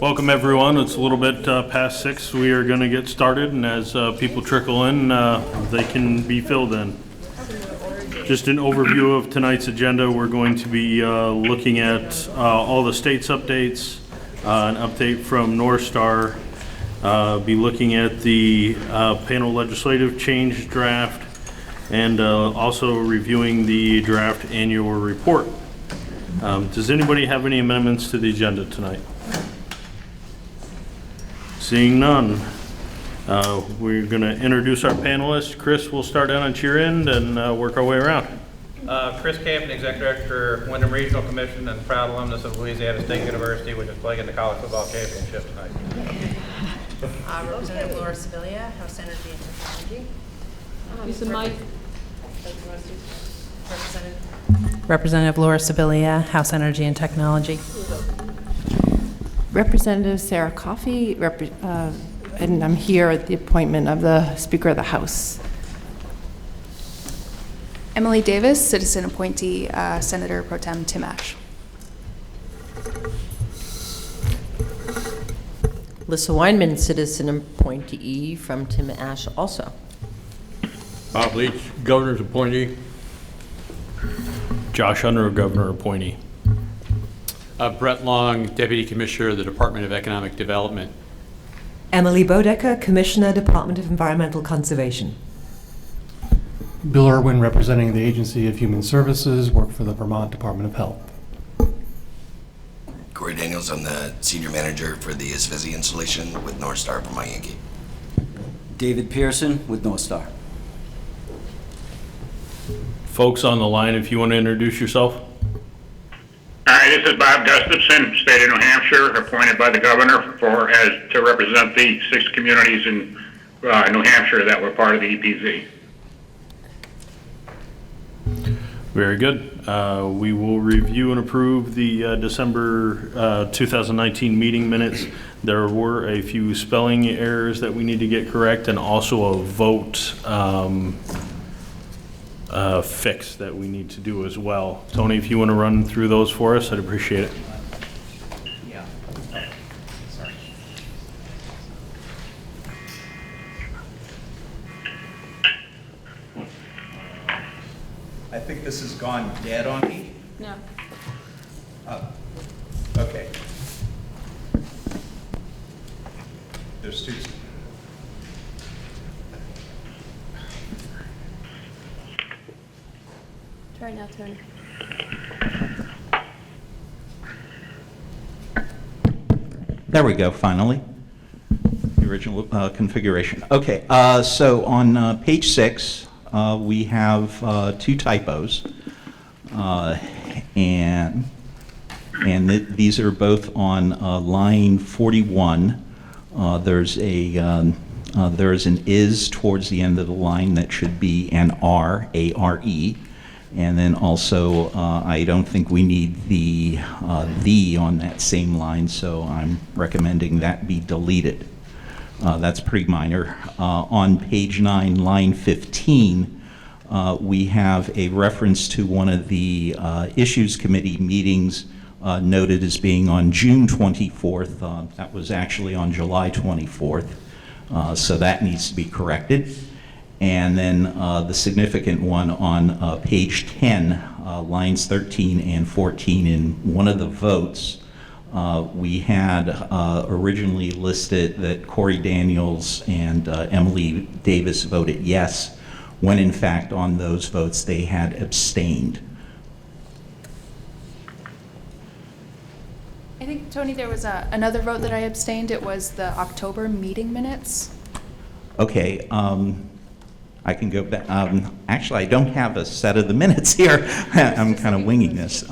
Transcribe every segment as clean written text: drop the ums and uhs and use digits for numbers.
Welcome everyone. It's a little bit past 6. We are going to get started, and as people trickle in, they can be filled in. Just an overview of tonight's agenda. We're going to be looking at all the state's updates, an update from NorthStar, be looking at the panel legislative change draft, and also reviewing the draft annual report. Does anybody have any amendments to the agenda tonight? Seeing none, we're going to introduce our panelists. Chris, we'll start down at your end and work our way around. Chris Camp, Executive Director, Wyndham Regional Commission, and proud alumnus of Louisiana State University, which is playing in the college football championship tonight. Representative Laura Sibilia, House Energy and Technology. Use the mic. Representative Laura Sibilia, House Energy and Technology. Representative Sarah Coffey, and I'm here at the appointment of the Speaker of the House. Emily Davis, citizen appointee, Senator Pro Tem Tim Ash. Lissa Weinman, citizen appointee from Tim Ash also. Bob Leach, governor's appointee. Josh Unruh, governor appointee. Brett Long, Deputy Commissioner of the Department of Economic Development. Emily Bodecker, Commissioner, Department of Environmental Conservation. Bill Irwin, representing the Agency of Human Services, work for the Vermont Department of Health. Corey Daniels, I'm the Senior Manager for the Isvisi installation with NorthStar for my Yankee. David Pearson with NorthStar. Folks on the line, if you want to introduce yourself. Hi, this is Bob Gustafson, State of New Hampshire, appointed by the governor to represent the 6 communities in New Hampshire that were part of the EPZ. Very good. We will review and approve the December 2019 meeting minutes. There were a few spelling errors that we need to get correct, and also a vote fix that we need to do as well. Tony, if you want to run through those for us, I'd appreciate it. Yeah. Sorry. I think this has gone dead on me. No. Okay. There's 2. Try now, Tony. There we go, finally. The original configuration. Okay, so on page 6, we have 2 typos. And these are both on line 41. There's an is towards the end of the line that should be an R, A-R-E. And then also, I don't think we need the on that same line, so I'm recommending that be deleted. That's pretty minor. On page 9, line 15, we have a reference to one of the Issues Committee meetings noted as being on June 24th. That was actually on July 24th, so that needs to be corrected. And then the significant one on page 10, lines 13 and 14, in one of the votes, we had originally listed that Corey Daniels and Emily Davis voted yes, when in fact on those votes they had abstained. I think, Tony, there was another vote that I abstained. It was the October meeting minutes. Okay. I can go back. Actually, I don't have a set of the minutes here. I'm kind of winging this.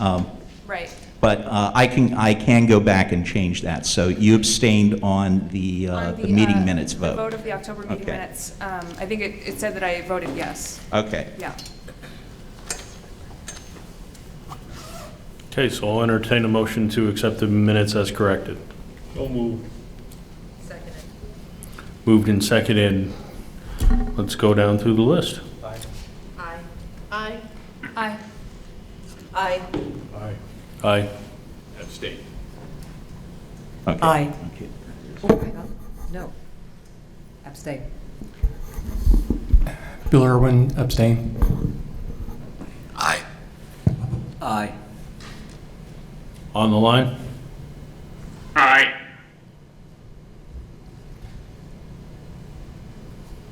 Right. But I can go back and change that. So you abstained on the meeting minutes vote. The vote of the October meeting minutes. I think it said that I voted yes. Okay. Yeah. Okay, so I'll entertain a motion to accept the minutes as corrected. So moved. Seconded. Moved and seconded. Let's go down through the list. Aye. Aye. Aye. Aye. Aye. Aye. Abstain. Okay. Aye. Okay. Oh, hang on. No. Abstain. Bill Irwin, abstain. Aye. Aye. On the line? Aye.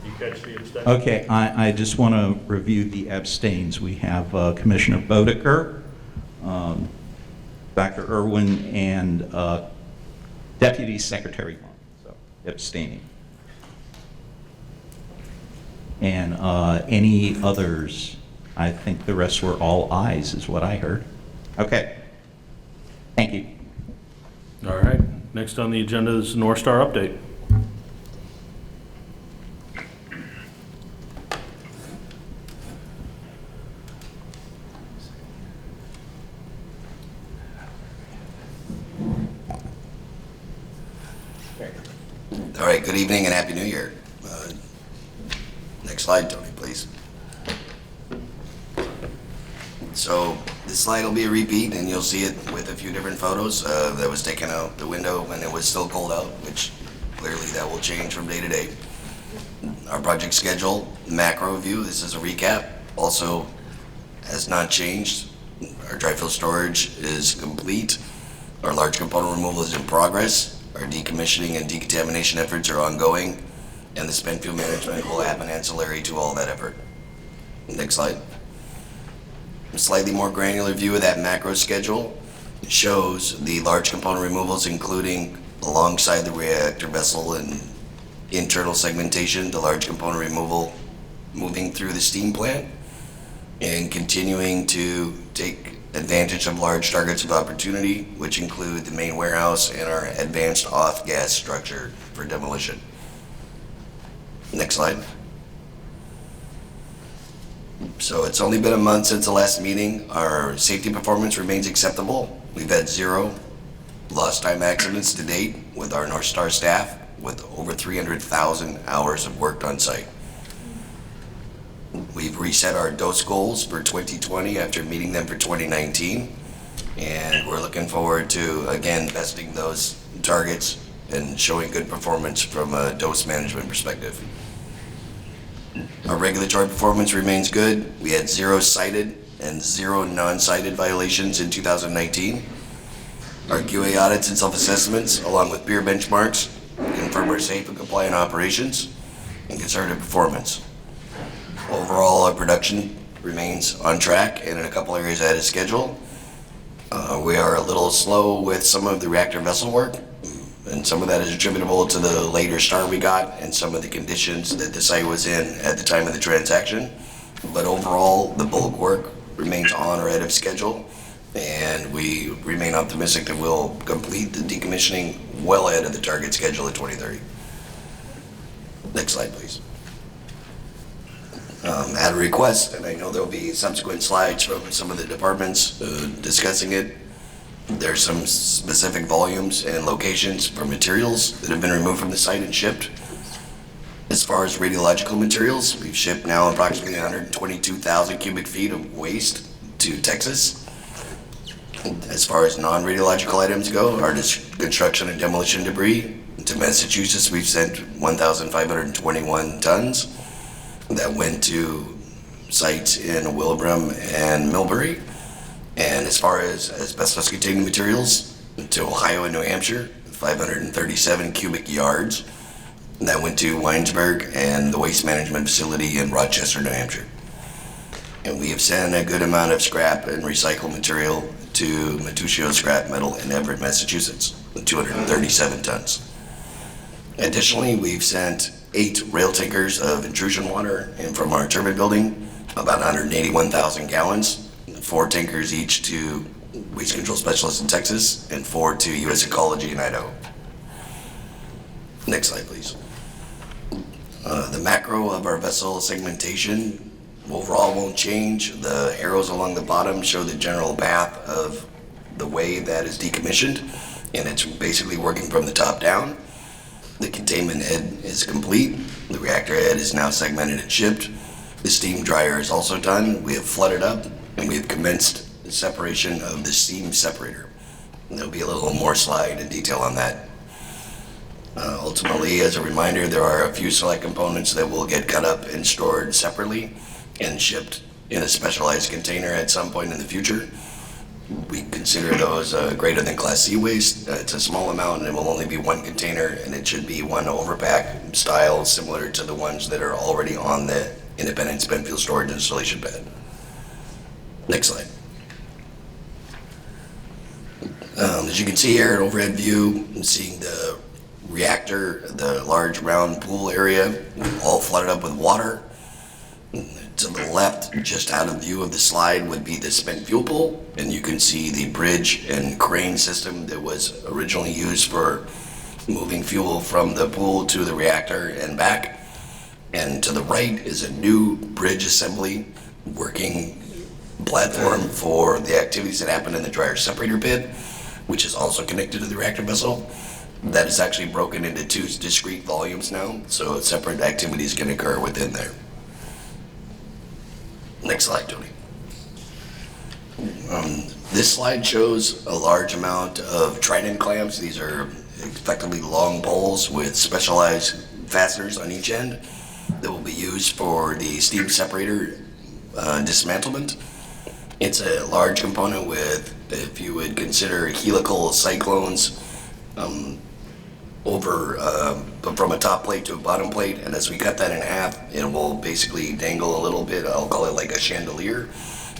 You catch the abstention? Okay, I just want to review the abstains. We have Commissioner Bodeker, Dr. Irwin, and Deputy Secretary Long, so abstaining. And any others? I think the rest were all ayes, is what I heard. Okay. Thank you. All right. Next on the agenda is NorthStar update. All right, good evening and Happy New Year. Next slide, Tony, please. So this slide will be a repeat, and you'll see it with a few different photos that was taken out the window when it was still cold out, which clearly that will change from day to day. Our project schedule, macro view, this is a recap, also has not changed. Our dry fill storage is complete. Our large component removal is in progress. Our decommissioning and decontamination efforts are ongoing, and the spent fuel management will happen ancillary to all that effort. Next slide. A slightly more granular view of that macro schedule shows the large component removals, including alongside the reactor vessel and internal segmentation, the large component removal moving through the steam plant, and continuing to take advantage of large targets of opportunity, which include the main warehouse and our advanced off-gas structure for demolition. Next slide. So it's only been a month since the last meeting. Our safety performance remains acceptable. We've had 0 lost time accidents to date with our NorthStar staff, with over 300,000 hours of work on site. We've reset our dose goals for 2020 after meeting them for 2019, and we're looking forward to, again, besting those targets and showing good performance from a dose management perspective. Our regulatory performance remains good. We had 0 cited and 0 non-cited violations in 2019. Our QA audits and self-assessments, along with peer benchmarks, confirm our safe and compliant operations and conservative performance. Overall, our production remains on track and in a couple areas ahead of schedule. We are a little slow with some of the reactor vessel work, and some of that is attributable to the later start we got and some of the conditions that the site was in at the time of the transaction. But overall, the bulk work remains on or ahead of schedule, and we remain optimistic that we'll complete the decommissioning well ahead of the target schedule at 2030. Next slide, please. At a request, and I know there'll be subsequent slides from some of the departments discussing it, there's some specific volumes and locations for materials that have been removed from the site and shipped. As far as radiological materials, we've shipped now approximately 122,000 cubic feet of waste to Texas. As far as non-radiological items go, our construction and demolition debris to Massachusetts, we've sent 1,521 tons. That went to sites in Willebram and Millbury. And as far as asbestos-containing materials, to Ohio and New Hampshire, 537 cubic yards. That went to Weinsberg and the waste management facility in Rochester, New Hampshire. And we have sent a good amount of scrap and recycled material to Matsushio Scrap Metal in Everett, Massachusetts, 237 tons. Additionally, we've sent 8 rail tankers of intrusion water in from our turbine building, about 181,000 gallons, 4 tankers each to Waste Control Specialists in Texas, and 4 to U.S. Ecology in Idaho. Next slide, please. The macro of our vessel segmentation overall won't change. The arrows along the bottom show the general path of the way that is decommissioned, and it's basically working from the top down. The containment head is complete. The reactor head is now segmented and shipped. The steam dryer is also done. We have flooded up, and we have commenced the separation of the steam separator. There'll be a little more slide and detail on that. Ultimately, as a reminder, there are a few select components that will get cut up and stored separately and shipped in a specialized container at some point in the future. We consider those greater than Class C waste. It's a small amount and it will only be one container, and it should be one overpack style similar to the ones that are already on the independent spent fuel storage installation bed. Next slide. As you can see here, an overhead view, seeing the reactor, the large round pool area, all flooded up with water. To the left, just out of view of the slide, would be the spent fuel pool, and you can see the bridge and crane system that was originally used for moving fuel from the pool to the reactor and back. And to the right is a new bridge assembly working platform for the activities that happen in the dryer separator pit, which is also connected to the reactor vessel. That is actually broken into two discrete volumes now, so separate activities can occur within there. Next slide, Tony. This slide shows a large amount of Trident clamps. These are effectively long poles with specialized fasteners on each end that will be used for the steam separator dismantlement. It's a large component with, if you would consider helical cyclones, from a top plate to a bottom plate, and as we cut that in half, it will basically dangle a little bit. I'll call it like a chandelier,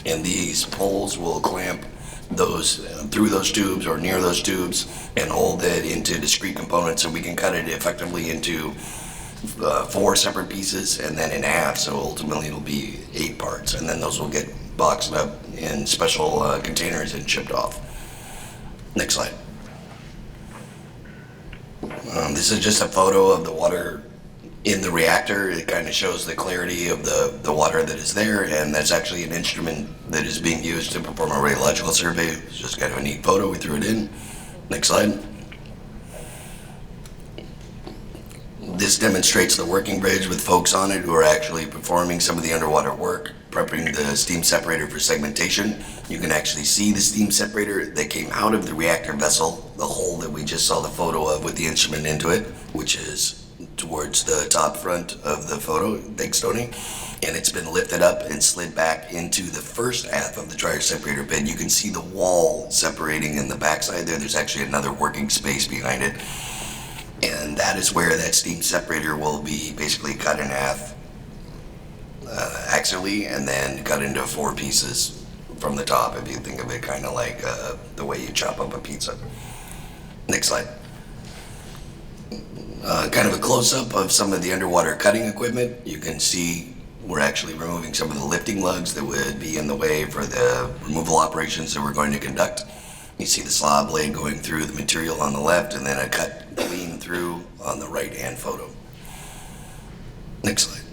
and these poles will clamp those through those tubes or near those tubes and hold it into discrete components, so we can cut it effectively into 4 separate pieces and then in half, so ultimately it'll be 8 parts, and then those will get boxed up in special containers and shipped off. Next slide. This is just a photo of the water in the reactor. It kind of shows the clarity of the water that is there, and that's actually an instrument that is being used to perform a radiological survey. It's just kind of a neat photo. We threw it in. Next slide. This demonstrates the working bridge with folks on it who are actually performing some of the underwater work, prepping the steam separator for segmentation. You can actually see the steam separator that came out of the reactor vessel, the hole that we just saw the photo of with the instrument into it, which is towards the top front of the photo. Thanks, Tony. And it's been lifted up and slid back into the first half of the dryer separator bed. You can see the wall separating in the backside there. There's actually another working space behind it. And that is where that steam separator will be basically cut in half axially and then cut into 4 pieces from the top, if you think of it kind of like the way you chop up a pizza. Next slide. Kind of a close-up of some of the underwater cutting equipment. You can see we're actually removing some of the lifting lugs that would be in the way for the removal operations that we're going to conduct. You see the saw blade going through the material on the left and then a cut clean through on the right-hand photo. Next slide.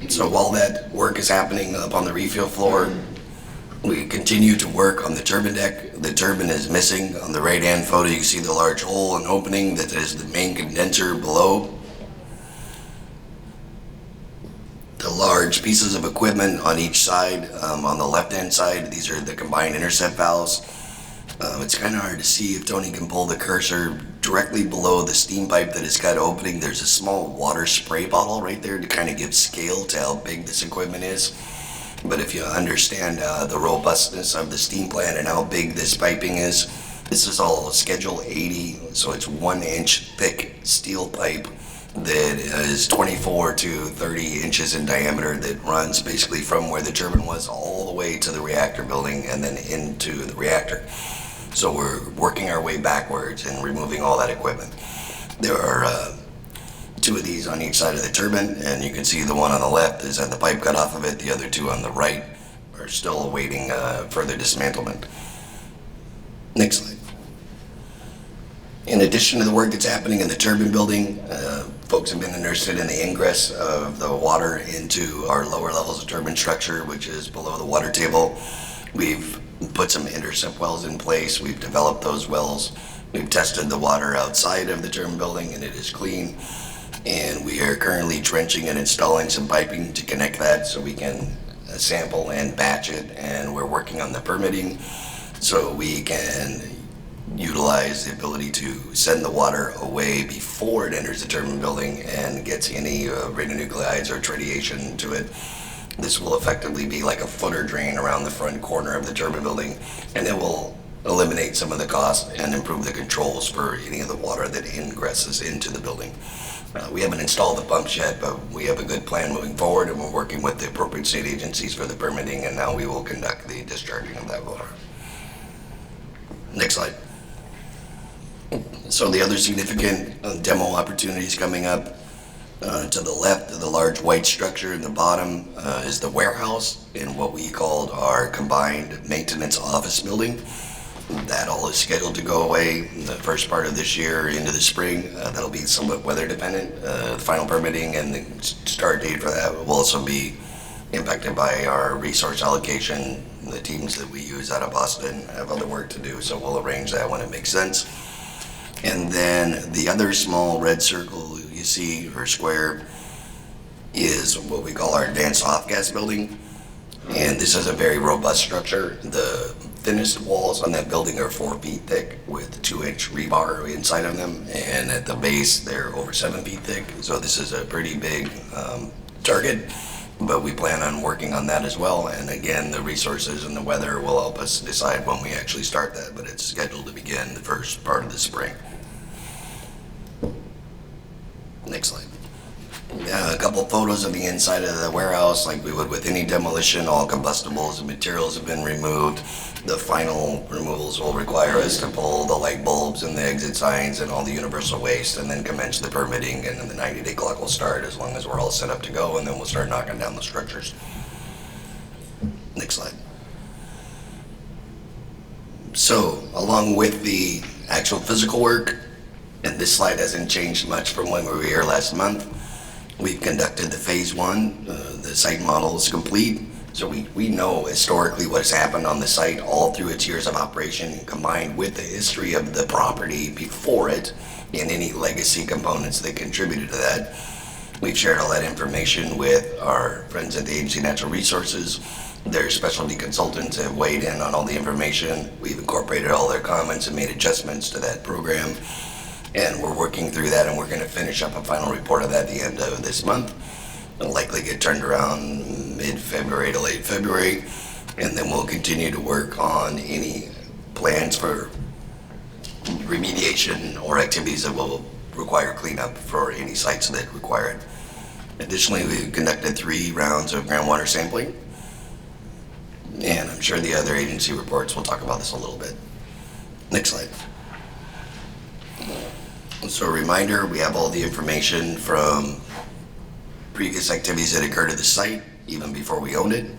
So while that work is happening up on the refuel floor, we continue to work on the turbine deck. The turbine is missing. On the right-hand photo, you can see the large hole and opening that is the main condenser below. The large pieces of equipment on each side. On the left-hand side, these are the combined intercept valves. It's kind of hard to see if Tony can pull the cursor directly below the steam pipe that is cut opening. There's a small water spray bottle right there to kind of give scale to how big this equipment is. But if you understand the robustness of the steam plant and how big this piping is, this is all Schedule 80, so it's 1-inch thick steel pipe that is 24 to 30 inches in diameter that runs basically from where the turbine was all the way to the reactor building and then into the reactor. So we're working our way backwards and removing all that equipment. There are 2 of these on each side of the turbine, and you can see the one on the left has had the pipe cut off of it. The other 2 on the right are still awaiting further dismantlement. Next slide. In addition to the work that's happening in the turbine building, folks have been interested in the ingress of the water into our lower levels of turbine structure, which is below the water table. We've put some intercept wells in place. We've developed those wells. We've tested the water outside of the turbine building, and it is clean. And we are currently trenching and installing some piping to connect that so we can sample and batch it. And we're working on the permitting so we can utilize the ability to send the water away before it enters the turbine building and gets any radionuclides or radiation to it. This will effectively be like a footer drain around the front corner of the turbine building, and it will eliminate some of the costs and improve the controls for any of the water that ingresses into the building. We haven't installed the pumps yet, but we have a good plan moving forward, and we're working with the appropriate state agencies for the permitting, and now we will conduct the discharging of that water. Next slide. So the other significant demo opportunities coming up, to the left of the large white structure in the bottom is the warehouse in what we called our combined maintenance office building. That all is scheduled to go away in the first part of this year into the spring. That'll be somewhat weather dependent. The final permitting and the start date for that will also be impacted by our resource allocation. The teams that we use out of Boston have other work to do, so we'll arrange that when it makes sense. And then the other small red circle you see, or square, is what we call our advanced off-gas building. And this is a very robust structure. The thinnest walls on that building are 4 feet thick with 2-inch rebar inside of them. And at the base, they're over 7 feet thick. So this is a pretty big target, but we plan on working on that as well. And again, the resources and the weather will help us decide when we actually start that, but it's scheduled to begin the first part of the spring. Next slide. A couple photos of the inside of the warehouse, like we would with any demolition. All combustibles and materials have been removed. The final removals will require us to pull the light bulbs and the exit signs and all the universal waste, and then commence the permitting, and then the 90-day clock will start as long as we're all set up to go, and then we'll start knocking down the structures. Next slide. So, along with the actual physical work, and this slide hasn't changed much from when we were here last month, we've conducted the phase 1. The site model is complete. So we know historically what's happened on the site all through its years of operation, combined with the history of the property before it and any legacy components that contributed to that. We've shared all that information with our friends at the Agency of Natural Resources. Their specialty consultants have weighed in on all the information. We've incorporated all their comments and made adjustments to that program. And we're working through that, and we're going to finish up a final report of that at the end of this month. It'll likely get turned around mid-February to late February, and then we'll continue to work on any plans for remediation or activities that will require cleanup for any sites that require it. Additionally, we've conducted 3 rounds of groundwater sampling, and I'm sure the other agency reports will talk about this a little bit. Next slide. So a reminder, we have all the information from previous activities that occurred at the site, even before we owned it.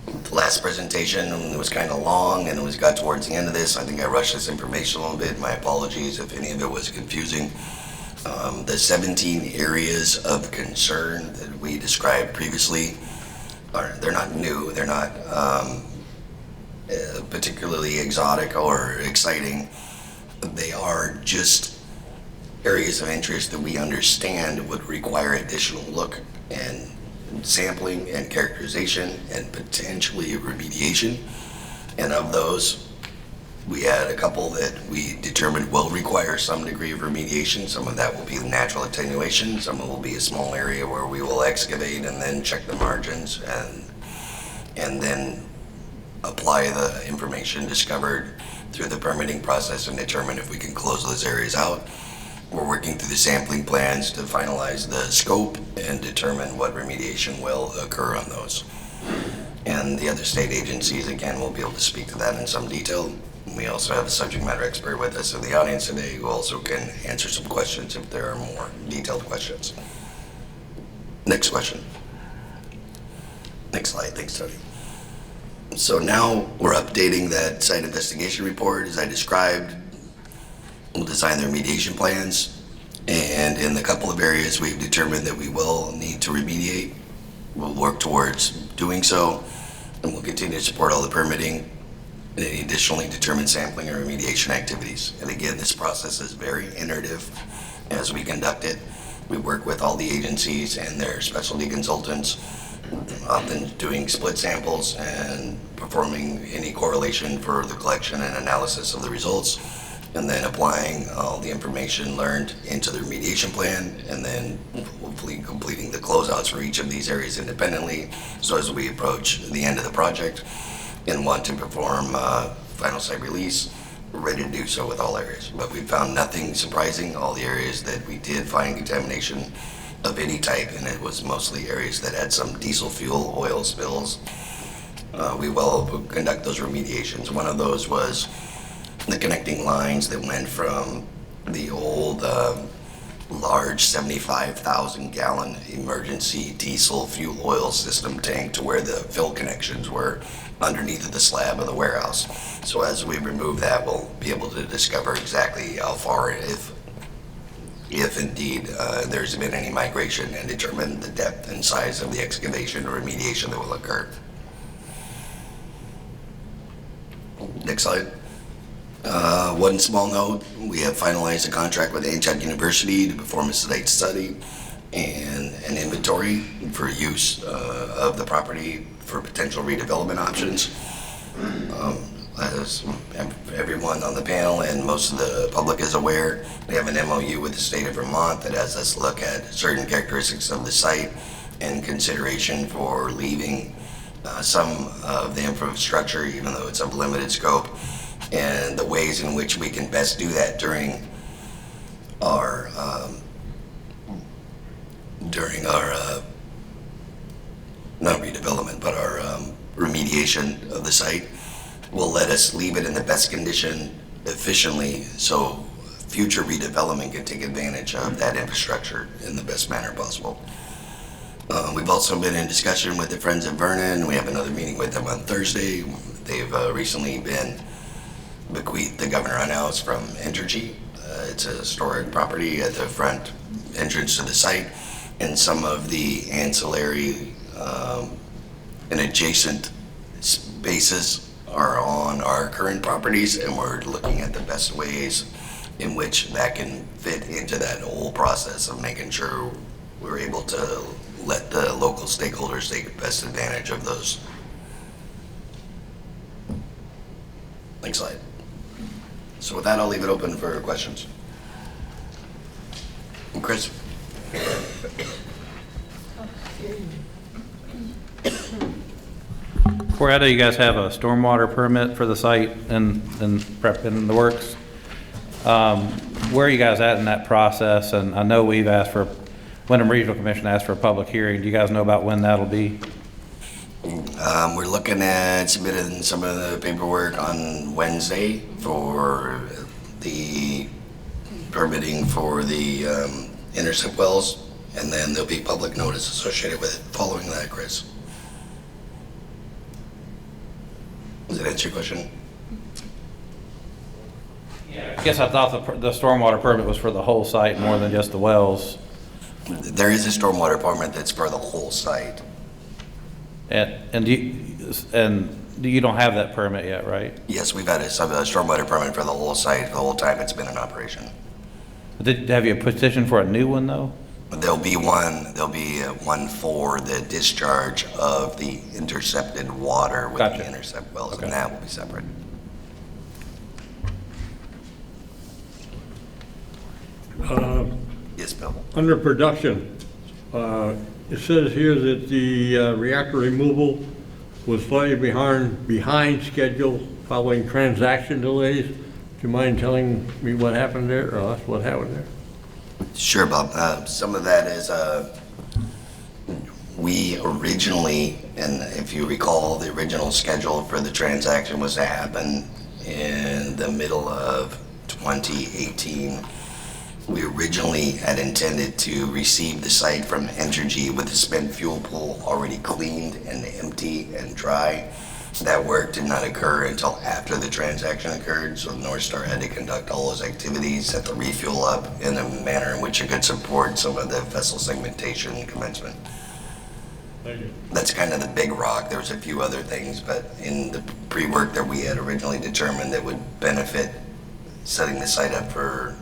The last presentation was kind of long, and it got towards the end of this. I think I rushed this information a little bit. My apologies if any of it was confusing. The 17 areas of concern that we described previously, they're not new. They're not particularly exotic or exciting. They are just areas of interest that we understand would require additional look and sampling and characterization and potentially remediation. And of those, we had a couple that we determined will require some degree of remediation. Some of that will be natural attenuation. Some of it will be a small area where we will excavate and then check the margins and then apply the information discovered through the permitting process and determine if we can close those areas out. We're working through the sampling plans to finalize the scope and determine what remediation will occur on those. And the other state agencies, again, will be able to speak to that in some detail. We also have a subject matter expert with us in the audience today who also can answer some questions if there are more detailed questions. Next question. Next slide. Thanks, Tony. So now we're updating that site investigation report as I described. We'll design the remediation plans, and in a couple of areas we've determined that we will need to remediate. We'll work towards doing so, and we'll continue to support all the permitting and additionally determine sampling and remediation activities. And again, this process is very iterative as we conduct it. We work with all the agencies and their specialty consultants often doing split samples and performing any correlation for the collection and analysis of the results, and then applying all the information learned into the remediation plan, and then hopefully completing the closeouts for each of these areas independently. So as we approach the end of the project and want to perform final site release, we're ready to do so with all areas. But we found nothing surprising. All the areas that we did find contamination of any type, and it was mostly areas that had some diesel fuel oil spills. We will conduct those remediations. One of those was the connecting lines that went from the old large 75,000 gallon emergency diesel fuel oil system tank to where the fill connections were underneath of the slab of the warehouse. So as we remove that, we'll be able to discover exactly how far, if indeed there's been any migration, and determine the depth and size of the excavation or remediation that will occur. Next slide. One small note, we have finalized a contract with Antioch University to perform a site study and an inventory for use of the property for potential redevelopment options. As everyone on the panel and most of the public is aware, we have an MOU with the state of Vermont that has us look at certain characteristics of the site and consideration for leaving some of the infrastructure, even though it's of limited scope, and the ways in which we can best do that during our not redevelopment, but our remediation of the site will let us leave it in the best condition efficiently, so future redevelopment can take advantage of that infrastructure in the best manner possible. We've also been in discussion with the Friends of Vernon. We have another meeting with them on Thursday. They've recently been bequeathed the Governor House from Entergy. It's a historic property at the front entrance to the site, and some of the ancillary and adjacent spaces are on our current properties, and we're looking at the best ways in which that can fit into that whole process of making sure we're able to let the local stakeholders take best advantage of those. Next slide. So with that, I'll leave it open for questions. Chris? Corey, I know you guys have a stormwater permit for the site and prep in the works. Where are you guys at in that process? And I know we've asked for, Wyndham Regional Commission asked for a public hearing. Do you guys know about when that'll be? We're looking at submitting some of the paperwork on Wednesday for the permitting for the intercept wells, and then there'll be public notice associated with it following that, Chris. Does that answer your question? Yeah. I guess I thought the stormwater permit was for the whole site more than just the wells. There is a stormwater permit that's for the whole site. And you don't have that permit yet, right? Yes, we've had a stormwater permit for the whole site the whole time it's been in operation. Have you petitioned for a new one though? There'll be one for the discharge of the intercepted water with the intercept wells, and that will be separate. Yes, Bill. Under production, it says here that the reactor removal was slightly behind schedule following transaction delays. Do you mind telling me what happened there, or us what happened there? Sure, Bob. Some of that is we originally, and if you recall, the original schedule for the transaction was to happen in the middle of 2018. We originally had intended to receive the site from Entergy with the spent fuel pool already cleaned and empty and dry. That work did not occur until after the transaction occurred, so NorthStar had to conduct all those activities, set the refuel up in a manner in which it could support some of the vessel segmentation commencement. Thank you. That's kind of the big rock. There was a few other things, but in the pre-work that we had originally determined that would benefit setting the site up for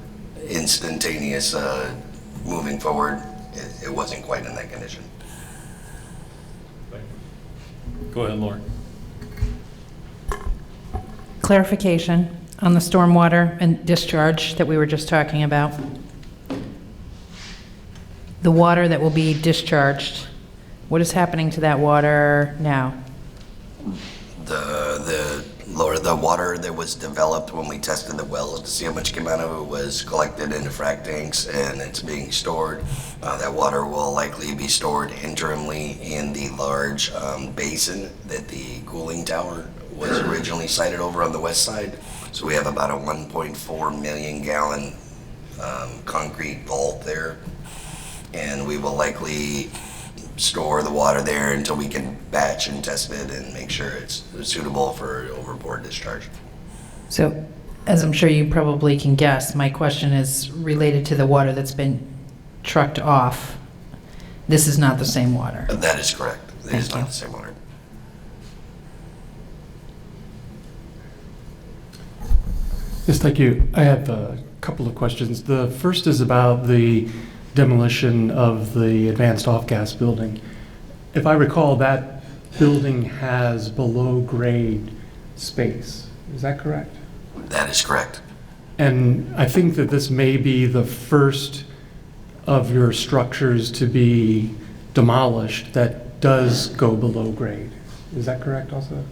instantaneous moving forward, it wasn't quite in that condition. Go ahead, Laura. Clarification on the stormwater and discharge that we were just talking about. The water that will be discharged, what is happening to that water now? The water that was developed when we tested the well to see how much came out of it was collected into frac tanks, and it's being stored. That water will likely be stored interimly in the large basin that the cooling tower was originally sited over on the west side. So we have about a 1.4 million gallon concrete vault there, and we will likely store the water there until we can batch and test it and make sure it's suitable for overboard discharge. So, as I'm sure you probably can guess, my question is related to the water that's been trucked off. This is not the same water. That is correct. It is not the same water. Yes, thank you. I have a couple of questions. The first is about the demolition of the advanced off-gas building. If I recall, that building has below-grade space. Is that correct? That is correct. And I think that this may be the first of your structures to be demolished that does go below grade. Is that correct also?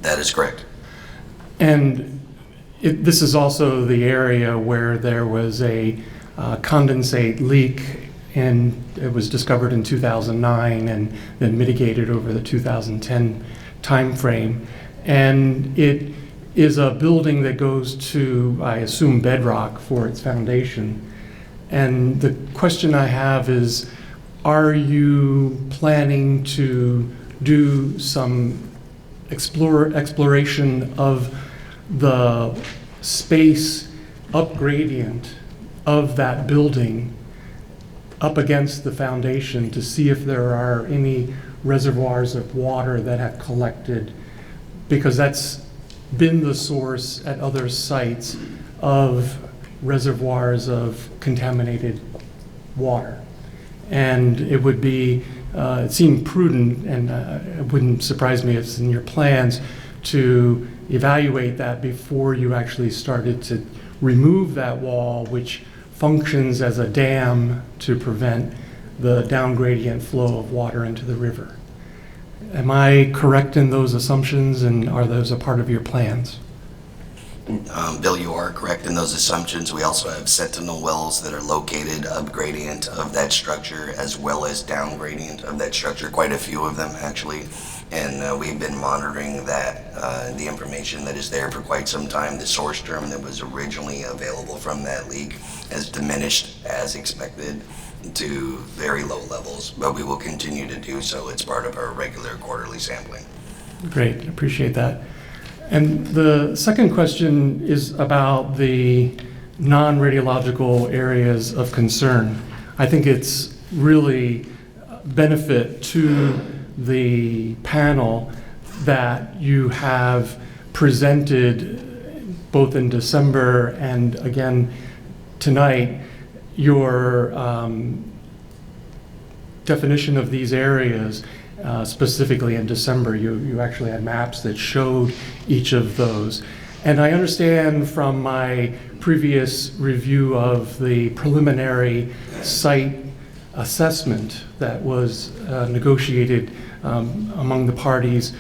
That is correct. And this is also the area where there was a condensate leak, and it was discovered in 2009 and then mitigated over the 2010 timeframe. And it is a building that goes to, I assume, bedrock for its foundation. And the question I have is, are you planning to do some exploration of the space up gradient of that building up against the foundation to see if there are any reservoirs of water that have collected? Because that's been the source at other sites of reservoirs of contaminated water. And it would be, it seemed prudent, and it wouldn't surprise me if it's in your plans, to evaluate that before you actually started to remove that wall, which functions as a dam to prevent the down gradient flow of water into the river. Am I correct in those assumptions, and are those a part of your plans? Bill, you are correct in those assumptions. We also have sentinel wells that are located up gradient of that structure as well as down gradient of that structure, quite a few of them actually. And we've been monitoring that, the information that is there for quite some time. The source term that was originally available from that leak has diminished as expected to very low levels, but we will continue to do so. It's part of our regular quarterly sampling. Great, appreciate that. And the second question is about the non-radiological areas of concern. I think it's really benefit to the panel that you have presented both in December and again tonight your definition of these areas. Specifically in December, you actually had maps that showed each of those. And I understand from my previous review of the preliminary site assessment that was negotiated among the parties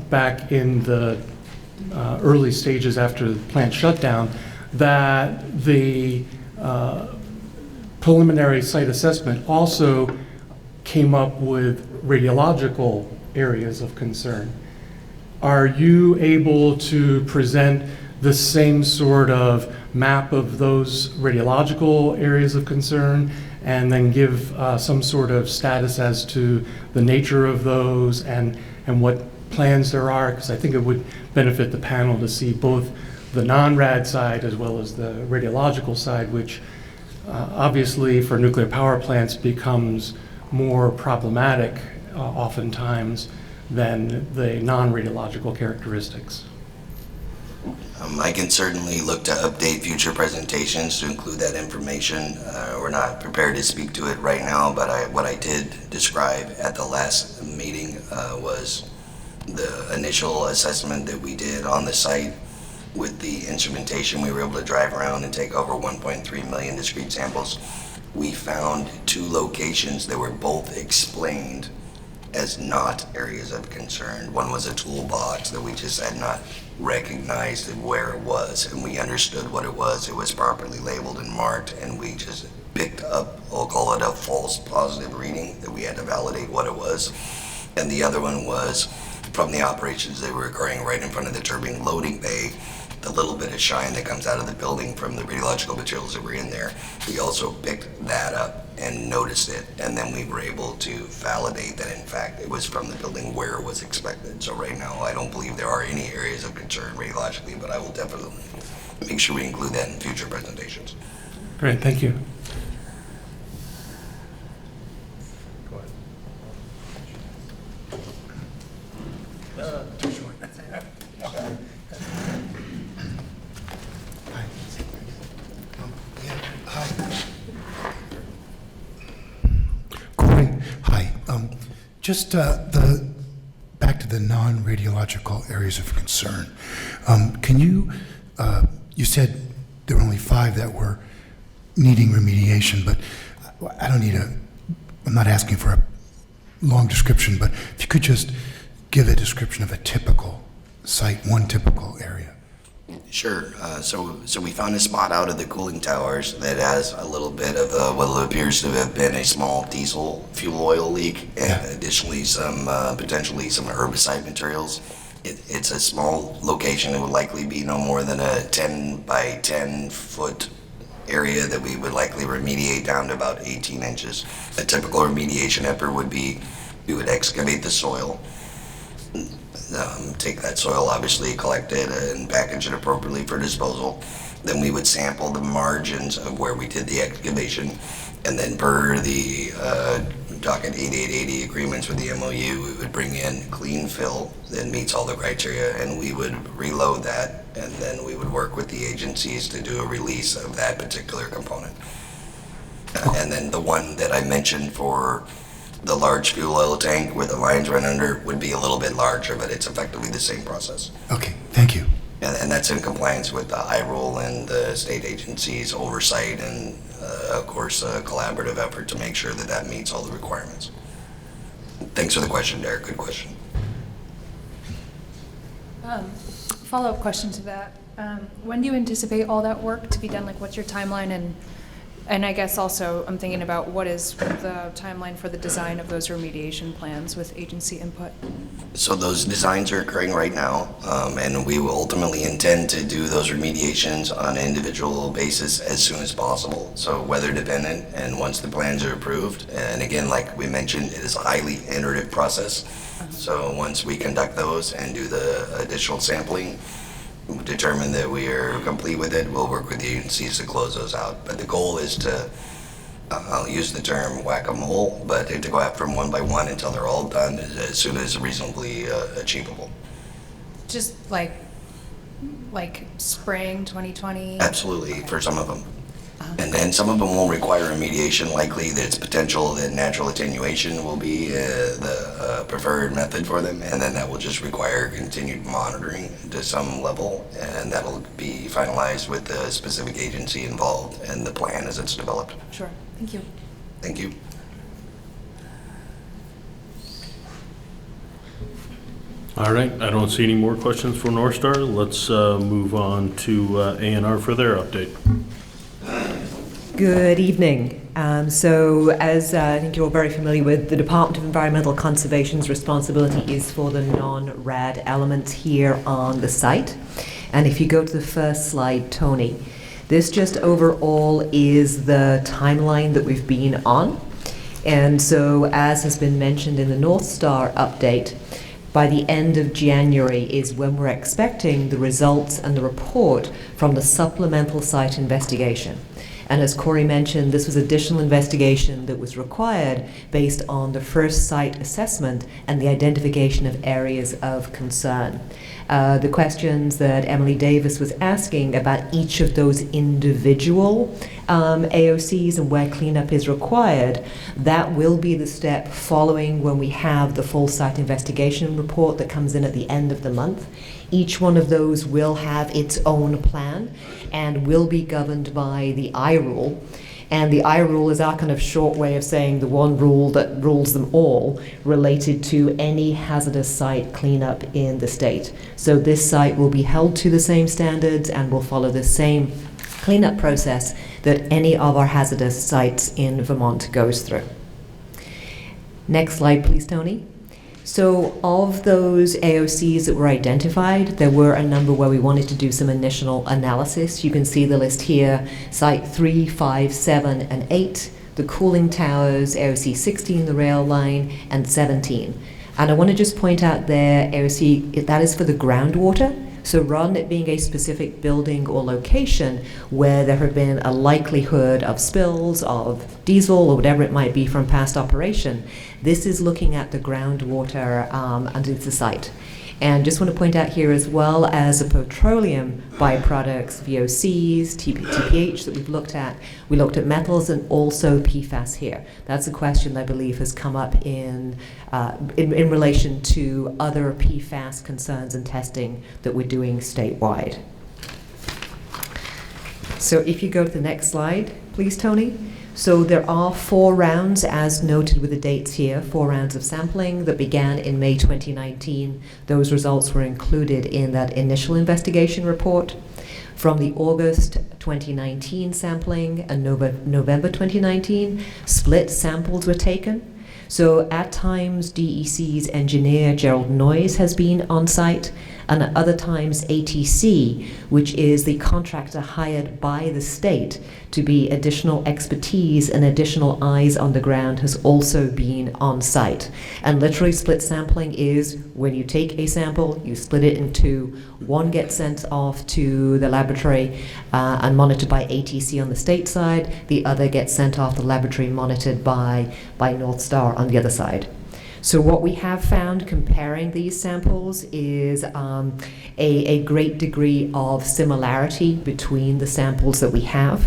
back in the early stages after the plant shutdown, that the preliminary site assessment also came up with radiological areas of concern. Are you able to present the same sort of map of those radiological areas of concern and then give some sort of status as to the nature of those and what plans there are? Because I think it would benefit the panel to see both the non-rad side as well as the radiological side, which obviously for nuclear power plants becomes more problematic oftentimes than the non-radiological characteristics. I can certainly look to update future presentations to include that information. We're not prepared to speak to it right now, but what I did describe at the last meeting was the initial assessment that we did on the site. With the instrumentation, we were able to drive around and take over 1.3 million discrete samples. We found 2 locations that were both explained as not areas of concern. One was a toolbox that we just had not recognized where it was, and we understood what it was. It was properly labeled and marked, and we just picked up, I'll call it a false positive reading that we had to validate what it was. And the other one was from the operations that were occurring right in front of the turbine loading bay, the little bit of shine that comes out of the building from the radiological materials that were in there. We also picked that up and noticed it, and then we were able to validate that in fact it was from the building where it was expected. So right now I don't believe there are any areas of concern radiologically, but I will definitely make sure we include that in future presentations. Great, thank you. Just back to the non-radiological areas of concern. Can you, you said there were only 5 that were needing remediation, but I don't need I'm not asking for a long description, but if you could just give a description of a typical site, one typical area. Sure. So we found a spot out of the cooling towers that has a little bit of what appears to have been a small diesel fuel oil leak, and additionally some potentially some herbicide materials. It's a small location. It would likely be no more than a 10 by 10 foot area that we would likely remediate down to about 18 inches. A typical remediation effort would be we would excavate the soil. Take that soil, obviously collect it and package it appropriately for disposal. Then we would sample the margins of where we did the excavation, and then per the docket 8880 agreements with the MOU, we would bring in clean fill that meets all the criteria, and we would reload that, and then we would work with the agencies to do a release of that particular component. And then the one that I mentioned for the large fuel oil tank where the lines run under would be a little bit larger, but it's effectively the same process. Okay, thank you. And that's in compliance with the IROL and the state agencies' oversight and, of course, a collaborative effort to make sure that that meets all the requirements. Thanks for the question, Derek. Good question. Follow-up question to that. When do you anticipate all that work to be done? Like, what's your timeline? And I guess also I'm thinking about what is the timeline for the design of those remediation plans with agency input? So those designs are occurring right now, and we will ultimately intend to do those remediations on an individual basis as soon as possible. So weather dependent, and once the plans are approved, and again, like we mentioned, it is a highly iterative process. So once we conduct those and do the additional sampling, determine that we are complete with it, we'll work with the agencies to close those out. But the goal is to, I'll use the term whack-a-mole, but to go after them one by one until they're all done as soon as reasonably achievable. Just like spring 2020? Absolutely, for some of them. And then some of them won't require remediation. Likely there's potential that natural attenuation will be the preferred method for them, and then that will just require continued monitoring to some level, and that'll be finalized with the specific agency involved and the plan as it's developed. Sure. Thank you. Thank you. All right, I don't see any more questions for NorthStar. Let's move on to A&R for their update. Good evening. So as I think you're all very familiar with, the Department of Environmental Conservation's responsibility is for the non-RAD elements here on the site. And if you go to the first slide, Tony, this just overall is the timeline that we've been on. And so as has been mentioned in the NorthStar update, by the end of January is when we're expecting the results and the report from the supplemental site investigation. And as Corey mentioned, this was additional investigation that was required based on the first site assessment and the identification of areas of concern. The questions that Emily Davis was asking about each of those individual AOCs and where cleanup is required, that will be the step following when we have the full site investigation report that comes in at the end of the month. Each one of those will have its own plan and will be governed by the I rule. And the I rule is our kind of short way of saying the one rule that rules them all related to any hazardous site cleanup in the state. So this site will be held to the same standards and will follow the same cleanup process that any of our hazardous sites in Vermont goes through. Next slide, please, Tony. So of those AOCs that were identified, there were a number where we wanted to do some initial analysis. You can see the list here, Site 3, 5, 7, and 8, the cooling towers, AOC 16, the rail line, and 17. And I want to just point out there, AOC, that is for the groundwater. So rather than it being a specific building or location where there have been a likelihood of spills of diesel or whatever it might be from past operation, this is looking at the groundwater underneath the site. And just want to point out here, as well as the petroleum byproducts, VOCs, TPH that we've looked at, we looked at metals and also PFAS here. That's a question that I believe has come up in relation to other PFAS concerns and testing that we're doing statewide. So if you go to the next slide, please, Tony. So there are 4 rounds, as noted with the dates here, 4 rounds of sampling that began in May 2019. Those results were included in that initial investigation report. From the August 2019 sampling and November 2019, split samples were taken. So at times, DEC's engineer, Gerald Noyes, has been on site, and at other times, ATC, which is the contractor hired by the state to be additional expertise and additional eyes on the ground, has also been on site. And literally, split sampling is when you take a sample, you split it in 2, one gets sent off to the laboratory and monitored by ATC on the state side, the other gets sent off the laboratory monitored by NorthStar on the other side. So what we have found comparing these samples is a great degree of similarity between the samples that we have.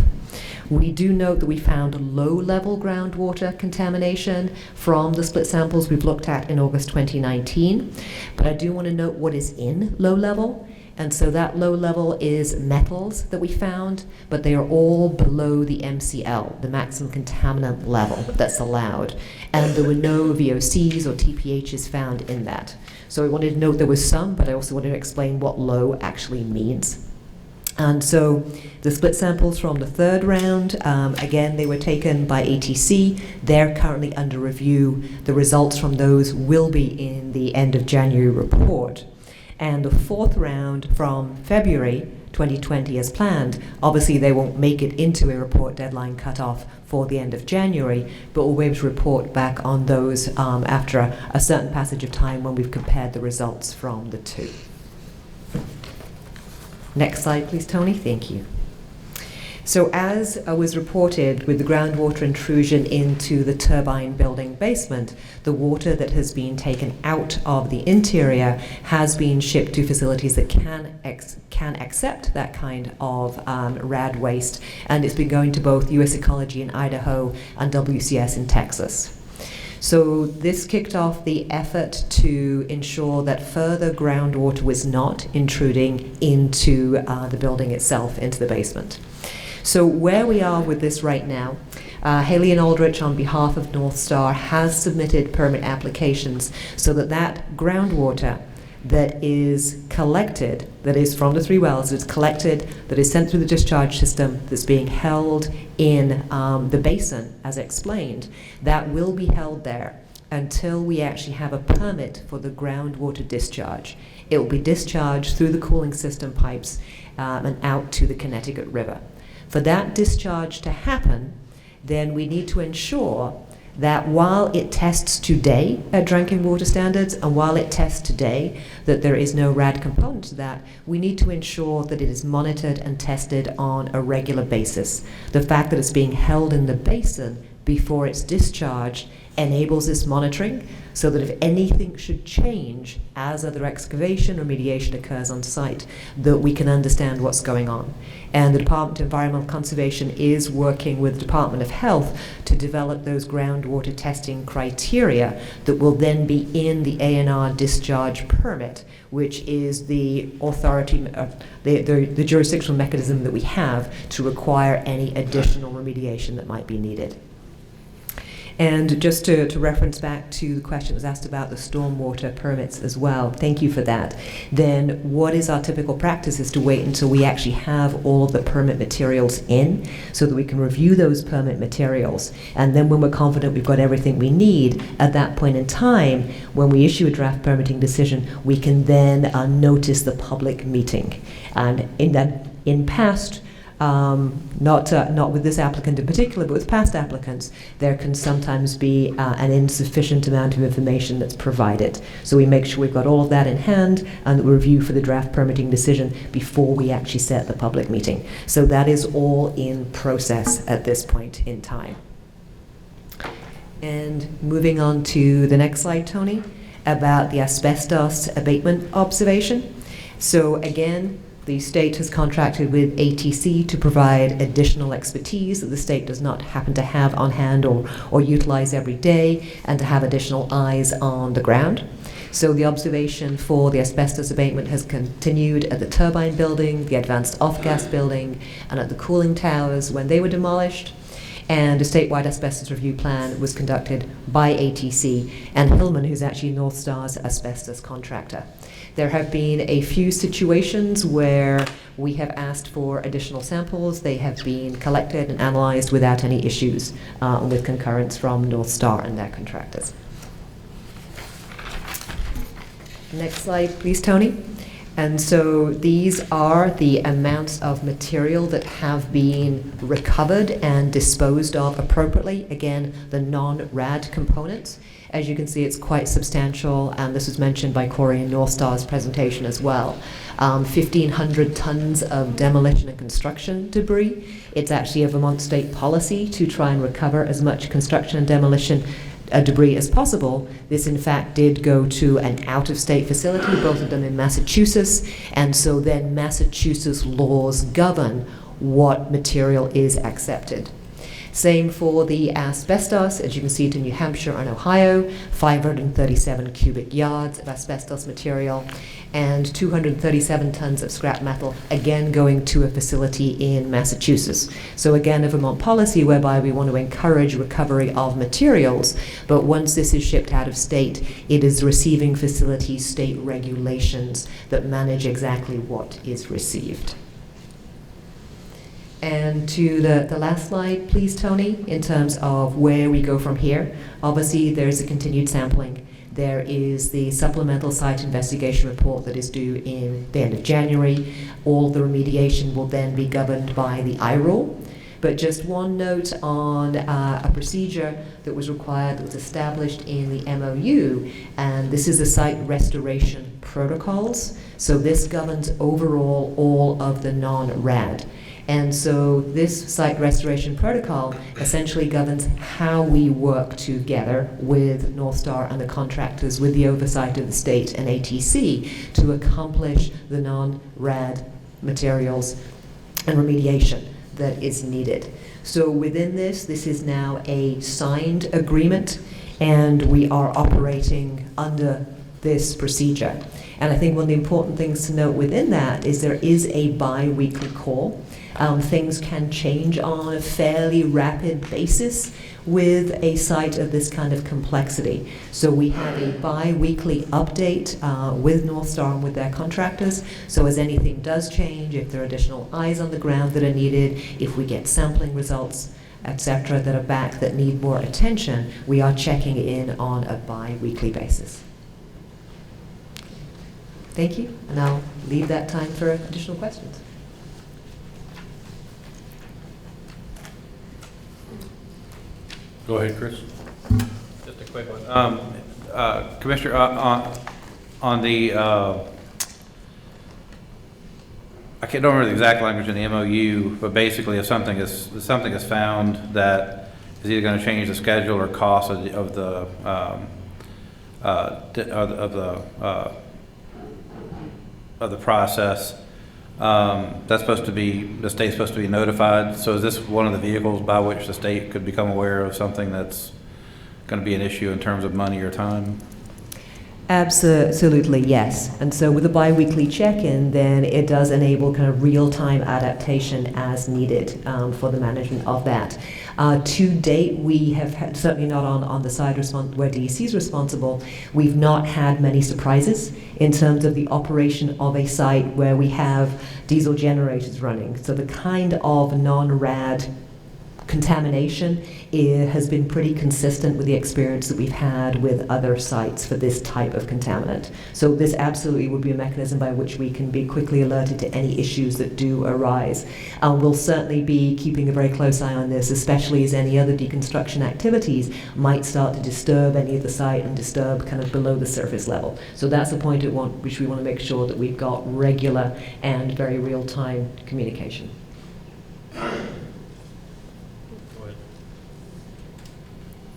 We do note that we found low-level groundwater contamination from the split samples we've looked at in August 2019, but I do want to note what is in low level. And so that low level is metals that we found, but they are all below the MCL, the maximum contaminant level that's allowed. And there were no VOCs or TPHs found in that. So I wanted to note there was some, but I also wanted to explain what low actually means. And so the split samples from the 3rd round, again, they were taken by ATC. They're currently under review. The results from those will be in the end of January report. And the 4th round from February 2020 as planned, obviously they won't make it into a report deadline cutoff for the end of January, but we'll be able to report back on those after a certain passage of time when we've compared the results from the 2. Next slide, please, Tony. Thank you. So as was reported with the groundwater intrusion into the turbine building basement, the water that has been taken out of the interior has been shipped to facilities that can accept that kind of RAD waste, and it's been going to both US Ecology in Idaho and WCS in Texas. So this kicked off the effort to ensure that further groundwater was not intruding into the building itself, into the basement. So where we are with this right now, Haley and Aldrich, on behalf of NorthStar, has submitted permit applications so that that groundwater that is collected, that is from the 3 wells, that's collected, that is sent through the discharge system, that's being held in the basin, as explained, that will be held there until we actually have a permit for the groundwater discharge. It will be discharged through the cooling system pipes and out to the Connecticut River. For that discharge to happen, then we need to ensure that while it tests today at drinking water standards, and while it tests today that there is no RAD component to that, we need to ensure that it is monitored and tested on a regular basis. The fact that it's being held in the basin before it's discharged enables this monitoring, so that if anything should change as other excavation or remediation occurs on site, that we can understand what's going on. And the Department of Environmental Conservation is working with the Department of Health to develop those groundwater testing criteria that will then be in the A&R discharge permit, which is the authority, the jurisdictional mechanism that we have to require any additional remediation that might be needed. And just to reference back to the question that was asked about the stormwater permits as well, thank you for that. Then what is our typical practice is to wait until we actually have all of the permit materials in, so that we can review those permit materials. And then when we're confident we've got everything we need, at that point in time, when we issue a draft permitting decision, we can then notice the public meeting. And in past, not with this applicant in particular, but with past applicants, there can sometimes be an insufficient amount of information that's provided. So we make sure we've got all of that in hand and that we review for the draft permitting decision before we actually set the public meeting. So that is all in process at this point in time. And moving on to the next slide, Tony, about the asbestos abatement observation. So again, the state has contracted with ATC to provide additional expertise that the state does not happen to have on hand or utilize every day, and to have additional eyes on the ground. So the observation for the asbestos abatement has continued at the turbine building, the advanced off-gas building, and at the cooling towers when they were demolished. And a statewide asbestos review plan was conducted by ATC and Hillman, who's actually NorthStar's asbestos contractor. There have been a few situations where we have asked for additional samples. They have been collected and analyzed without any issues, with concurrence from NorthStar and their contractors. Next slide, please, Tony. And so these are the amounts of material that have been recovered and disposed of appropriately. Again, the non-RAD components. As you can see, it's quite substantial, and this was mentioned by Corey in NorthStar's presentation as well. 1,500 tons of demolition and construction debris. It's actually a Vermont state policy to try and recover as much construction and demolition debris as possible. This in fact did go to an out-of-state facility, both of them in Massachusetts, and so then Massachusetts laws govern what material is accepted. Same for the asbestos, as you can see it in New Hampshire and Ohio, 537 cubic yards of asbestos material, and 237 tons of scrap metal, again going to a facility in Massachusetts. So again, a Vermont policy whereby we want to encourage recovery of materials, but once this is shipped out of state, it is receiving facility state regulations that manage exactly what is received. And to the last slide, please, Tony, in terms of where we go from here. Obviously, there's a continued sampling. There is the supplemental site investigation report that is due in the end of January. All the remediation will then be governed by the I rule. But just one note on a procedure that was required, that was established in the MOU, and this is the site restoration protocols. So this governs overall all of the non-RAD. And so this site restoration protocol essentially governs how we work together with NorthStar and the contractors, with the oversight of the state and ATC, to accomplish the non-RAD materials and remediation that is needed. So within this is now a signed agreement, and we are operating under this procedure. And I think one of the important things to note within that is there is a bi-weekly call. Things can change on a fairly rapid basis with a site of this kind of complexity. So we have a bi-weekly update with NorthStar and with their contractors. So as anything does change, if there are additional eyes on the ground that are needed, if we get sampling results, etc., that are back that need more attention, we are checking in on a bi-weekly basis. Thank you, and I'll leave that time for additional questions. Go ahead, Chris. Commissioner, on the, I don't remember the exact language in the MOU, but basically if something is found that is either going to change the schedule or cost of the process, that's supposed to be, the state's supposed to be notified. So is this one of the vehicles by which the state could become aware of something that's going to be an issue in terms of money or time? Absolutely, yes. And so with a bi-weekly check-in, then it does enable kind of real-time adaptation as needed for the management of that. To date, we have had, certainly not on the side where DEC is responsible, we've not had many surprises in terms of the operation of a site where we have diesel generators running. So the kind of non-rad contamination has been pretty consistent with the experience that we've had with other sites for this type of contaminant. So this absolutely would be a mechanism by which we can be quickly alerted to any issues that do arise. We'll certainly be keeping a very close eye on this, especially as any other deconstruction activities might start to disturb any of the site and disturb kind of below the surface level. So that's a point at which we want to make sure that we've got regular and very real-time communication.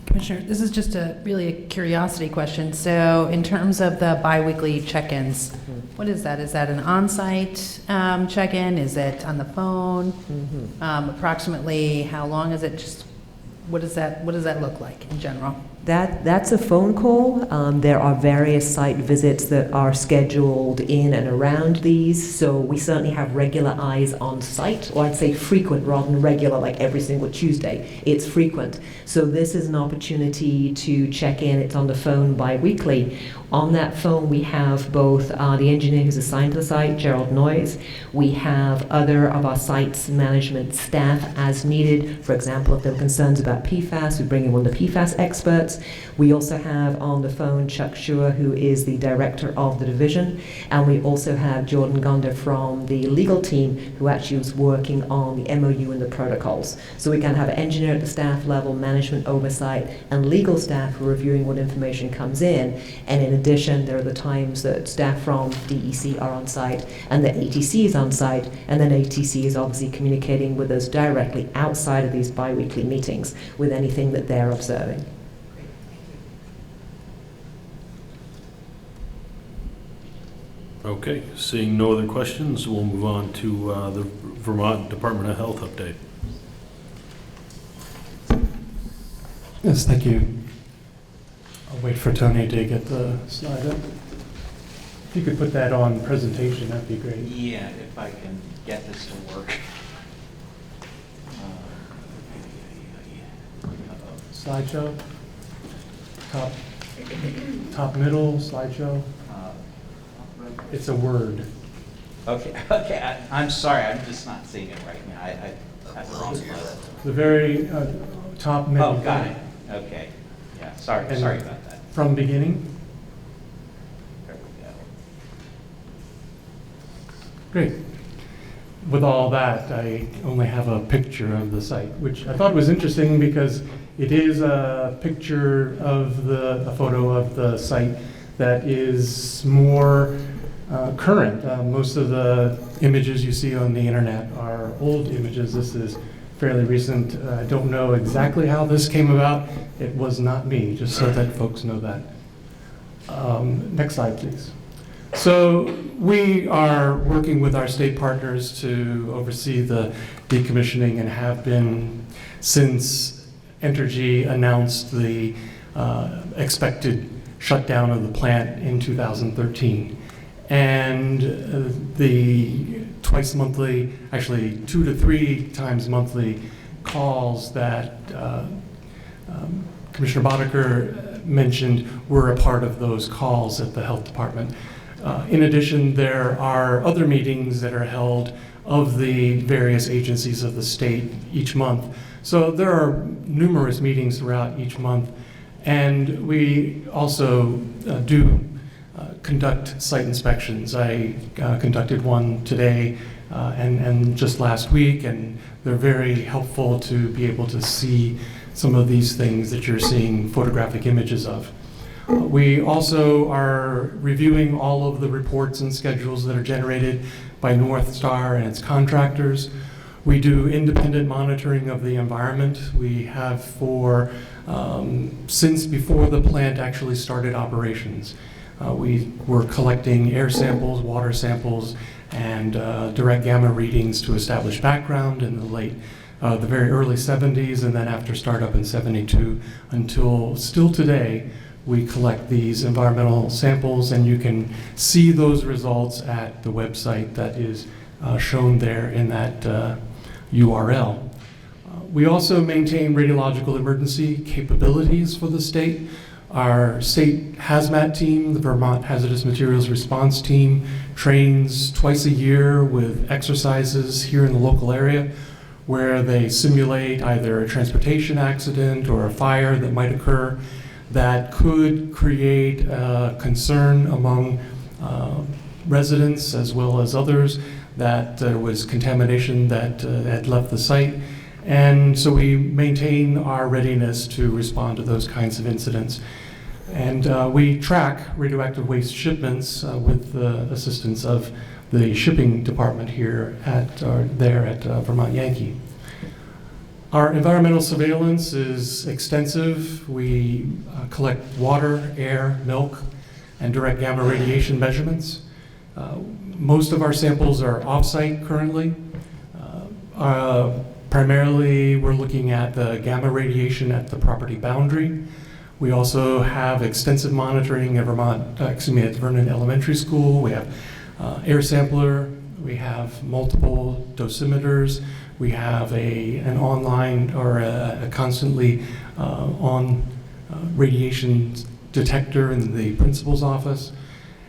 Commissioner, this is just really a curiosity question. So in terms of the biweekly check-ins, what is that? Is that an on-site check-in? Is it on the phone? Approximately how long is it? Just what does that look like in general? That's a phone call. There are various site visits that are scheduled in and around these, so we certainly have regular eyes on site, or I'd say frequent rather than regular, like every single Tuesday. It's frequent. So this is an opportunity to check in. It's on the phone bi-weekly. On that phone, we have both the engineer who's assigned to the site, Gerald Noyes. We have other of our site's management staff as needed. For example, if there are concerns about PFAS, we bring in one of the PFAS experts. We also have on the phone Chuck Schur, who is the director of the division. And we also have Jordan Gonder from the legal team, who actually was working on the MOU and the protocols. So we can have an engineer at the staff level, management oversight, and legal staff who are reviewing what information comes in. And in addition, there are the times that staff from DEC are on site and the ATC is on site, and then ATC is obviously communicating with us directly outside of these bi-weekly meetings with anything that they're observing. Okay, seeing no other questions, we'll move on to the Vermont Department of Health update. Yes, thank you. I'll wait for Tony to get the slide up. If you could put that on presentation, that'd be great. Yeah, if I can get this to work. Slideshow? Top middle, slideshow? It's a word. Okay, I'm sorry, I'm just not seeing it right now. I have the wrong slide. The very top middle. Oh, got it. Okay. Yeah, sorry about that. From beginning? There we go. Great. With all that, I only have a picture of the site, which I thought was interesting because it is a picture of a photo of the site that is more current. Most of the images you see on the internet are old images. This is fairly recent. I don't know exactly how this came about. It was not me, just so that folks know that. Next slide, please. So we are working with our state partners to oversee the decommissioning and have been since Entergy announced the expected shutdown of the plant in 2013. And the twice monthly, actually 2 to 3 times monthly calls that Commissioner Boddicker mentioned were a part of those calls at the health department. In addition, there are other meetings that are held of the various agencies of the state each month. So there are numerous meetings throughout each month. And we also do conduct site inspections. I conducted one today and just last week, and they're very helpful to be able to see some of these things that you're seeing photographic images of. We also are reviewing all of the reports and schedules that are generated by NorthStar and its contractors. We do independent monitoring of the environment. We have since before the plant actually started operations. We were collecting air samples, water samples, and direct gamma readings to establish background in the very early 70s, and then after startup in 72 until still today, we collect these environmental samples, and you can see those results at the website that is shown there in that URL. We also maintain radiological emergency capabilities for the state. Our state hazmat team, the Vermont Hazardous Materials Response Team, trains twice a year with exercises here in the local area where they simulate either a transportation accident or a fire that might occur that could create concern among residents as well as others that there was contamination that had left the site. And so we maintain our readiness to respond to those kinds of incidents. And we track radioactive waste shipments with the assistance of the shipping department here at Vermont Yankee. Our environmental surveillance is extensive. We collect water, air, milk, and direct gamma radiation measurements. Most of our samples are off-site currently. Primarily, we're looking at the gamma radiation at the property boundary. We also have extensive monitoring at at Vernon Elementary School. We have air sampler. We have multiple dosimeters. We have an online or a constantly on radiation detector in the principal's office.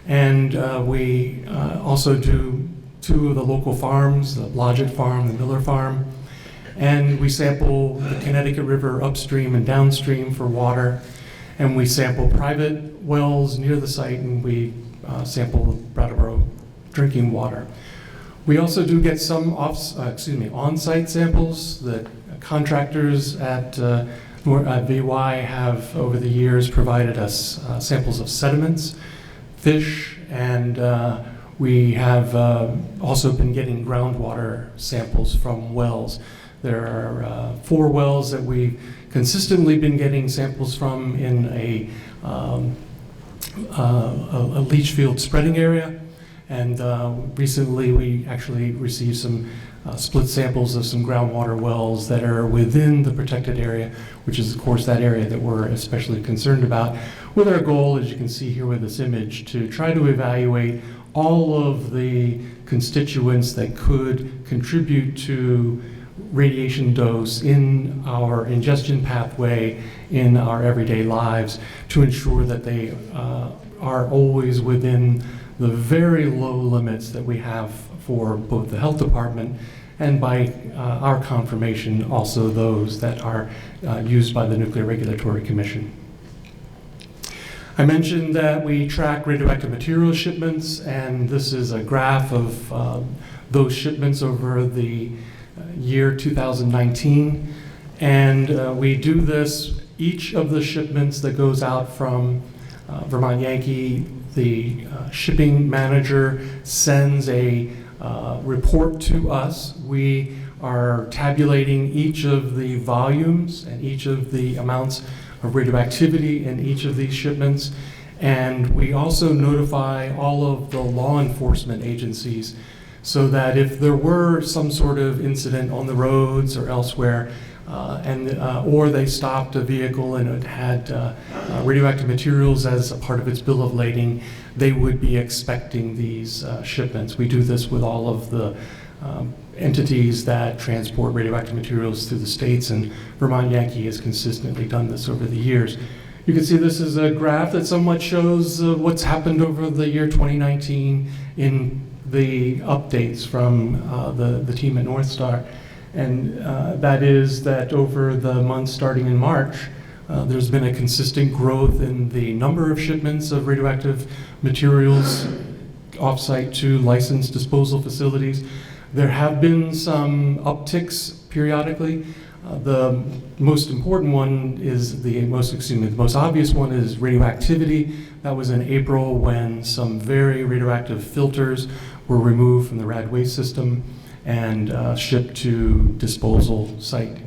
And we also do 2 of the local farms, the Blodgett Farm, the Miller Farm. And we sample the Connecticut River upstream and downstream for water. And we sample private wells near the site, and we sample Brattleboro drinking water. We also do get some on-site samples that contractors at VY have over the years provided us samples of sediments, fish, and we have also been getting groundwater samples from wells. There are 4 wells that we've consistently been getting samples from in a leach field spreading area. And recently we actually received some split samples of some groundwater wells that are within the protected area, which is of course that area that we're especially concerned about, with our goal, as you can see here with this image, to try to evaluate all of the constituents that could contribute to radiation dose in our ingestion pathway in our everyday lives to ensure that they are always within the very low limits that we have for both the health department and by our confirmation also those that are used by the Nuclear Regulatory Commission. I mentioned that we track radioactive material shipments, and this is a graph of those shipments over the year 2019. And we do this, each of the shipments that goes out from Vermont Yankee, the shipping manager sends a report to us. We are tabulating each of the volumes and each of the amounts of radioactivity in each of these shipments. And we also notify all of the law enforcement agencies so that if there were some sort of incident on the roads or elsewhere, or they stopped a vehicle and it had radioactive materials as a part of its bill of lading, they would be expecting these shipments. We do this with all of the entities that transport radioactive materials through the states, and Vermont Yankee has consistently done this over the years. You can see this is a graph that somewhat shows what's happened over the year 2019 in the updates from the team at NorthStar. And that is that over the months starting in March, there's been a consistent growth in the number of shipments of radioactive materials offsite to licensed disposal facilities. There have been some upticks periodically. The most important one is the most obvious one is radioactivity. That was in April when some very radioactive filters were removed from the rad waste system and shipped to disposal site.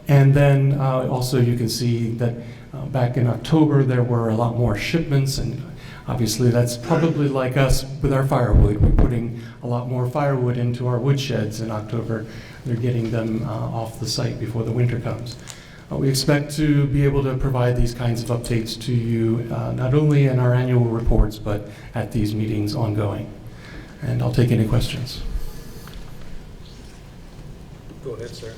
And then also you can see that back in October there were a lot more shipments, and obviously that's probably like us with our firewood. We're putting a lot more firewood into our wood sheds in October. They're getting them off the site before the winter comes. We expect to be able to provide these kinds of updates to you not only in our annual reports but at these meetings ongoing. And I'll take any questions. Go ahead, sir.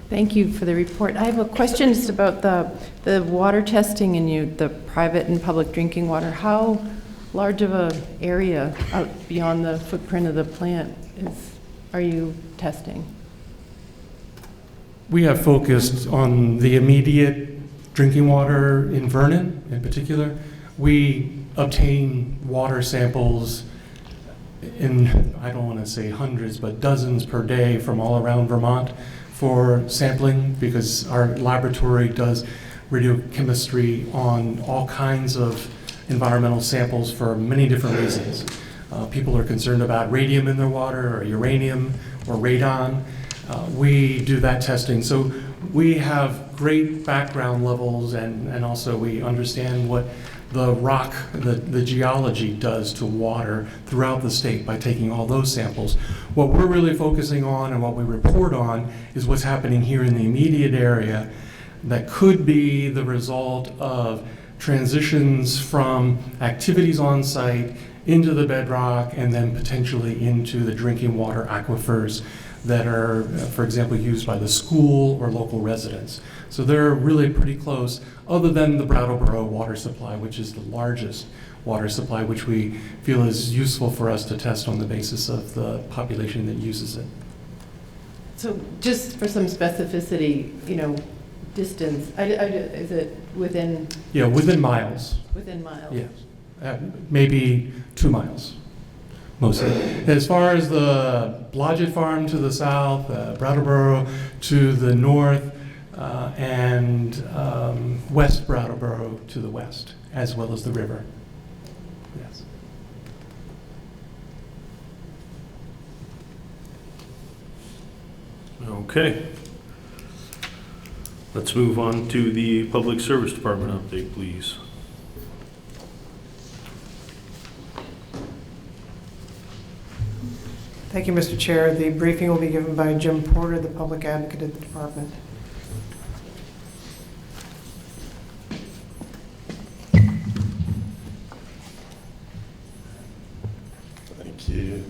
Thank you for the report. I have a question just about the water testing in the private and public drinking water. How large of an area out beyond the footprint of the plant are you testing? We have focused on the immediate drinking water in Vernon in particular. We obtain water samples in, I don't want to say hundreds, but dozens per day from all around Vermont for sampling, because our laboratory does radiochemistry on all kinds of environmental samples for many different reasons. People are concerned about radium in their water or uranium or radon. We do that testing. So we have great background levels, and also we understand what the rock, the geology does to water throughout the state by taking all those samples. What we're really focusing on and what we report on is what's happening here in the immediate area that could be the result of transitions from activities on site into the bedrock and then potentially into the drinking water aquifers that are, for example, used by the school or local residents. So they're really pretty close, other than the Brattleboro water supply, which is the largest water supply, which we feel is useful for us to test on the basis of the population that uses it. So just for some specificity, distance, is it within? Yeah, within miles. Within miles? Yes, maybe 2 miles. Mostly. As far as the Blodgett Farm to the south, Brattleboro to the north, and West Brattleboro to the west, as well as the river. Yes. Okay. Let's move on to the Public Service Department update, please. Thank you, Mr. Chair. The briefing will be given by Jim Porter, the Public Advocate at the Department. Thank you.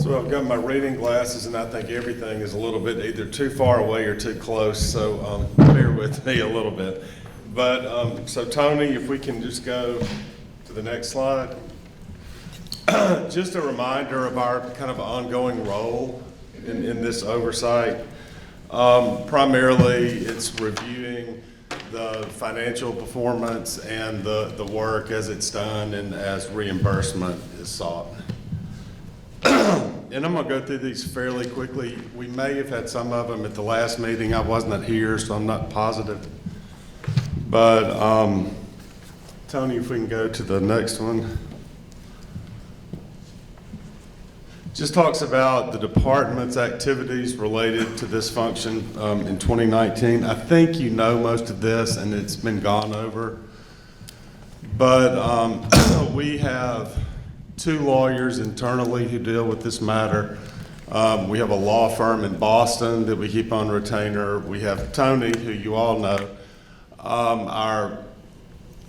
So I've got my reading glasses, and I think everything is a little bit either too far away or too close, so bear with me a little bit. But, so Tony, if we can just go to the next slide. Just a reminder of our kind of ongoing role in this oversight. Primarily, it's reviewing the financial performance and the work as it's done and as reimbursement is sought. And I'm going to go through these fairly quickly. We may have had some of them at the last meeting. I wasn't here, so I'm not positive. But Tony, if we can go to the next one. Just talks about the department's activities related to this function in 2019. I think you know most of this, and it's been gone over. But we have 2 lawyers internally who deal with this matter. We have a law firm in Boston that we keep on retainer. We have Tony, who you all know. Our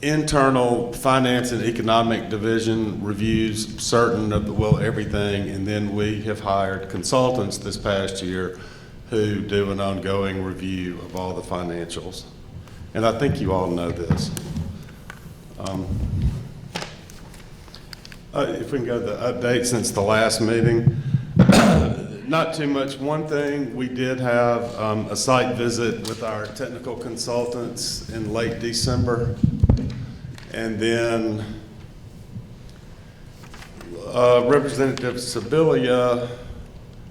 internal finance and economic division reviews certain of everything, and then we have hired consultants this past year who do an ongoing review of all the financials. And I think you all know this. If we can go to the update since the last meeting. Not too much. One thing, we did have a site visit with our technical consultants in late December. And then Representative Sibilia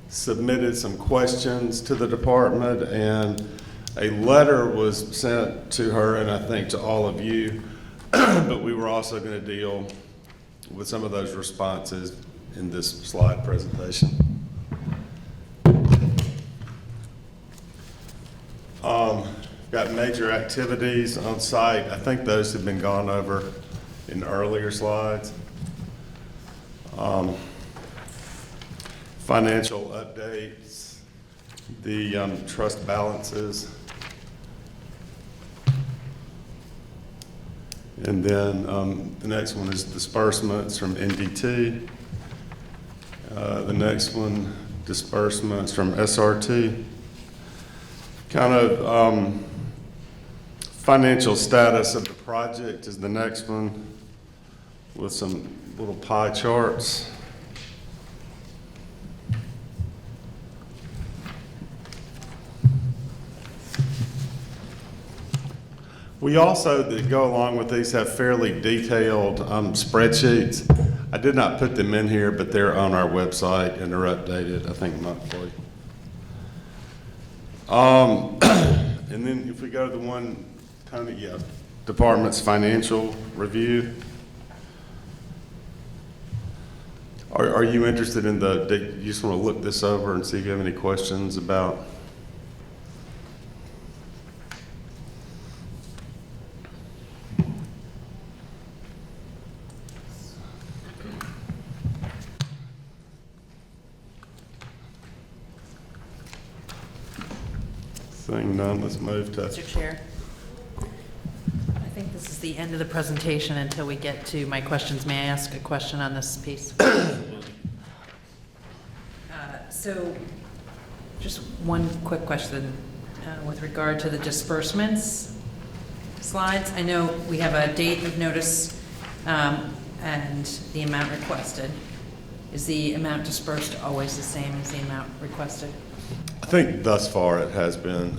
submitted some questions to the department, and a letter was sent to her and I think to all of you, but we were also going to deal with some of those responses in this slide presentation. Got major activities on site. I think those have been gone over in earlier slides. Financial updates, the trust balances, and then the next one is disbursements from NDT. The next one, disbursements from SRT. Kind of financial status of the project is the next one, with some little pie charts. We also, that go along with these, have fairly detailed spreadsheets. I did not put them in here, but they're on our website and they're updated, I think, monthly. And then if we go to the one, Tony, yeah, department's financial review. Are you interested in you just want to look this over and see if you have any questions about? Seeing none, let's move to. Mr. Chair, I think this is the end of the presentation until we get to my questions. May I ask a question on this piece? So, just one quick question with regard to the disbursements slides. I know we have a date of notice and the amount requested. Is the amount dispersed always the same as the amount requested? I think thus far it has been.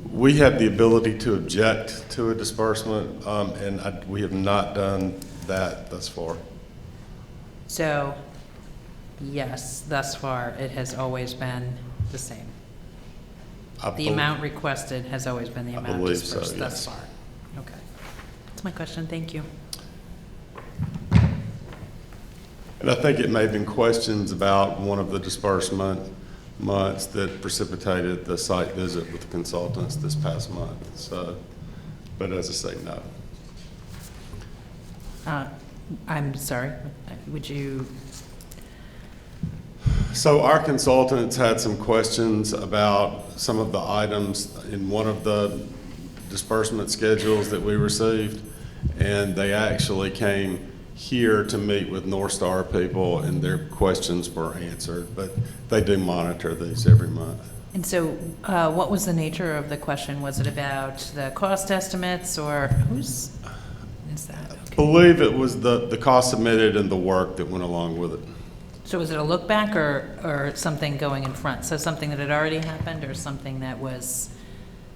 We have the ability to object to a disbursement, and we have not done that thus far. So, yes, thus far it has always been the same. The amount requested has always been the amount dispersed thus far. Okay. That's my question. Thank you. And I think it may have been questions about one of the disbursement months that precipitated the site visit with the consultants this past month. So, but as I say, no. I'm sorry, would you? So our consultants had some questions about some of the items in one of the disbursement schedules that we received, and they actually came here to meet with NorthStar people, and their questions were answered, but they do monitor these every month. And so what was the nature of the question? Was it about the cost estimates, or whose is that? Okay. I believe it was the cost submitted and the work that went along with it. So was it a look back or something going in front? So something that had already happened or something that was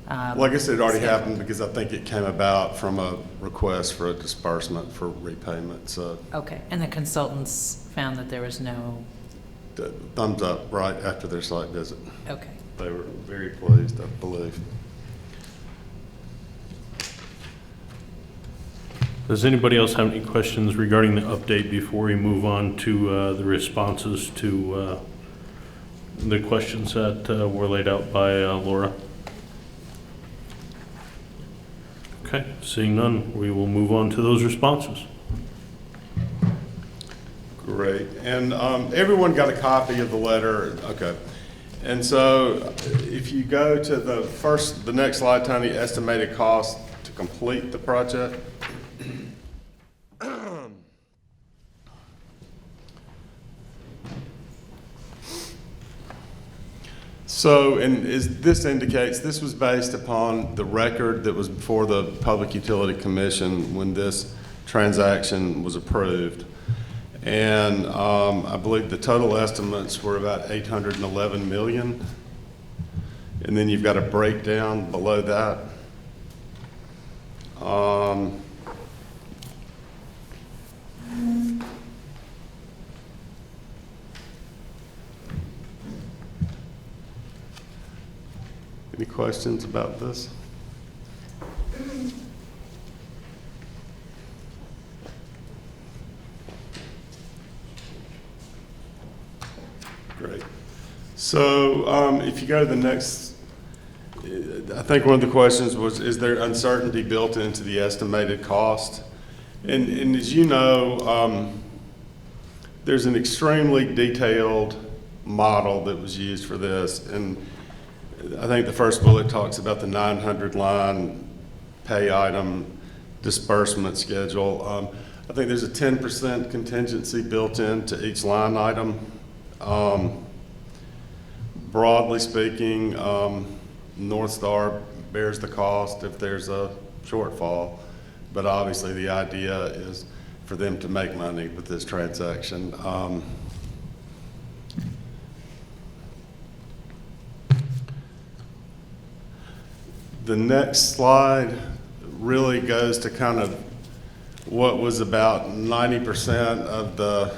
like I said, it already happened because I think it came about from a request for a disbursement for repayment. So okay, and the consultants found that there was no thumbs up right after their site visit. Okay. They were very pleased, I believe. Does anybody else have any questions regarding the update before we move on to the responses to the questions that were laid out by Laura? Okay, seeing none, we will move on to those responses. Great, and everyone got a copy of the letter, okay. And so if you go to the next slide, Tony, estimated cost to complete the project. So, and this indicates, this was based upon the record that was before the Public Utility Commission when this transaction was approved. And I believe the total estimates were about $811 million. And then you've got a breakdown below that. Any questions about this? Great. So if you go to the next, I think one of the questions was, is there uncertainty built into the estimated cost? And as you know, there's an extremely detailed model that was used for this. And I think the first bullet talks about the 900 line pay item disbursement schedule. I think there's a 10% contingency built into each line item. Broadly speaking, NorthStar bears the cost if there's a shortfall, but obviously the idea is for them to make money with this transaction. The next slide really goes to kind of what was about 90% of the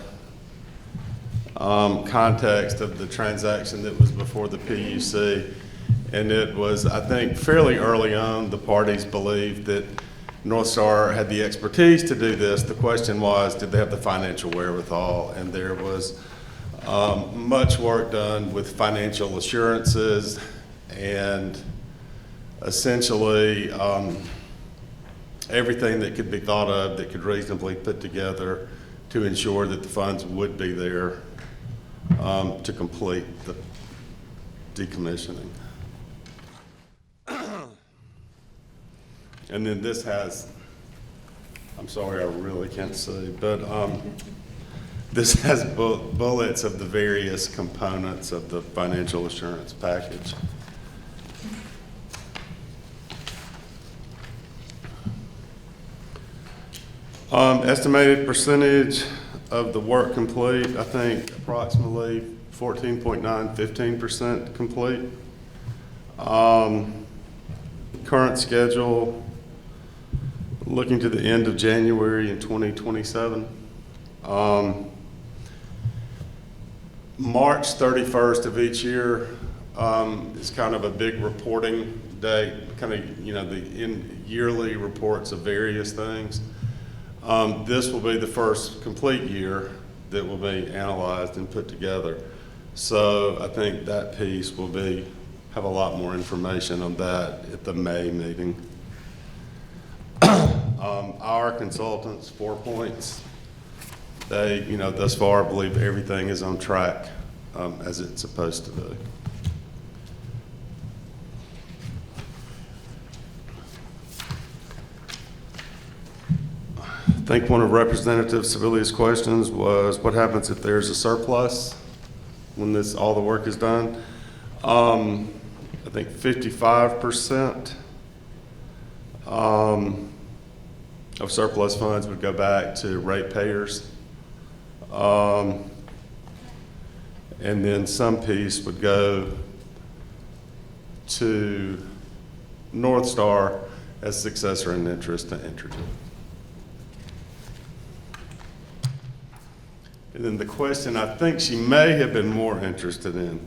context of the transaction that was before the PUC. And it was, I think, fairly early on, the parties believed that NorthStar had the expertise to do this. The question was, did they have the financial wherewithal? And there was much work done with financial assurances and essentially everything that could be thought of that could reasonably put together to ensure that the funds would be there to complete the decommissioning. And then this has, I'm sorry, I really can't see, but this has bullets of the various components of the financial assurance package. Estimated percentage of the work complete, I think approximately 14.9, 15% complete. Current schedule, looking to the end of January in 2027. March 31st of each year is kind of a big reporting date, kind of, you know, the yearly reports of various things. This will be the first complete year that will be analyzed and put together. So I think that piece will have a lot more information on that at the May meeting. Our consultants, 4 points. They, you know, thus far believe everything is on track as it's supposed to be. I think one of Representative Sevilla's questions was, what happens if there's a surplus when all the work is done? I think 55% of surplus funds would go back to ratepayers. And then some piece would go to NorthStar as successor in interest to Entergy. And then the question I think she may have been more interested in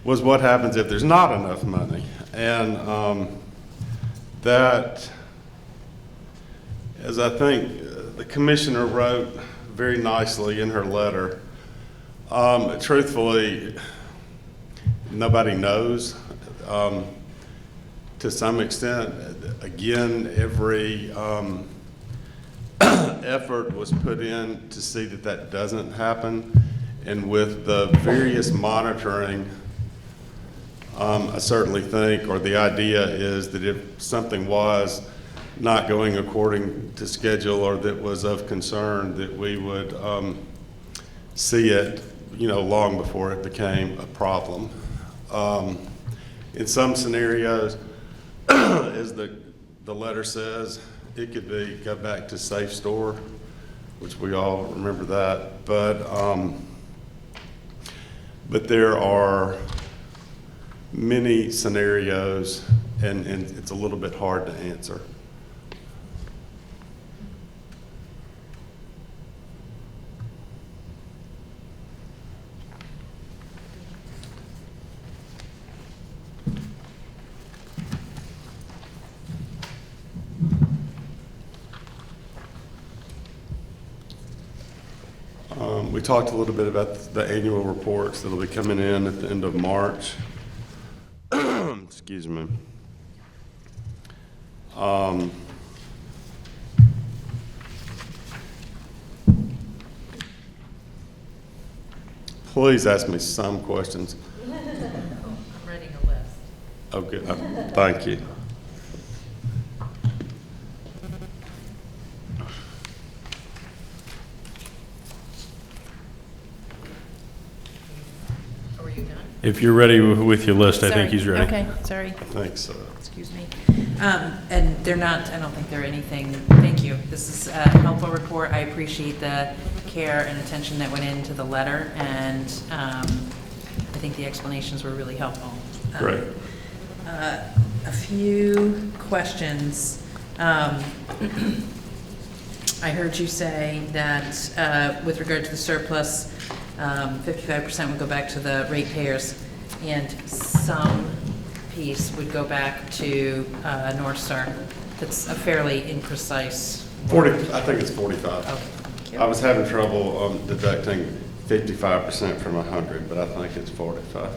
was what happens if there's not enough money. And that, as I think the commissioner wrote very nicely in her letter, truthfully, nobody knows. To some extent, again, every effort was put in to see that that doesn't happen. And with the various monitoring, I certainly think, or the idea is that if something was not going according to schedule or that was of concern, that we would see it, you know, long before it became a problem. In some scenarios, as the letter says, it could be go back to safe store, which we all remember that. But there are many scenarios, and it's a little bit hard to answer. We talked a little bit about the annual reports that'll be coming in at the end of March. Excuse me. Please ask me some questions. I'm writing a list. Okay, thank you. Are you done? If you're ready with your list, I think Sorry. he's ready. Okay, sorry. Thanks. Excuse me. And they're not, I don't think they're anything, thank you. This is a helpful report. I appreciate the care and attention that went into the letter, and I think the explanations were really helpful. Great. A few questions. I heard you say that with regard to the surplus, 55% would go back to the ratepayers, and some piece would go back to NorthStar. That's a fairly imprecise. 40. I think it's 45. Okay, thank you. I was having trouble deducting 55% from 100, but I think it's 45.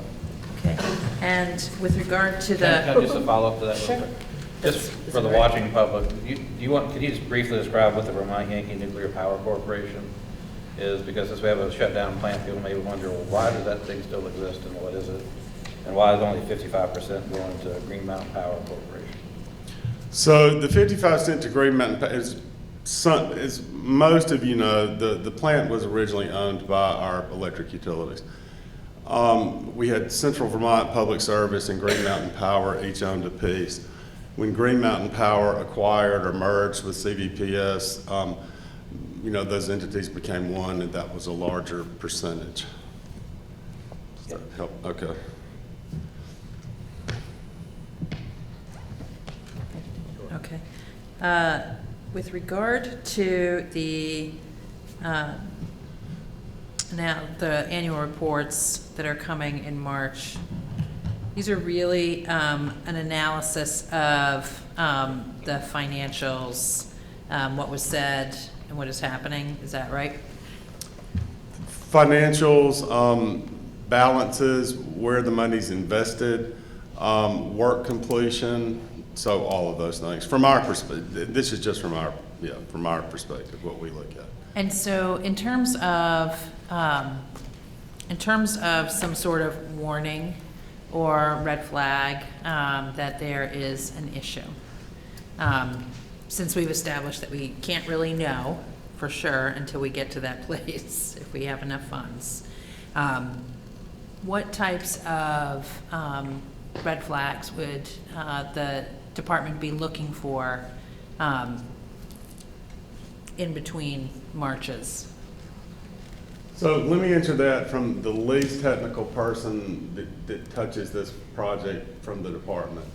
Okay. And with regard to the. Can I just a follow-up to that? Sure. Real quick? Just for the right? watching public, could you just briefly describe what the Vermont Yankee Nuclear Power Corporation is? Because since we have a shutdown plant, people may wonder, well, why does that thing still exist and what is it? And why is only 55% going to Green Mountain Power Corporation? So the 55% to Green Mountain is most of you know, the plant was originally owned by our electric utilities. We had Central Vermont Public Service and Green Mountain Power each owned a piece. When Green Mountain Power acquired or merged with CVPS, you know, those entities became one, and that was a larger percentage. Does that help? Okay. Okay. With regard to the now the annual reports that are coming in March, these are really an analysis of the financials, what was said and what is happening. Is that right? Financials, balances, where the money's invested, work completion. So all of those things, from our perspective, this is just from our perspective, what we look at. And so, in terms of some sort of warning or red flag that there is an issue, since we've established that we can't really know for sure until we get to that place if we have enough funds, what types of red flags would the department be looking for in between marches? So let me answer that from the least technical person that touches this project from the department.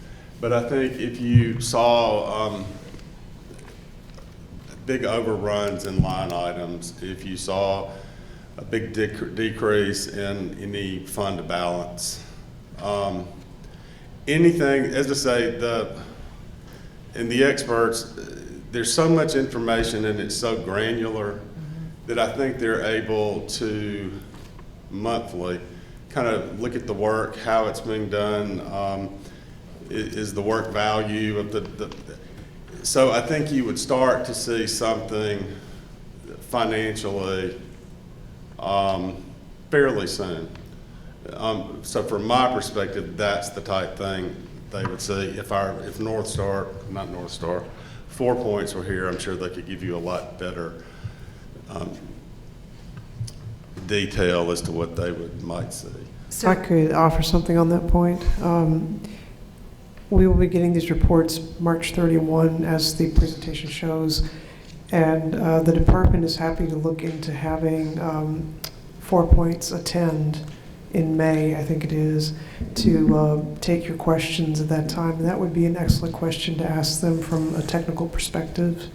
But I think if you saw big overruns in line items, if you saw a big decrease in any fund balance, anything, as I say, and the experts, there's so much information and it's so granular that I think they're able to monthly kind of look at the work, how it's being done, is the work value of the so I think you would start to see something financially fairly soon. So from my perspective, that's the type thing they would see. If NorthStar, not NorthStar, 4 Points were here, I'm sure they could give you a lot better detail as to what they might see. If I could offer something on that point. We will be getting these reports March 31, as the presentation shows, and the department is happy to look into having 4 Points attend in May, I think it is, to take your questions at that time. And that would be an excellent question to ask them from a technical perspective.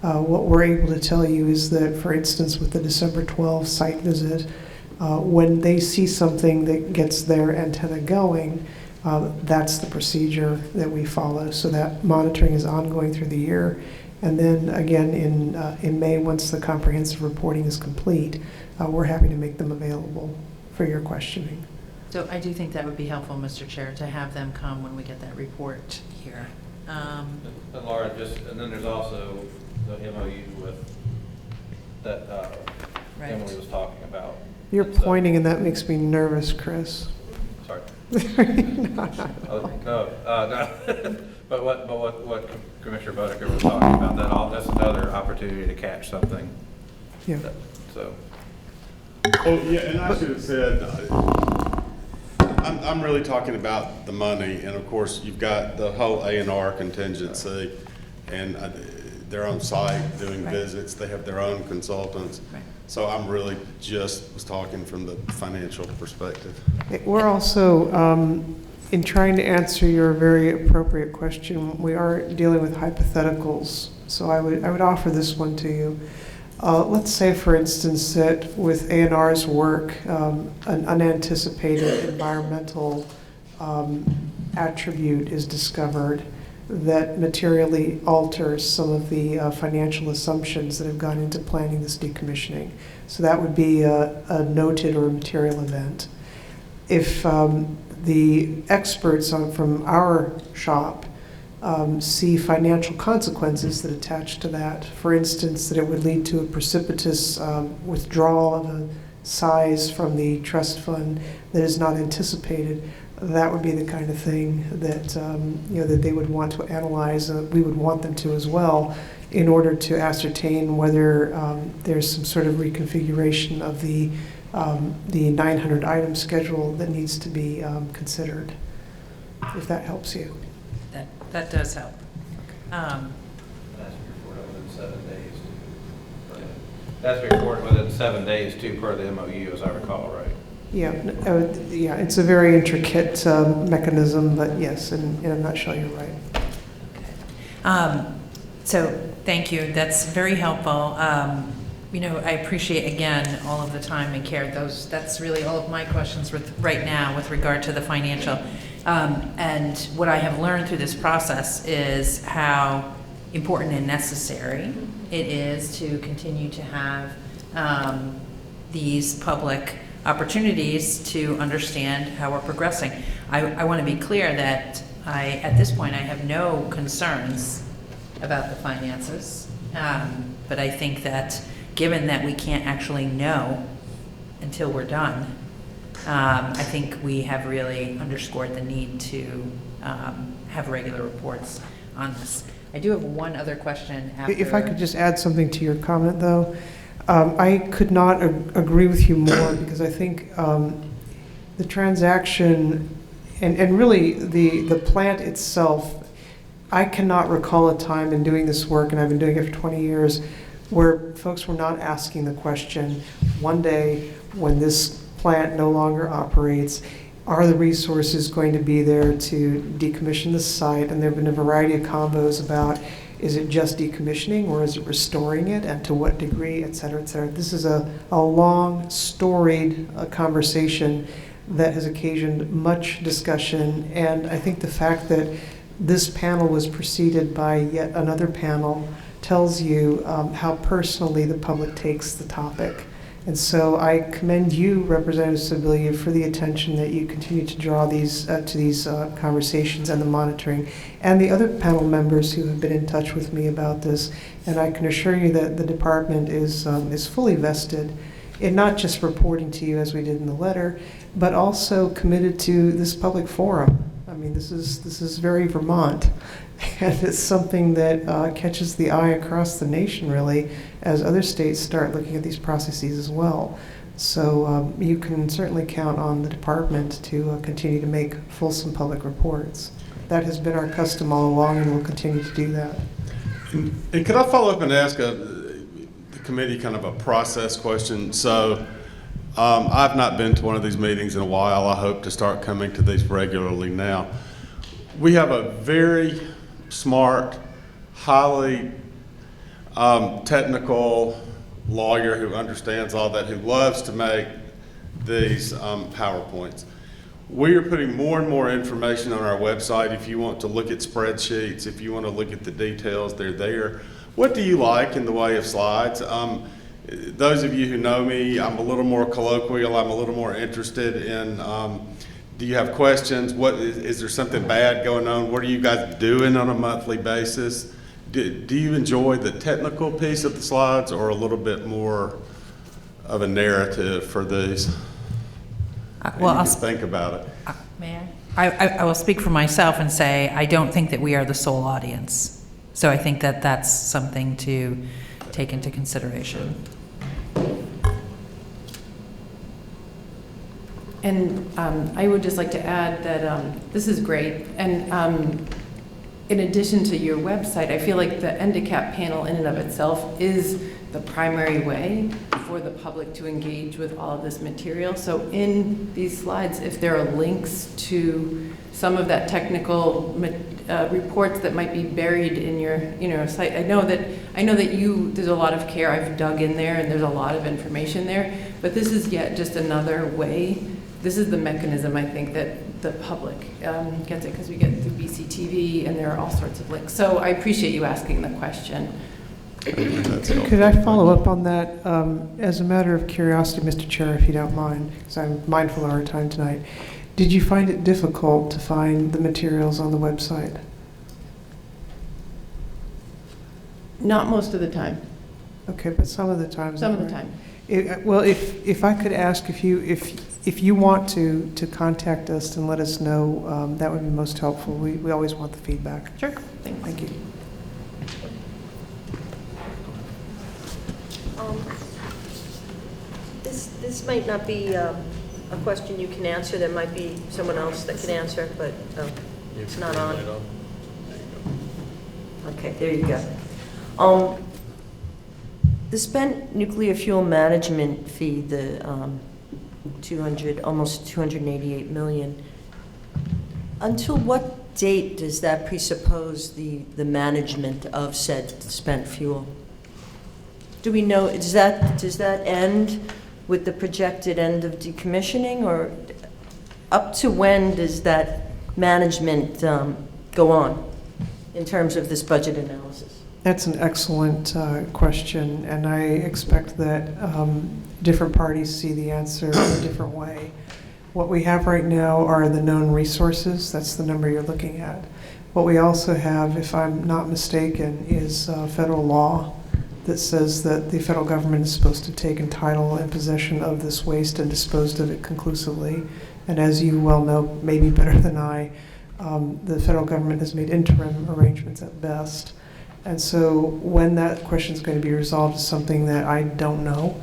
What we're able to tell you is that, for instance, with the December 12th site visit, when they see something that gets their antenna going, that's the procedure that we follow. So that monitoring is ongoing through the year. And then again in May, once the comprehensive reporting is complete, we're happy to make them available for your questioning. So I do think that would be helpful, Mr. Chair, to have them come when we get that report here. And Laura, and then there's also the MOU with that Right. Emily was talking about. You're pointing, and that makes me nervous, Chris. Sorry. No. No. But what Commissioner Bodeker was talking about, that's another opportunity to catch something. Yeah. So. Oh, yeah, and I should have said, I'm really talking about the money, and of course, you've got the whole A&R contingency, and they're on site doing visits, they have their own consultants. So I'm really just was talking from the financial perspective. We're also, in trying to answer your very appropriate question, we are dealing with hypotheticals. So I would offer this one to you. Let's say, for instance, that with A&R's work, an unanticipated environmental attribute is discovered that materially alters some of the financial assumptions that have gone into planning this decommissioning. So that would be a noted or a material event. If the experts from our shop see financial consequences that attach to that, for instance, that it would lead to a precipitous withdrawal of a size from the trust fund that is not anticipated, that would be the kind of thing that that they would want to analyze. We would want them to as well, in order to ascertain whether there's some sort of reconfiguration of the 900 item schedule that needs to be considered. If that helps you. That does help. That's reported within 7 days too, per the MOU, as I recall, right? Yeah, yeah, it's a very intricate mechanism, but yes, in a nutshell, you're right. So thank you. That's very helpful. I appreciate again all of the time and care. That's really all of my questions right now with regard to the financial. And what I have learned through this process is how important and necessary it is to continue to have these public opportunities to understand how we're progressing. I want to be clear that at this point, I have no concerns about the finances, but I think that given that we can't actually know until we're done, I think we have really underscored the need to have regular reports on this. I do have one other question after. If I could just add something to your comment, though. I could not agree with you more, because I think the transaction and really the plant itself, I cannot recall a time in doing this work, and I've been doing it for 20 years, where folks were not asking the question, one day when this plant no longer operates, are the resources going to be there to decommission the site? And there have been a variety of combos about, is it just decommissioning or is it restoring it, and to what degree, et cetera, et cetera. This is a long, storied conversation that has occasioned much discussion, and I think the fact that this panel was preceded by yet another panel tells you how personally the public takes the topic. And so I commend you, Representative Sibilia, for the attention that you continue to draw to these conversations and the monitoring, and the other panel members who have been in touch with me about this. And I can assure you that the department is fully vested in not just reporting to you as we did in the letter, but also committed to this public forum. I mean, this is very Vermont, and it's something that catches the eye across the nation, really, as other states start looking at these processes as well. So you can certainly count on the department to continue to make fulsome public reports. That has been our custom all along, and we'll continue to do that. And could I follow up and ask the committee kind of a process question? So I've not been to one of these meetings in a while. I hope to start coming to these regularly now. We have a very smart, highly technical lawyer who understands all that, who loves to make these PowerPoints. We are putting more and more information on our website. If you want to look at spreadsheets, if you want to look at the details, they're there. What do you like in the way of slides? Those of you who know me, I'm a little more colloquial. I'm a little more interested in, do you have questions? Is there something bad going on? What are you guys doing on a monthly basis? Do you enjoy the technical piece of the slides or a little bit more of a narrative for these? Well, I'll think about it. May I will speak for myself and say I don't think that we are the sole audience. So I think that that's something to take into consideration. And I would just like to add that this is great. And in addition to your website, I feel like the NDCAP panel in and of itself is the primary way for the public to engage with all of this material. So in these slides, if there are links to some of that technical reports that might be buried in your site, I know that there's a lot of care. I've dug in there and there's a lot of information there, but this is yet just another way. This is the mechanism, I think, that the public gets it, because we get through BCTV and there are all sorts of links. So I appreciate you asking the question. Could I follow up on that? As a matter of curiosity, Mr. Chair, if you don't mind, because I'm mindful of our time tonight, did you find it difficult to find the materials on the website? Not most of the time. Okay, but some of the time. Some of the time. Well, if I could ask if you want to contact us and let us know, that would be most helpful. We always want the feedback. Sure. Thank you. This might not be a question you can answer. There might be someone else that can answer, but it's not on. Okay, there you go. The spent nuclear fuel management fee, the almost 288 million. Until what date does that presuppose the management of said spent fuel? Do we know, does that end with the projected end of decommissioning, or up to when does that management go on in terms of this budget analysis? That's an excellent question, and I expect that different parties see the answer in a different way. What we have right now are the known resources. That's the number you're looking at. What we also have, if I'm not mistaken, is federal law that says that the federal government is supposed to take title and possession of this waste and dispose of it conclusively. And as you well know, maybe better than I, the federal government has made interim arrangements at best. And so when that question is going to be resolved is something that I don't know.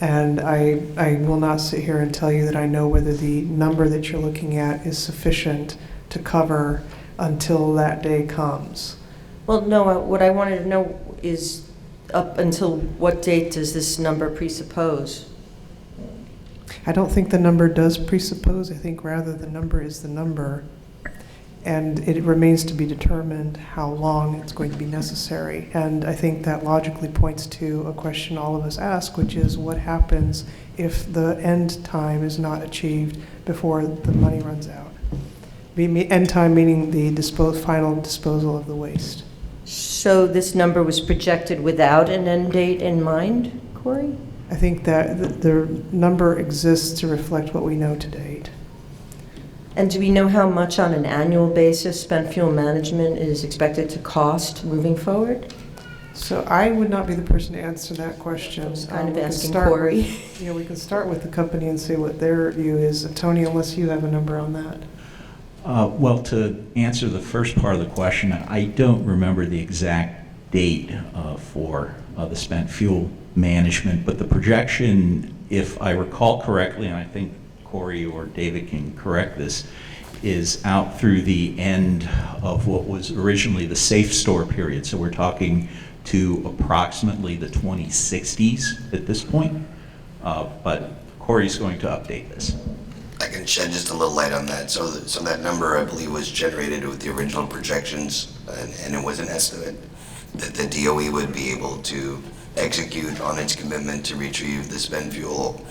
And I will not sit here and tell you that I know whether the number that you're looking at is sufficient to cover until that day comes. Well, no, what I wanted to know is up until what date does this number presuppose? I don't think the number does presuppose. I think rather the number is the number. And it remains to be determined how long it's going to be necessary. And I think that logically points to a question all of us ask, which is what happens if the end time is not achieved before the money runs out? End time meaning the final disposal of the waste. So this number was projected without an end date in mind, Corey? I think that the number exists to reflect what we know to date. And do we know how much on an annual basis spent fuel management is expected to cost moving forward? So I would not be the person to answer that question. Kind of asking Corey. We can start with the company and see what their view is. Tony, unless you have a number on that. Well, to answer the first part of the question, I don't remember the exact date for the spent fuel management, but the projection, if I recall correctly, and I think Corey or David can correct this, is out through the end of what was originally the safe store period. So we're talking to approximately the 2060s at this point, but Corey's going to update this. I can shed just a little light on that. So that number, I believe, was generated with the original projections, and it was an estimate that the DOE would be able to execute on its commitment to retrieve the spent fuel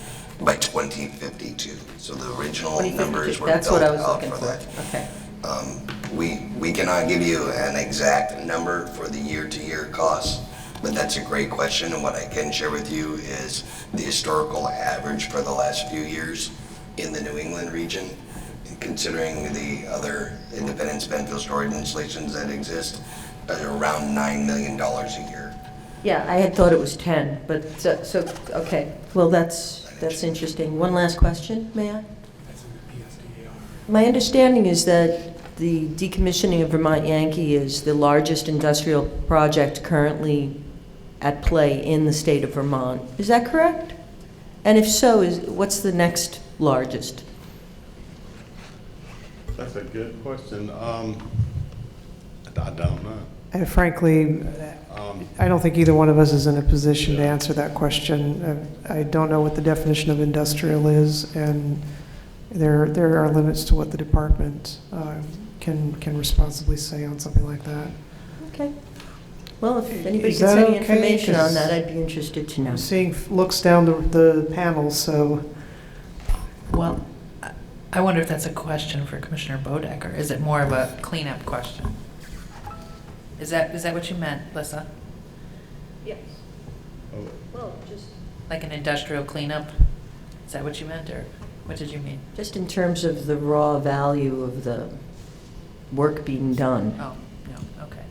by 2052. So the original numbers were That's built what I was out looking for that. Okay. We We cannot give you an exact number for the year-to-year costs, but that's a great question, and what I can share with you is the historical average for the last few years in the New England region, considering the other independent spent fuel storage installations that exist, at around $9 million a year. Yeah, I had thought it was 10, but, okay. Well, that's interesting. One last question, may I? My understanding is that the decommissioning of Vermont Yankee is the largest industrial project currently at play in the state of Vermont. Is that correct? And if so, what's the next largest? That's a good question. I don't know. And frankly, I don't think either one of us is in a position to answer that question. I don't know what the definition of industrial is, and there are limits to what the department can responsibly say on something like that. Okay. Well, if anybody Is gets that any okay? information on 'Cause that, I'd be interested to know. I'm seeing looks down the panel, so. Well, I wonder if that's a question for Commissioner Bodecker. Is it more of a cleanup question? Is that what you meant, Lissa? Yes. Well, just. Like an industrial cleanup? Is that what you meant, or what did you mean? Just in terms of the raw value of the work being done. Oh, no, okay.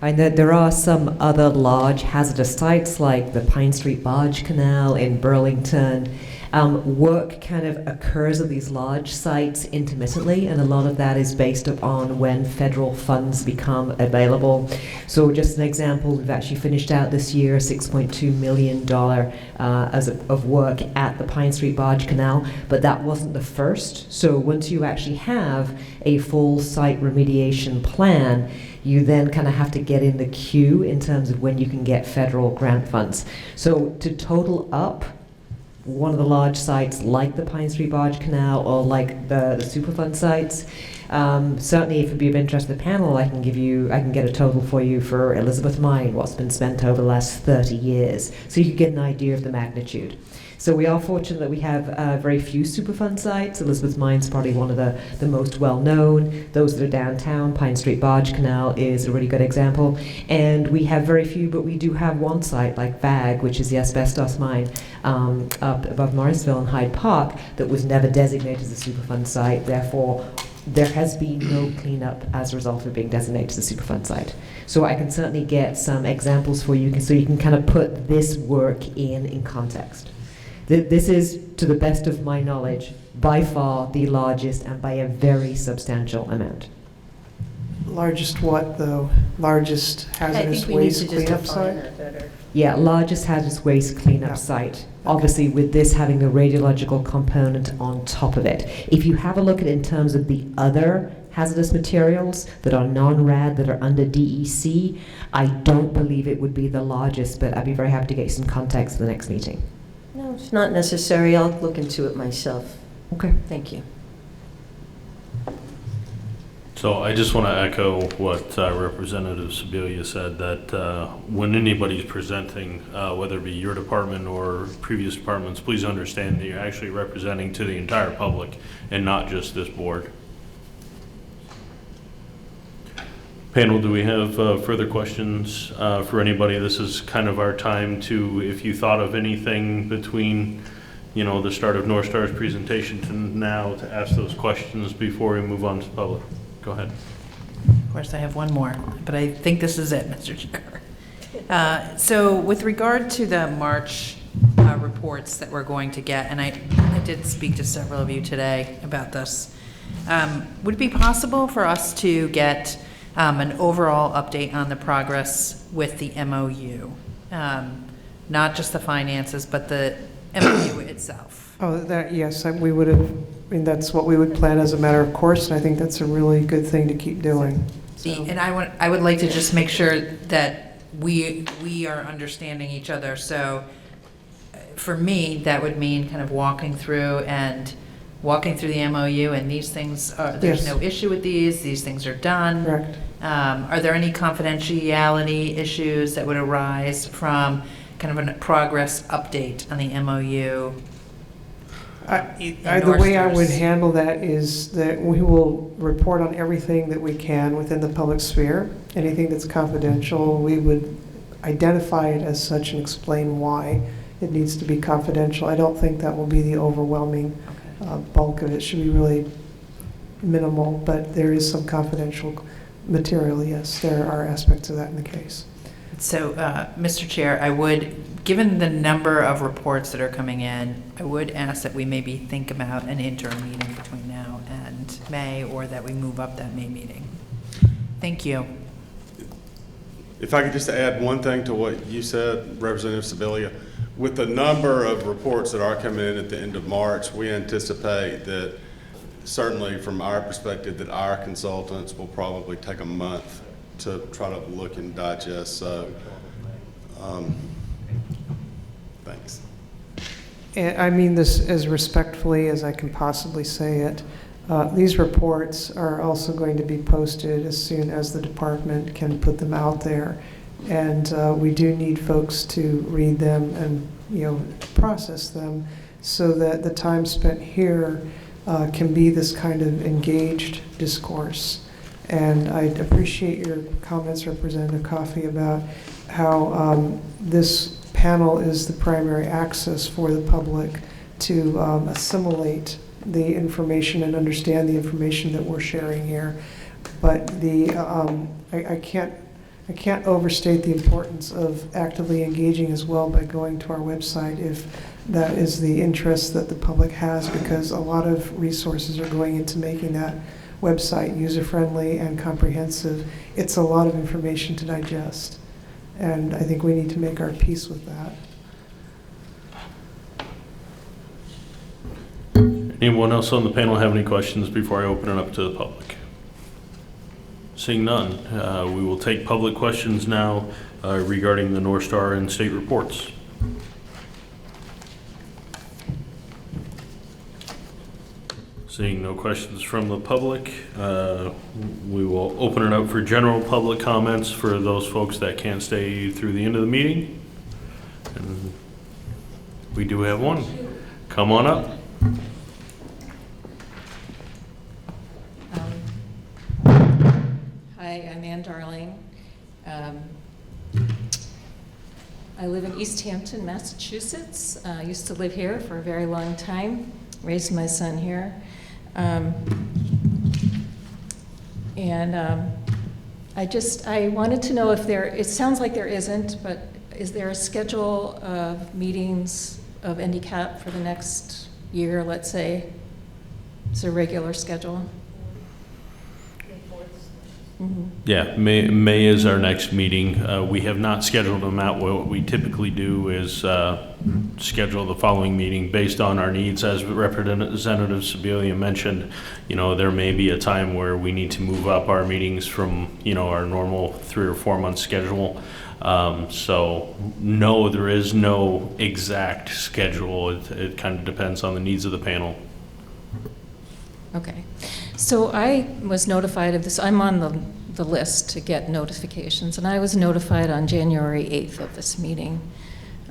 I know there are some other large hazardous sites like the Pine Street Barge Canal in Burlington. Work kind of occurs at these large sites intermittently, and a lot of that is based upon when federal funds become available. So just an example, we've actually finished out this year $6.2 million of work at the Pine Street Barge Canal, but that wasn't the first. So once you actually have a full site remediation plan, you then kind of have to get in the queue in terms of when you can get federal grant funds. So to total up one of the large sites like the Pine Street Barge Canal or like the Superfund sites, certainly if it'd be of interest to the panel, I can get a total for you for Elizabeth Mine, what's been spent over the last 30 years. So you can get an idea of the magnitude. So we are fortunate that we have very few Superfund sites. Elizabeth Mine's probably one of the most well-known. Those that are downtown, Pine Street Barge Canal is a really good example. And we have very few, but we do have one site like VAG, which is the asbestos mine up above Morrisville and Hyde Park, that was never designated as a Superfund site. Therefore, there has been no cleanup as a result of being designated as a Superfund site. So I can certainly get some examples for you so you can kind of put this work in context. This is, to the best of my knowledge, by far the largest and by a very substantial amount. Largest what, though? Largest hazardous waste cleanup site? Yeah, largest hazardous waste cleanup site. Obviously, with this having the radiological component on top of it. If you have a look at it in terms of the other hazardous materials that are non-rad, that are under DEC, I don't believe it would be the largest, but I'd be very happy to get you some context for the next meeting. No, it's not necessary. I'll look into it myself. Okay. Thank you. So I just want to echo what Representative Sibilia said, that when anybody's presenting, whether it be your department or previous departments, please understand that you're actually representing to the entire public and not just this board. Panel, do we have further questions for anybody? This is kind of our time to, if you thought of anything between, the start of NorthStar's presentation to now, to ask those questions before we move on to the public. Go ahead. Of course, I have one more, but I think this is it, Mr. Chair. So with regard to the March reports that we're going to get, and I did speak to several of you today about this, would it be possible for us to get an overall update on the progress with the MOU? Not just the finances, but the MOU itself. Oh, yes, we would have, that's what we would plan as a matter of course, and I think that's a really good thing to keep doing. So. And I would like to just make sure that we are understanding each other. So for me, that would mean kind of walking through the MOU, and these things are, there's no issue with these things are done. Correct. Are there any confidentiality issues that would arise from kind of a progress update on the MOU? The way I would handle that is that we will report on everything that we can within the public sphere. Anything that's confidential, we would identify it as such and explain why it needs to be confidential. I don't think that will be the overwhelming bulk of it. It should be really minimal, but there is some confidential material, yes. There are aspects of that in the case. So, Mr. Chair, I would, given the number of reports that are coming in, I would ask that we maybe think about an interim meeting between now and May, or that we move up that May meeting. Thank you. If I could just add one thing to what you said, Representative Sibilia. With the number of reports that are coming in at the end of March, we anticipate that, certainly from our perspective, that our consultants will probably take a month to try to look and digest. So, thanks. And I mean this as respectfully as I can possibly say it. These reports are also going to be posted as soon as the department can put them out there. And we do need folks to read them and, process them so that the time spent here can be this kind of engaged discourse. And I appreciate your comments, Representative Coffey, about how this panel is the primary access for the public to assimilate the information and understand the information that we're sharing here. But I can't overstate the importance of actively engaging as well by going to our website if that is the interest that the public has, because a lot of resources are going into making that website user-friendly and comprehensive. It's a lot of information to digest, and I think we need to make our peace with that. Anyone else on the panel have any questions before I open it up to the public? Seeing none, we will take public questions now regarding the NorthStar and state reports. Seeing no questions from the public, we will open it up for general public comments for those folks that can't stay through the end of the meeting. And we do have one. Come on up. Hi, I'm Ann Darling. I live in East Hampton, Massachusetts. I used to live here for a very long time, raised my son here. I wanted to know if it sounds like there isn't, but is there a schedule of meetings of NDCAP for the next year, let's say? Is there a regular schedule? Mm-hmm. Yeah, May is our next meeting. We have not scheduled them out. What we typically do is schedule the following meeting based on our needs. As Representative Sibilia mentioned, there may be a time where we need to move up our meetings from, our normal 3 or 4 month schedule. So no, there is no exact schedule. It kind of depends on the needs of the panel. Okay. So I was notified of this. I'm on the list to get notifications, and I was notified on January 8th of this meeting.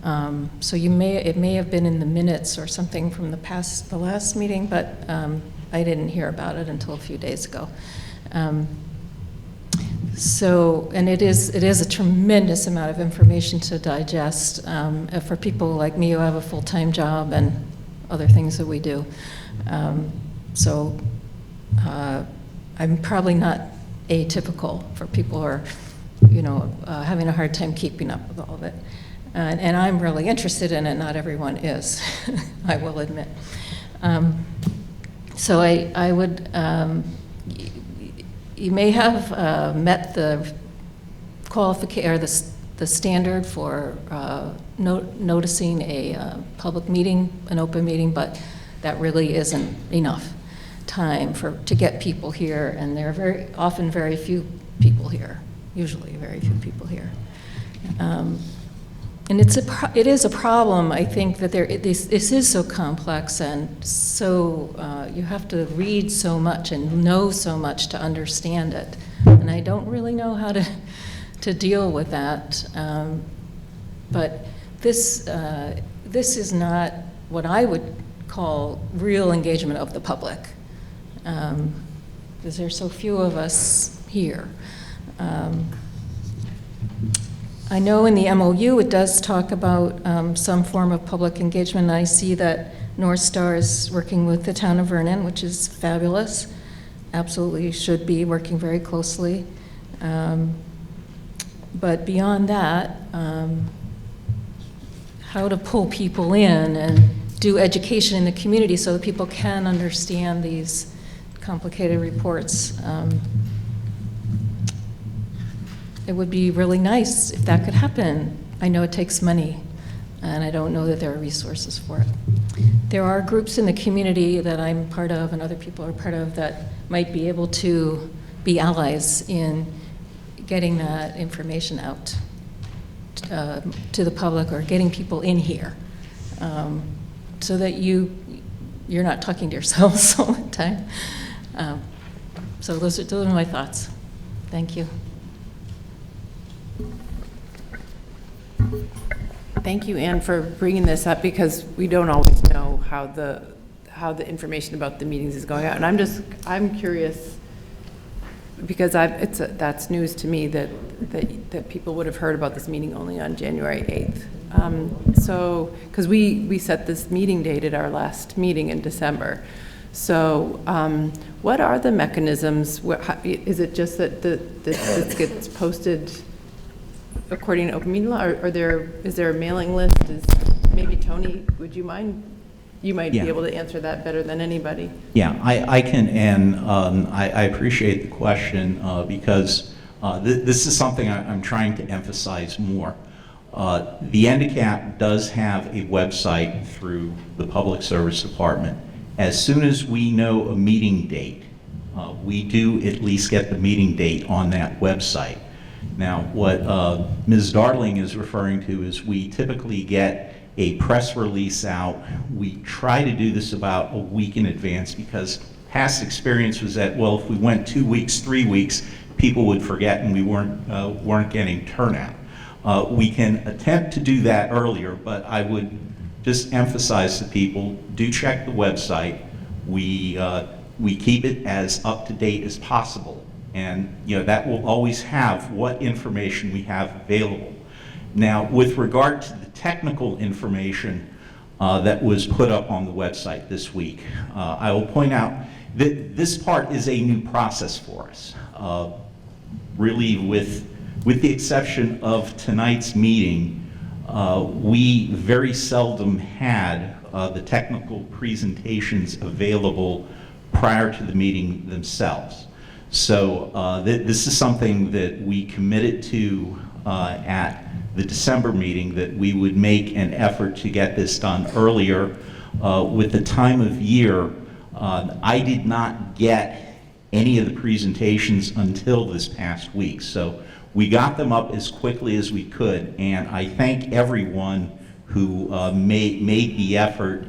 So it may have been in the minutes or something from the last meeting, but I didn't hear about it until a few days ago. And it is a tremendous amount of information to digest for people like me who have a full-time job and other things that we do. I'm probably not atypical for people who are, having a hard time keeping up with all of it. And I'm really interested in it. Not everyone is, I will admit. So I would, you may have met the qualification or the standard for noticing a public meeting, an open meeting, but that really isn't enough time to get people here, and there are very often very few people here, usually very few people here. And it is a problem, I think, that this is so complex, and so you have to read so much and know so much to understand it. And I don't really know how to deal with that. But this is not what I would call real engagement of the public, because there's so few of us here. I know in the MOU it does talk about some form of public engagement. I see that NorthStar is working with the town of Vernon, which is fabulous. Absolutely should be working very closely. But beyond that, how to pull people in and do education in the community so that people can understand these complicated reports. It would be really nice if that could happen. I know it takes money, and I don't know that there are resources for it. There are groups in the community that I'm part of and other people are part of that might be able to be allies in getting that information out to the public or getting people in here, so that you're not talking to yourselves all the time. So those are my thoughts. Thank you. Thank you, Anne, for bringing this up, because we don't always know how the information about the meetings is going out. And I'm curious, because that's news to me that people would have heard about this meeting only on January 8th. So, because we set this meeting date at our last meeting in December. So what are the mechanisms? Is it just that this gets posted according to open meeting law, or is there a mailing list? Maybe Tony, would you mind? You might be able to answer that better than anybody. Yeah, I can, and I appreciate the question because this is something I'm trying to emphasize more. The NDCAP does have a website through the Public Service Department. As soon as we know a meeting date, we do at least get the meeting date on that website. Now, what Ms. Darling is referring to is we typically get a press release out. We try to do this about a week in advance because past experience was that, well, if we went 2 weeks, 3 weeks, people would forget and we weren't getting turnout. We can attempt to do that earlier, but I would just emphasize to people, do check the website. We keep it as up to date as possible. And that will always have what information we have available. Now, with regard to the technical information that was put up on the website this week, I will point out that this part is a new process for us. Really, with the exception of tonight's meeting, we very seldom had the technical presentations available prior to the meeting themselves. So this is something that we committed to at the December meeting, that we would make an effort to get this done earlier. With the time of year, I did not get any of the presentations until this past week. So we got them up as quickly as we could, and I thank everyone who made the effort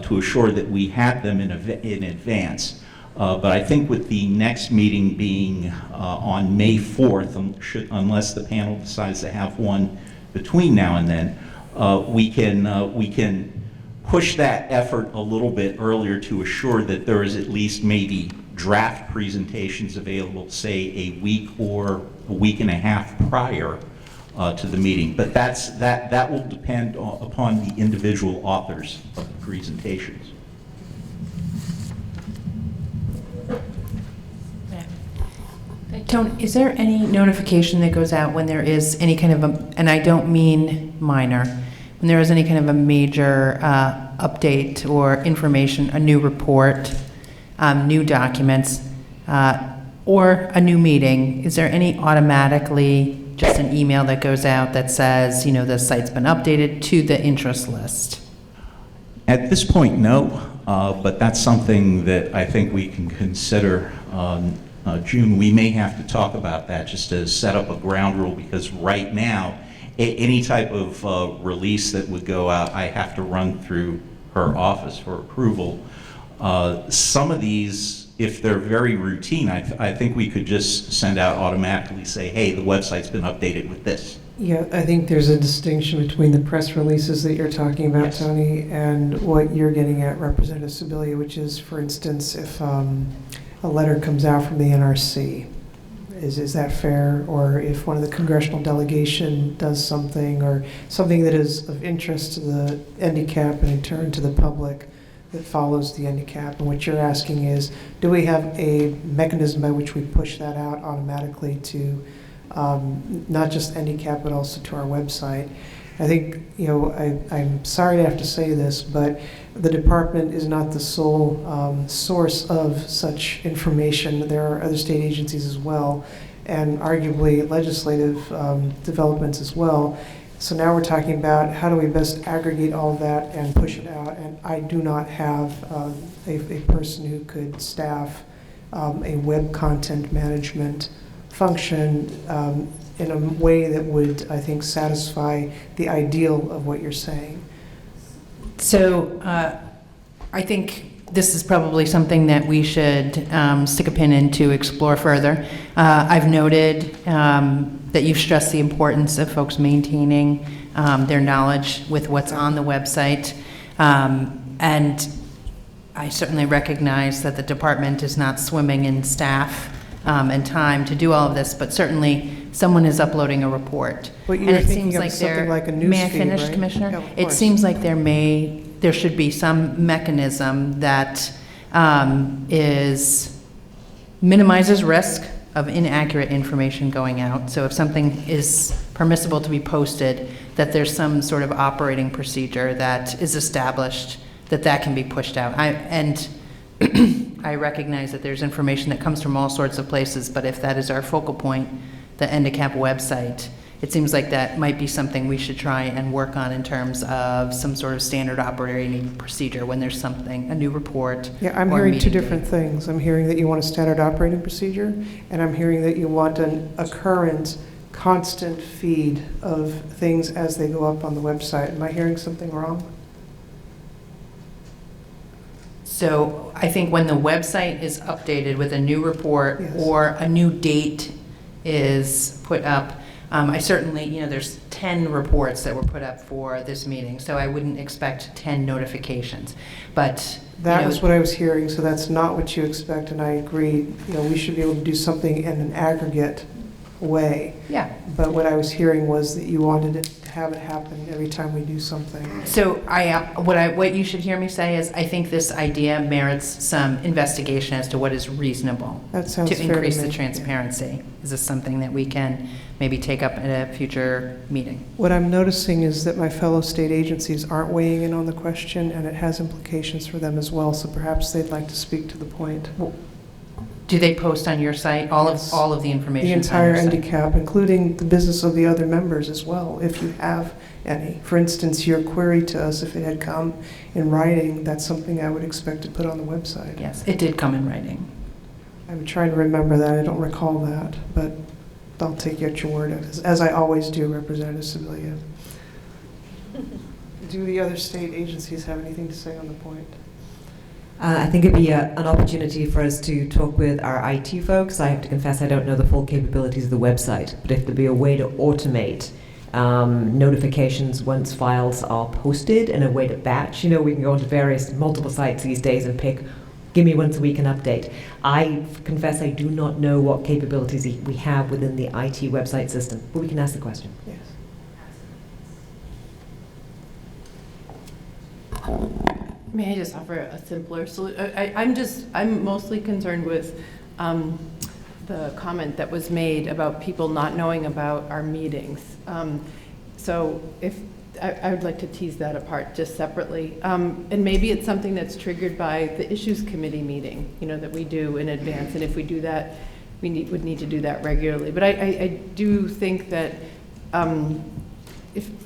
to assure that we had them in advance. But I think with the next meeting being on May 4th, unless the panel decides to have one between now and then, we can push that effort a little bit earlier to assure that there is at least maybe draft presentations available, say a week or a week and a half prior to the meeting. But that will depend upon the individual authors of the presentations. Tony, is there any notification that goes out when there is any kind of and I don't mean minor, when there is any kind of a major update or information, a new report, new documents, or a new meeting? Is there any automatically just an email that goes out that says, the site's been updated to the interest list? At this point, no, but that's something that I think we can consider. June, we may have to talk about that just to set up a ground rule, because right now, any type of release that would go out, I have to run through her office for approval. Some of these, if they're very routine, I think we could just send out automatically, say, hey, the website's been updated with this. Yeah, I think there's a distinction between the press releases that you're talking about, Yes. Tony, and what you're getting at, Representative Sibilia, which is, for instance, if a letter comes out from the NRC, is that fair? Or if one of the congressional delegation does something, or something that is of interest to the NDCAP and in turn to the public that follows the NDCAP, and what you're asking is, do we have a mechanism by which we push that out automatically to not just NDCAP, but also to our website? I think, I'm sorry to have to say this, but the department is not the sole source of such information. There are other state agencies as well, and arguably legislative developments as well. So now we're talking about how do we best aggregate all of that and push it out. And I do not have a person who could staff a web content management function in a way that would, I think, satisfy the ideal of what you're saying. So I think this is probably something that we should stick a pin in to explore further. I've noted that you've stressed the importance of folks maintaining their knowledge with what's on the website. And I certainly recognize that the department is not swimming in staff and time to do all of this, but certainly someone is uploading a report. But you're thinking of something like a news May I feed, finish, right? Commissioner? Yeah, of It course. seems like there should be some mechanism that minimizes risk of inaccurate information going out. So if something is permissible to be posted, that there's some sort of operating procedure that is established that can be pushed out. I recognize that there's information that comes from all sorts of places, but if that is our focal point, the NDCAP website, it seems like that might be something we should try and work on in terms of some sort of standard operating procedure when there's something, a new report. Yeah, I'm or a hearing two meeting different date. things. I'm hearing that you want a standard operating procedure, and I'm hearing that you want a current, constant feed of things as they go up on the website. Am I hearing something wrong? So I think when the website is updated with a new report Yes. or a new date is put up, I certainly, there's 10 reports that were put up for this meeting, so I wouldn't expect 10 notifications. But That was what I was hearing, so that's not what you expect, and I agree. We should be able to do something in an aggregate way. Yeah. But what I was hearing was that you wanted it to have it happen every time we do something. So what you should hear me say is, I think this idea merits some investigation as to what is reasonable That sounds to fair to increase the me. transparency. Is this something that we can maybe take up at a future meeting? What I'm noticing is that my fellow state agencies aren't weighing in on the question, and it has implications for them as well, so perhaps they'd like to speak to the point. Do they post on your site all of the information? The entire NDCAP, including the business of the other members as well, if you have any. For instance, your query to us, if it had come in writing, that's something I would expect to put on the website. Yes, it did come in writing. I'm trying to remember that. I don't recall that, but I'll take you at your word, as I always do, Representative Sibilia. Do the other state agencies have anything to say on the point? I think it'd be an opportunity for us to talk with our IT folks. I have to confess I don't know the full capabilities of the website, but if there'd be a way to automate notifications once files are posted and a way to batch, we can go onto multiple sites these days and give me once a week an update. I confess I do not know what capabilities we have within the IT website system, but we can ask the question. Yes. May I just offer a simpler solution? I'm mostly concerned with the comment that was made about people not knowing about our meetings. So if I would like to tease that apart just separately. And maybe it's something that's triggered by the Issues Committee meeting, that we do in advance. And if we do that, we would need to do that regularly. But I do think that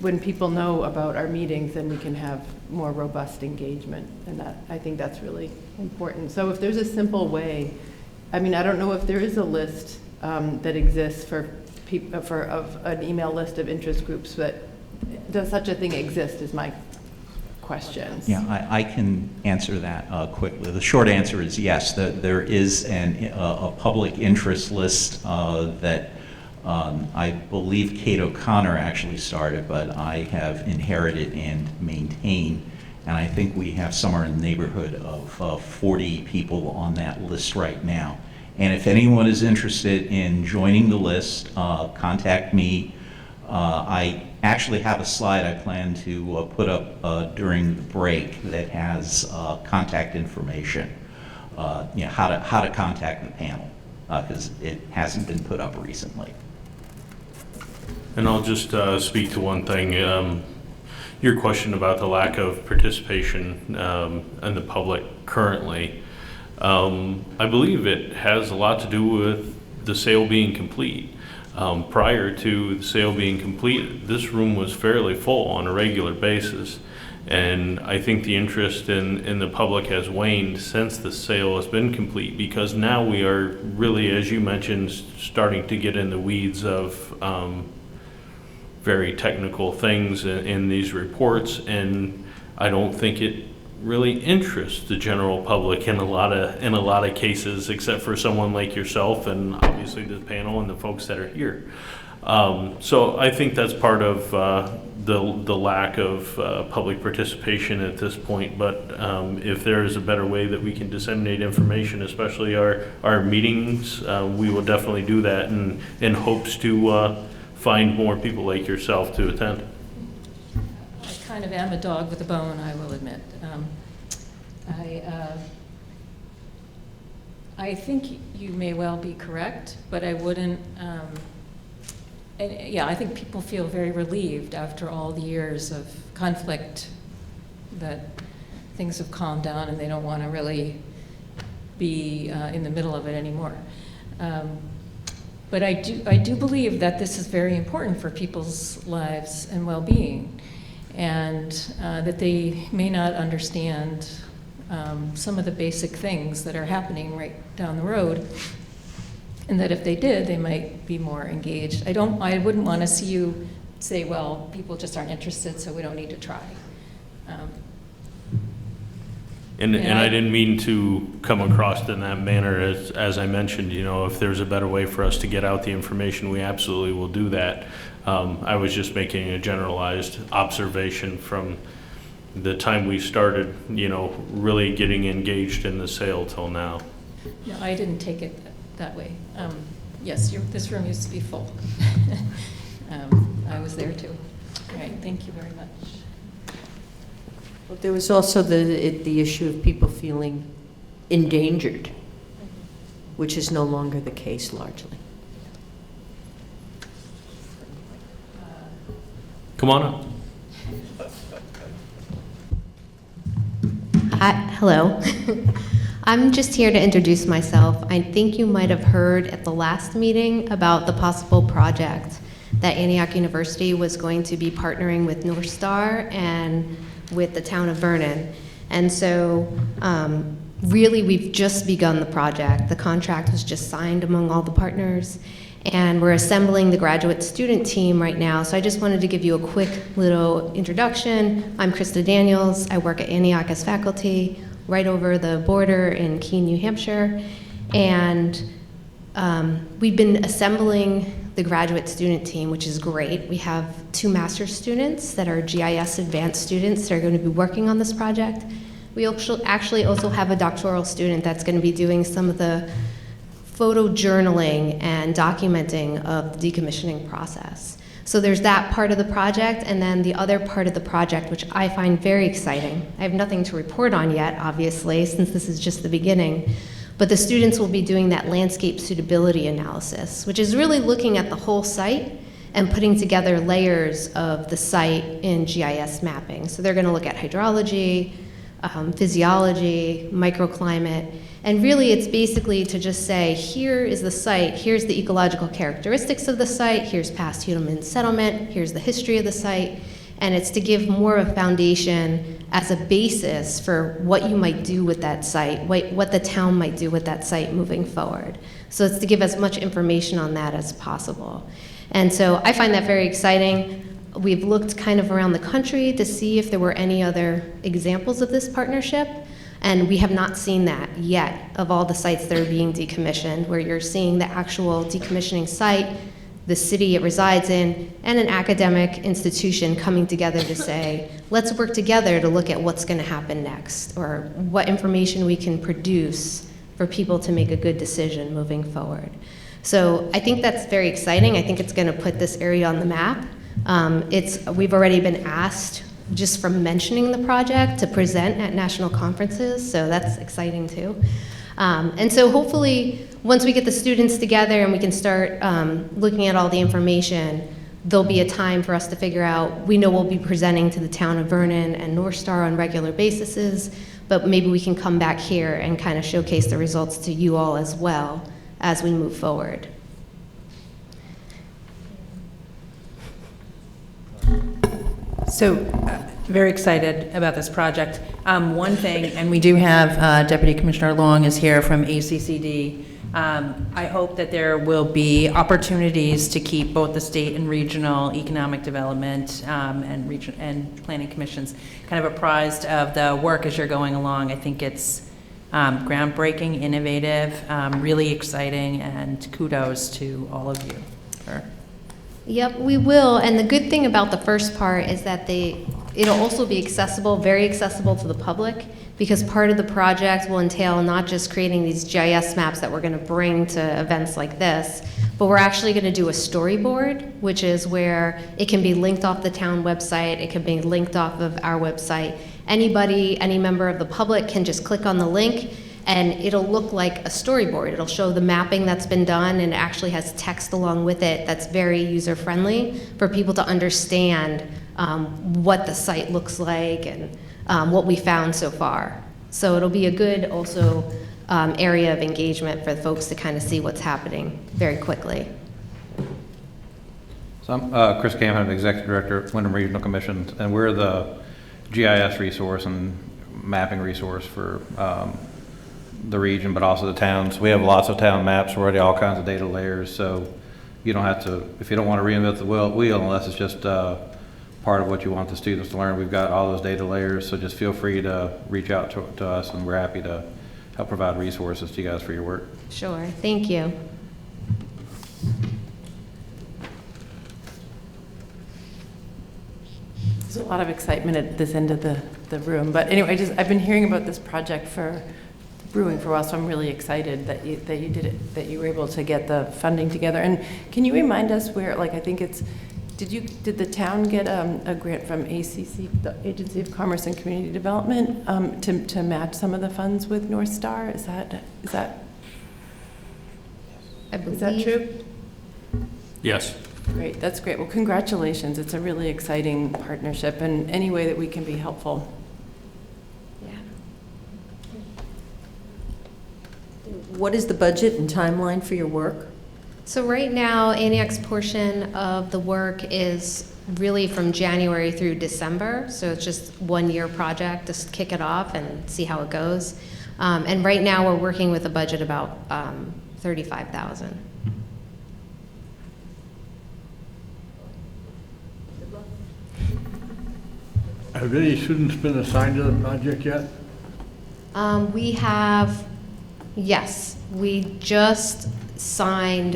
when people know about our meetings, then we can have more robust engagement, and I think that's really important. So if there's a simple way, I don't know if there is a list that exists for an email list of interest groups, but does such a thing exist is my question. Yeah, I can answer that quickly. The short answer is yes. There is a public interest list that I believe Kate O'Connor actually started, but I have inherited and maintained. And I think we have somewhere in the neighborhood of 40 people on that list right now. And if anyone is interested in joining the list, contact me. I actually have a slide I plan to put up during the break that has contact information, how to contact the panel, because it hasn't been put up recently. And I'll just speak to one thing. Your question about the lack of participation in the public currently. I believe it has a lot to do with the sale being complete. Prior to the sale being complete, this room was fairly full on a regular basis. And I think the interest in the public has waned since the sale has been complete, because now we are really, as you mentioned, starting to get in the weeds of very technical things in these reports, and I don't think it really interests the general public in a lot of cases, except for someone like yourself and obviously the panel and the folks that are here. So I think that's part of the lack of public participation at this point. But if there is a better way that we can disseminate information, especially our meetings, we will definitely do that, in hopes to find more people like yourself to attend. I kind of am a dog with a bone, I will admit. I think you may well be correct, but I wouldn't, and yeah, I think people feel very relieved after all the years of conflict that things have calmed down and they don't want to really be in the middle of it anymore. But I do believe that this is very important for people's lives and well-being, and that they may not understand some of the basic things that are happening right down the road, and that if they did, they might be more engaged. I wouldn't want to see you say, well, people just aren't interested, so we don't need to try. And I didn't mean to come across in that manner. As I mentioned, if there's a better way for us to get out the information, we absolutely will do that. I was just making a generalized observation from the time we started, really getting engaged in the sale till now. No, I didn't take it that way. Yes, this room used to be full. I was there too. All right, thank you very much. Well, there was also the issue of people feeling endangered, which is no longer the case largely. Come on up. Hello. I'm just here to introduce myself. I think you might have heard at the last meeting about the possible project that Antioch University was going to be partnering with NorthStar and with the town of Vernon. And so really we've just begun the project. The contract was just signed among all the partners, and we're assembling the graduate student team right now. So I just wanted to give you a quick little introduction. I'm Krista Daniels. I work at Antioch as faculty right over the border in Keene, New Hampshire. And we've been assembling the graduate student team, which is great. We have 2 master's students that are GIS advanced students that are going to be working on this project. We actually also have a doctoral student that's going to be doing some of the photo journaling and documenting of the decommissioning process. So there's that part of the project, and then the other part of the project, which I find very exciting. I have nothing to report on yet, obviously, since this is just the beginning. But the students will be doing that landscape suitability analysis, which is really looking at the whole site and putting together layers of the site in GIS mapping. So they're going to look at hydrology, physiology, microclimate, and really it's basically to just say, here is the site, here's the ecological characteristics of the site, here's past human settlement, here's the history of the site, and it's to give more of a foundation as a basis for what you might do with that site, what the town might do with that site moving forward. So it's to give as much information on that as possible. And so I find that very exciting. We've looked kind of around the country to see if there were any other examples of this partnership, and we have not seen that yet of all the sites that are being decommissioned, where you're seeing the actual decommissioning site the city it resides in, and an academic institution coming together to say, let's work together to look at what's going to happen next, or what information we can produce for people to make a good decision moving forward. So I think that's very exciting. I think it's going to put this area on the map. We've already been asked, just from mentioning the project, to present at national conferences, so that's exciting too. And so hopefully, once we get the students together and we can start looking at all the information, there'll be a time for us to figure out, we know we'll be presenting to the town of Vernon and NorthStar on regular basis, but maybe we can come back here and kind of showcase the results to you all as well as we move forward. So, very excited about this project. One thing, and we do have Deputy Commissioner Long is here from ACCD. I hope that there will be opportunities to keep both the state and regional economic development and planning commissions kind of apprised of the work as you're going along. I think it's groundbreaking, innovative, really exciting, and kudos to all of you. Yep, we will. And the good thing about the first part is that it'll also be accessible, very accessible to the public, because part of the project will entail not just creating these GIS maps that we're going to bring to events like this, but we're actually going to do a storyboard, which is where it can be linked off the town website, it can be linked off of our website. Anybody, any member of the public can just click on the link, and it'll look like a storyboard. It'll show the mapping that's been done, and it actually has text along with it that's very user-friendly for people to understand what the site looks like and what we found so far. So it'll be a good also area of engagement for folks to kind of see what's happening very quickly. So I'm Chris Camp, I'm the Executive Director at Wyndham Regional Commission, and we're the GIS resource and mapping resource for the region, but also the towns. We have lots of town maps, already all kinds of data layers, so you don't have to, if you don't want to reinvent the wheel unless it's just part of what you want the students to learn, we've got all those data layers, so just feel free to reach out to us, and we're happy to help provide resources to you guys for your work. Sure, thank you. There's a lot of excitement at this end of the room, but anyway, I've been hearing about this project brewing for a while, so I'm really excited that you did it, that you were able to get the funding together. And can you remind us where, like, I think it's, did the town get a grant from ACC, the Agency of Commerce and Community Development, to match some of the funds with NorthStar? Is that I believe. Is that true? Yes. Great, that's great. Well, congratulations. It's a really exciting partnership, and any way that we can be helpful. What is the budget and timeline for your work? So right now, Antioch's portion of the work is really from January through December. So it's just 1 year project, just kick it off and see how it goes. And right now we're working with a budget about $35,000. Have any students been assigned to the project yet? We have, yes, we just signed,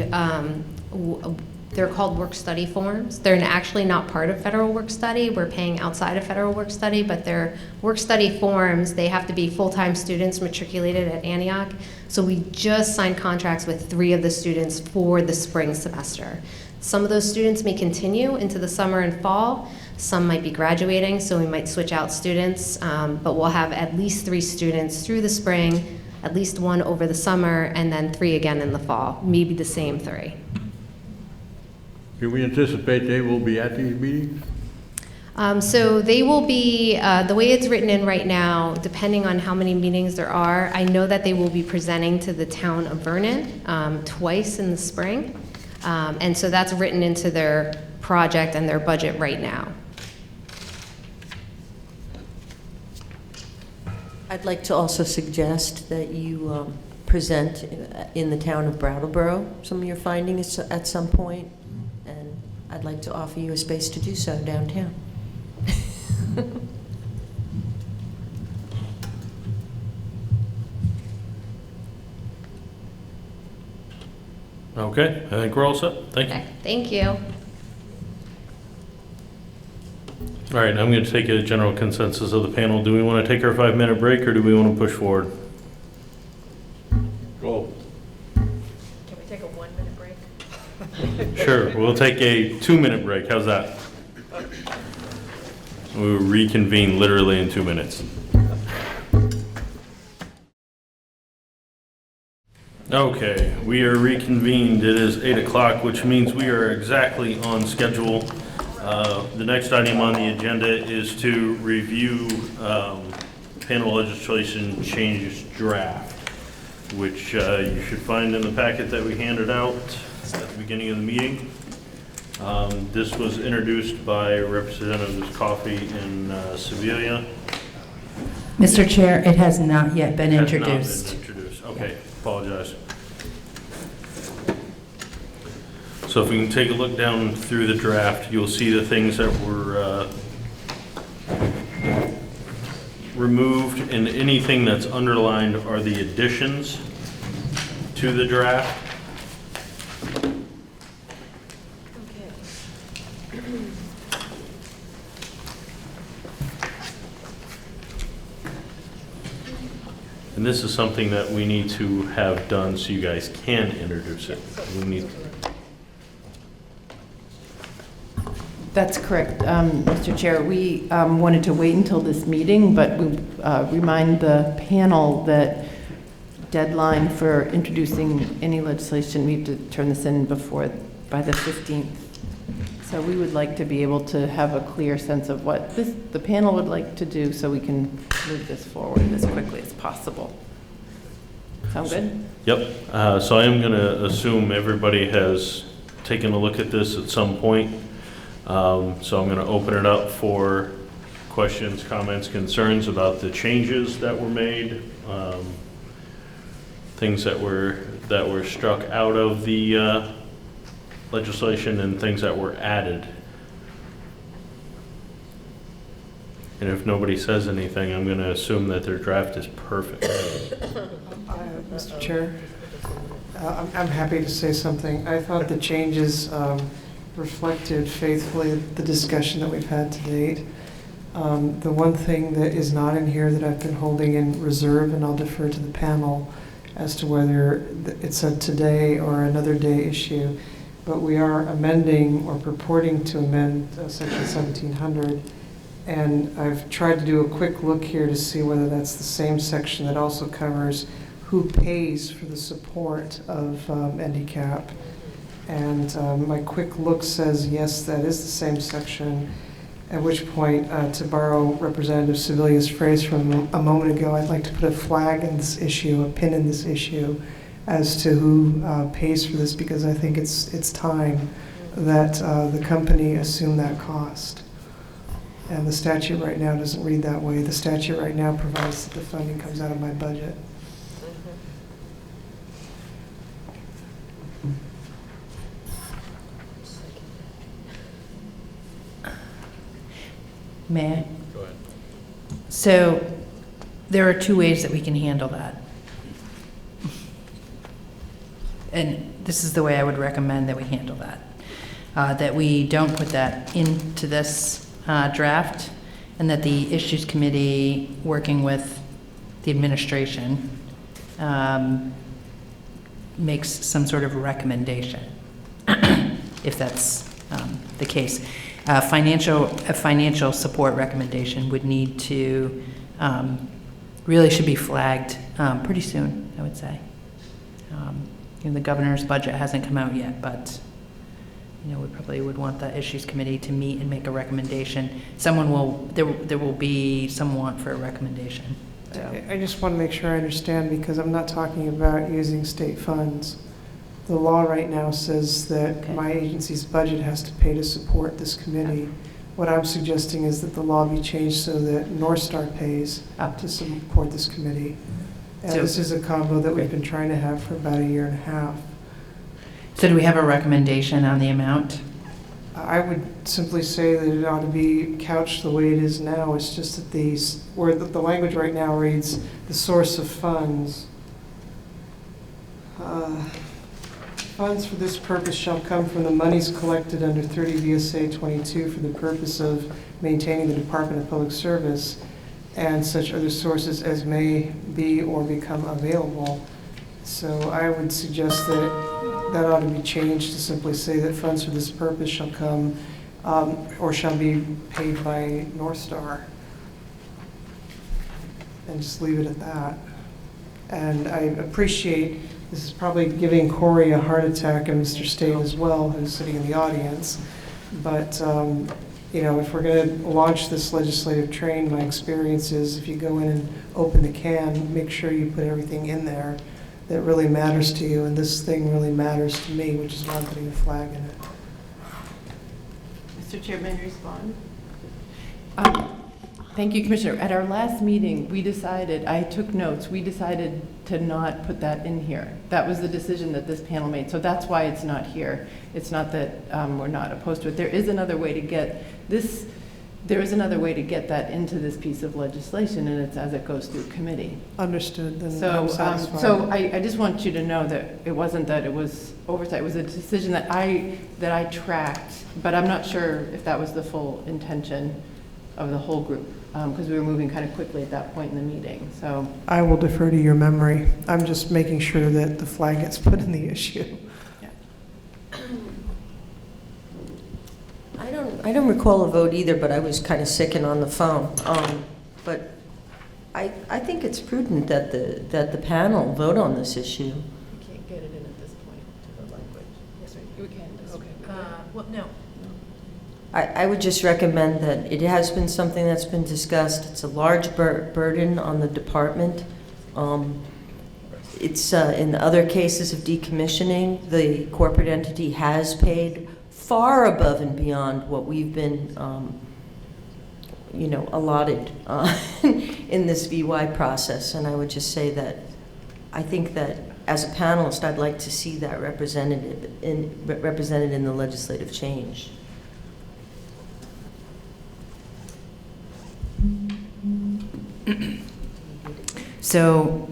they're called work-study forms. They're actually not part of federal work-study. We're paying outside of federal work-study, but they're work-study forms. They have to be full-time students matriculated at Antioch. So we just signed contracts with 3 of the students for the spring semester. Some of those students may continue into the summer and fall. Some might be graduating, so we might switch out students, but we'll have at least 3 students through the spring, at least 1 over the summer, and then 3 again in the fall, maybe the same 3. Can we anticipate they will be at these meetings? So they will be, the way it's written in right now, depending on how many meetings there are, I know that they will be presenting to the town of Vernon twice in the spring. And so that's written into their project and their budget right now. I'd like to also suggest that you present in the town of Brattleboro some of your findings at some point, and I'd like to offer you a space to do so downtown. Okay, I think we're all set. Thank you. Okay, thank you. All right, I'm going to take a general consensus of the panel. Do we want to take our 5-minute break, or do we want to push forward? Go. Can we take a 1-minute break? Sure, we'll take a 2-minute break. How's that? We'll reconvene literally in 2 minutes. Okay, we are reconvened. It is 8 o'clock, which means we are exactly on schedule. The next item on the agenda is to review panel legislation changes draft, which you should find in the packet that we handed out at the beginning of the meeting. This was introduced by Representatives Coffey and Sevilla. Mr. Chair, it has not yet been Has not been introduced. introduced. Okay, apologize. So if we can take a look down through the draft, you'll see the things that were removed, and anything that's underlined are the additions to the draft. And this is something that we need to have done so you guys can introduce it. We need. That's correct, Mr. Chair. We wanted to wait until this meeting, but we remind the panel that deadline for introducing any legislation, we have to turn this in by the 15th. So we would like to be able to have a clear sense of what the panel would like to do so we can move this forward as quickly as possible. Sound good? Yep. So I am going to assume everybody has taken a look at this at some point. So I'm going to open it up for questions, comments, concerns about the changes that were made, things that were struck out of the legislation, and things that were added. And if nobody says anything, I'm going to assume that their draft is perfect. Mr. Chair, I'm happy to say something. I thought the changes reflected faithfully the discussion that we've had to date. The one thing that is not in here that I've been holding in reserve, and I'll defer to the panel as to whether it's a today or another day issue, but we are amending or purporting to amend section 1700, and I've tried to do a quick look here to see whether that's the same section that also covers who pays for the support of NDCAP. And my quick look says, yes, that is the same section, at which point, to borrow Representative Sevilla's phrase from a moment ago, I'd like to put a flag in this issue, a pin in this issue, as to who pays for this, because I think it's time that the company assume that cost. And the statute right now doesn't read that way. The statute right now provides that the funding comes out of my budget. May I? Go ahead. So there are two ways that we can handle that. And this is the way I would recommend that we handle that. That we don't put that into this draft, and that the Issues Committee, working with the administration, makes some sort of recommendation, if that's the case. A financial support recommendation would need to, really should be flagged pretty soon, I would say. The governor's budget hasn't come out yet, but we probably would want the Issues Committee to meet and make a recommendation. There will be some want for a recommendation. So. I just want to make sure I understand, because I'm not talking about using state funds. The law right now says that my agency's budget has to pay to support this committee. What I'm suggesting is that the law be changed so that NorthStar pays to support this committee. And this is a combo that we've been trying to have for about 1.5 years. So do we have a recommendation on the amount? I would simply say that it ought to be couched the way it is now. It's just that where the language right now reads, the source of funds. Funds for this purpose shall come from the monies collected under 30 VSA 22 for the purpose of maintaining the Department of Public Service and such other sources as may be or become available. So I would suggest that that ought to be changed to simply say that funds for this purpose shall come or shall be paid by NorthStar. And just leave it at that. And I appreciate, this is probably giving Corey a heart attack and Mr. State as well, who's sitting in the audience. But, you know, if we're going to launch this legislative train, my experience is if you go in and open the can, make sure you put everything in there that really matters to you. And this thing really matters to me, which is why I'm putting a flag in it. Mr. Chairman, respond. Thank you, Commissioner. At our last meeting, we decided, I took notes, we decided to not put that in here. That was the decision that this panel made. So that's why it's not here. It's not that we're not opposed to it. There is another way to get this, there is another way to get that into this piece of legislation, and it's as it goes through committee. Understood. Then So, I'm satisfied. so I just want you to know that it wasn't that it was oversight. It was a decision that I tracked, but I'm not sure if that was the full intention of the whole group, because we were moving kind of quickly at that point in the meeting. So I will defer to your memory. I'm just making sure that the flag gets put in the issue. I don't recall a vote either, but I was kind of sick and on the phone. But I think it's prudent that the panel vote on this issue. you can't get it in at this point to the language. Yes, we can. Okay. Well, no. I would just recommend that it has been something that's been discussed. It's a large burden on the department. It's in other cases of decommissioning, the corporate entity has paid far above and beyond what we've been, you know, allotted in this VY process. And I would just say that I think that as a panelist, I'd like to see that represented in the legislative change. So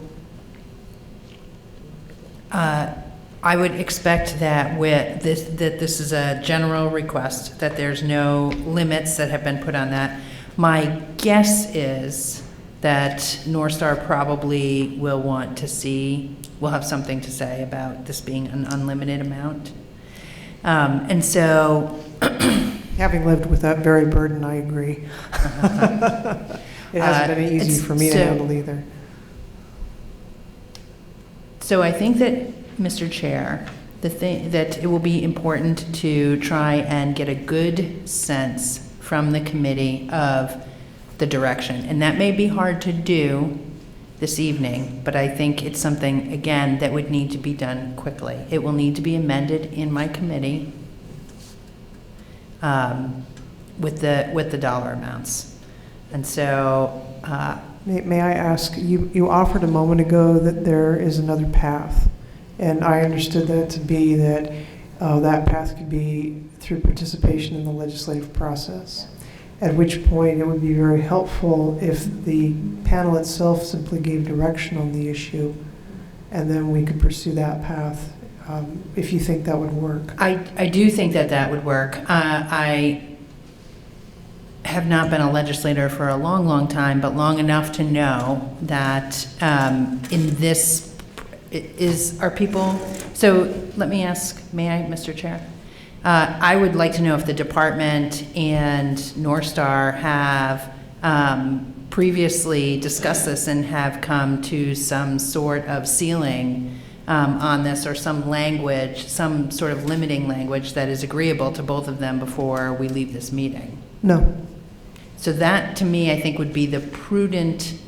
I would expect that with this, that this is a general request, that there's no limits that have been put on that. My guess is that NorthStar probably will want to see, will have something to say about this being an unlimited amount. And so Having lived with that very burden, I agree. It hasn't been easy for me to handle either. So I think that, Mr. Chair, that it will be important to try and get a good sense from the committee of the direction. And that may be hard to do this evening, but I think it's something, again, that would need to be done quickly. It will need to be amended in my committee with the dollar amounts. And so May I ask, you offered a moment ago that there is another path, and I understood that to be that that path could be through participation in the legislative process, at which point it would be very helpful if the panel itself simply gave direction on the issue, and then we could pursue that path, if you think that would work. I do think that that would work. I have not been a legislator for a long, long time, but long enough to know that in this are people, so let me ask, may I, Mr. Chair? I would like to know if the department and NorthStar have previously discussed this and have come to some sort of ceiling on this, or some language, some sort of limiting language that is agreeable to both of them before we leave this meeting. No. So that, to me, I think would be the prudent.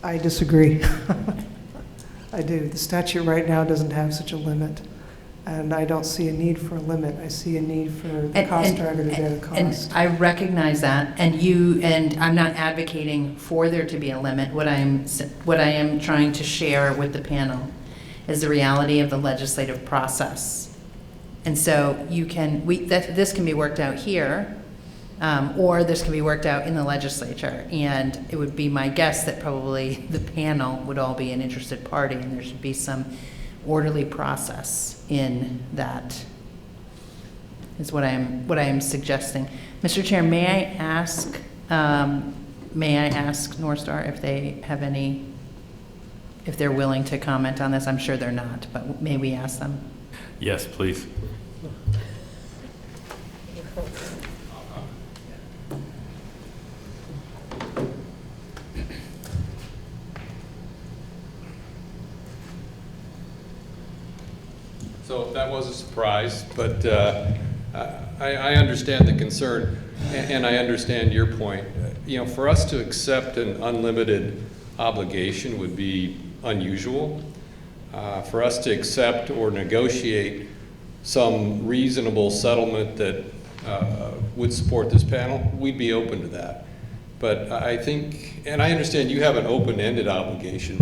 I disagree. I do. The statute right now doesn't have such a limit, and I don't see a need for a limit. I see a need for the cost driver to bear the cost. And I recognize that, and I'm not advocating for there to be a limit. What I am trying to share with the panel is the reality of the legislative process. And so this can be worked out here, or this can be worked out in the legislature. And it would be my guess that probably the panel would all be an interested party, and there should be some orderly process in that, is what I am suggesting. Mr. Chair, may I ask NorthStar if they have any, if they're willing to comment on this? I'm sure they're not, but may we ask them? Yes, please. So that was a surprise, but I understand the concern, and I understand your point. You know, for us to accept an unlimited obligation would be unusual. For us to accept or negotiate some reasonable settlement that would support this panel, we'd be open to that. But I think, and I understand you have an open-ended obligation.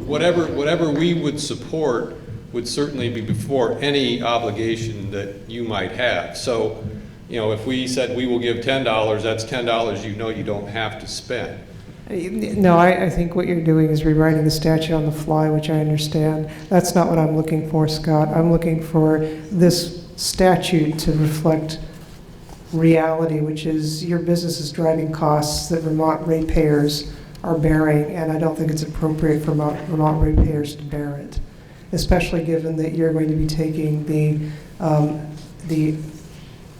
Whatever we would support would certainly be before any obligation that you might have. So, you know, if we said we will give $10, that's $10 you know you don't have to spend. No, I think what you're doing is rewriting the statute on the fly, which I understand. That's not what I'm looking for, Scott. I'm looking for this statute to reflect reality, which is your business is driving costs that Vermont ratepayers are bearing, and I don't think it's appropriate for Vermont ratepayers to bear it, especially given that you're going to be taking the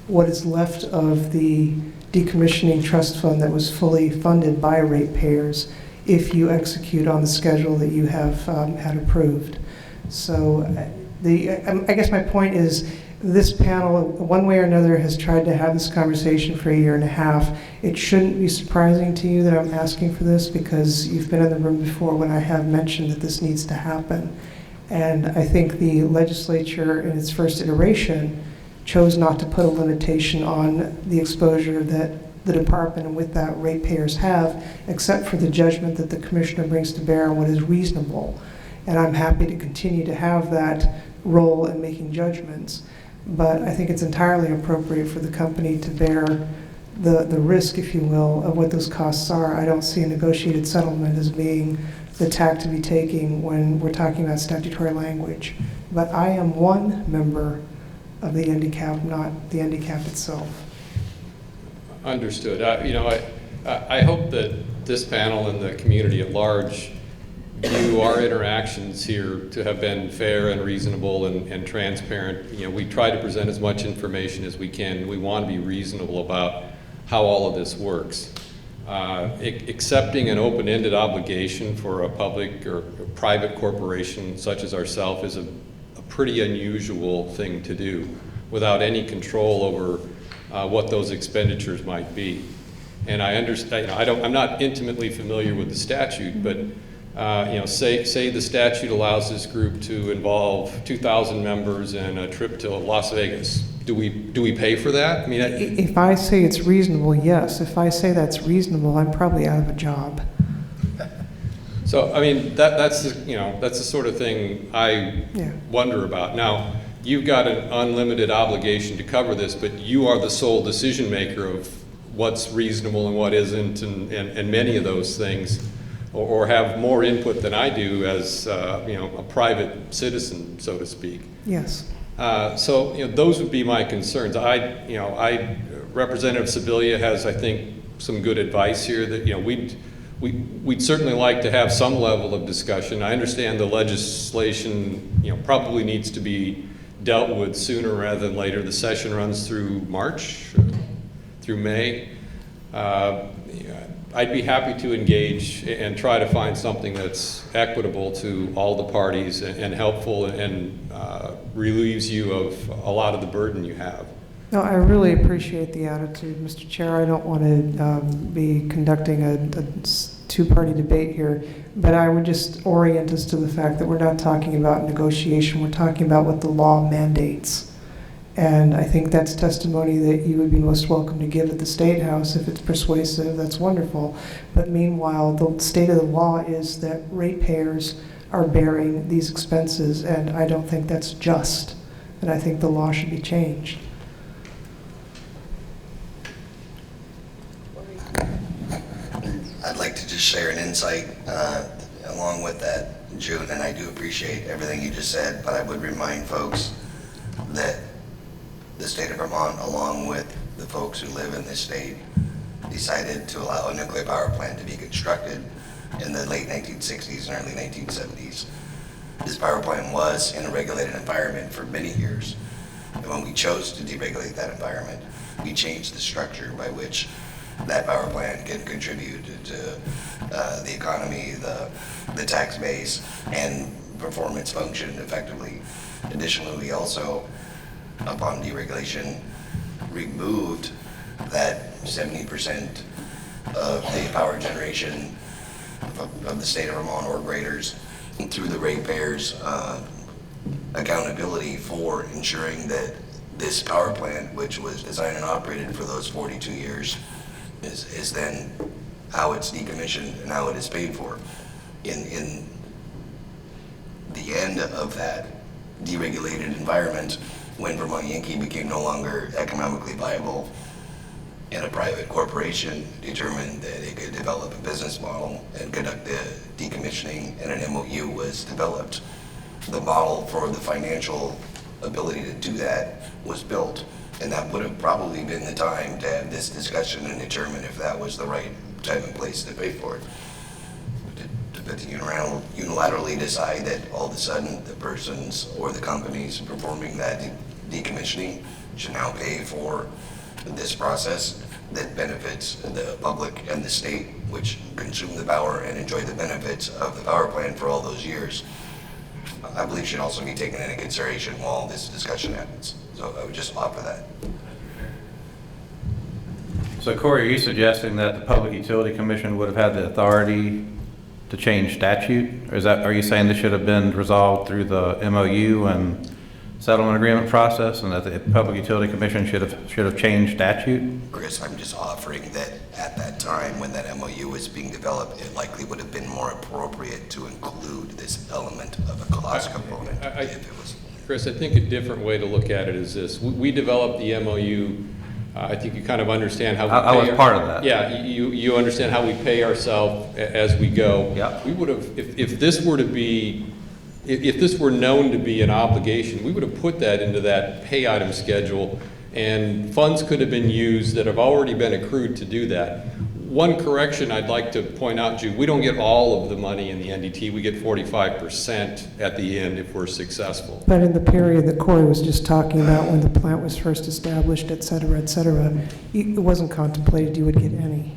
what is left of the decommissioning trust fund that was fully funded by ratepayers if you execute on the schedule that you have had approved. So I guess my point is this panel, one way or another, has tried to have this conversation for a year and a half. It shouldn't be surprising to you that I'm asking for this because you've been in the room before when I have mentioned that this needs to happen. And I think the legislature in its first iteration chose not to put a limitation on the exposure that the department and with that ratepayers have, except for the judgment that the commissioner brings to bear on what is reasonable. And I'm happy to continue to have that role in making judgments. But I think it's entirely appropriate for the company to bear the risk, if you will, of what those costs are. I don't see a negotiated settlement as being the tack to be taking when we're talking about statutory language. But I am one member of the NDCAP, not the NDCAP itself. Understood. I hope that this panel and the community at large view our interactions here to have been fair and reasonable and transparent. You know, we try to present as much information as we can. We want to be reasonable about how all of this works. Accepting an open-ended obligation for a public or a private corporation such as ourselves is a pretty unusual thing to do without any control over what those expenditures might be. And I understand, I'm not intimately familiar with the statute, but say the statute allows this group to involve 2,000 members and a trip to Las Vegas. Do we pay for that? I mean, if I say it's reasonable, yes. If I say that's reasonable, I'm probably out of a job. So I mean, that's the sort of thing I wonder about. Now, you've got an unlimited obligation to cover this, but you are the sole decision maker of what's reasonable and what isn't, and many of those things, or have more input than I do as a private citizen, so to speak. Yes. So those would be my concerns. Representative Sibilia has, I think, some good advice here that we'd certainly like to have some level of discussion. I understand the legislation probably needs to be dealt with sooner rather than later. The session runs through March, through May. I'd be happy to engage and try to find something that's equitable to all the parties and helpful and relieves you of a lot of the burden you have. No, I really appreciate the attitude, Mr. Chair. I don't want to be conducting a two-party debate here, but I would just orient us to the fact that we're not talking about negotiation. We're talking about what the law mandates. And I think that's testimony that you would be most welcome to give at the State House. If it's persuasive, that's wonderful. But meanwhile, the state of the law is that ratepayers are bearing these expenses, and I don't think that's just. And I think the law should be changed. I'd like to just share an insight. along with that, June, and I do appreciate everything you just said, but I would remind folks that the state of Vermont, along with the folks who live in this state, decided to allow a nuclear power plant to be constructed in the late 1960s and early 1970s. This power plant was in a regulated environment for many years. And when we chose to deregulate that environment, we changed the structure by which that power plant can contribute to the economy, the tax base, and performance function effectively. Additionally, we also, upon deregulation, removed that 70% of the power generation of the state of Vermont or graders through the ratepayers' accountability for ensuring that this power plant, which was designed and operated for those 42 years, is then how it's decommissioned and how it is paid for. In the end of that deregulated environment, when Vermont Yankee became no longer economically viable, and a private corporation determined that it could develop a business model and conduct the decommissioning, and an MOU was developed, the model for the financial ability to do that was built. And that would have probably been the time to have this discussion and determine if that was the right time and place to pay for it. But to unilaterally decide that all of a sudden the persons or the companies performing that decommissioning should now pay for this process that benefits the public and the state, which consume the power and enjoy the benefits of the power plant for all those years, I believe should also be taken into consideration while this discussion happens. So I would just offer that. So Corey, are you suggesting that the Public Utility Commission would have had the authority to change statute? Or are you saying this should have been resolved through the MOU and settlement agreement process, and that the Public Utility Commission should have changed statute? Chris, I'm just offering that at that time when that MOU was being developed, it likely would have been more appropriate to include this element of a cost component if it was. Chris, I think a different way to look at it is this. We developed the MOU. I think you kind of understand how we I was part of that. Yeah, you understand how we pay ourselves as we go. Yeah. We would have, if this were to be, if this were known to be an obligation, we would have put that into that pay item schedule, and funds could have been used that have already been accrued to do that. One correction I'd like to point out, Jude, we don't get all of the money in the NDT. We get 45% at the end if we're successful. But in the period that Corey was just talking about, when the plant was first established, et cetera, it wasn't contemplated you would get any.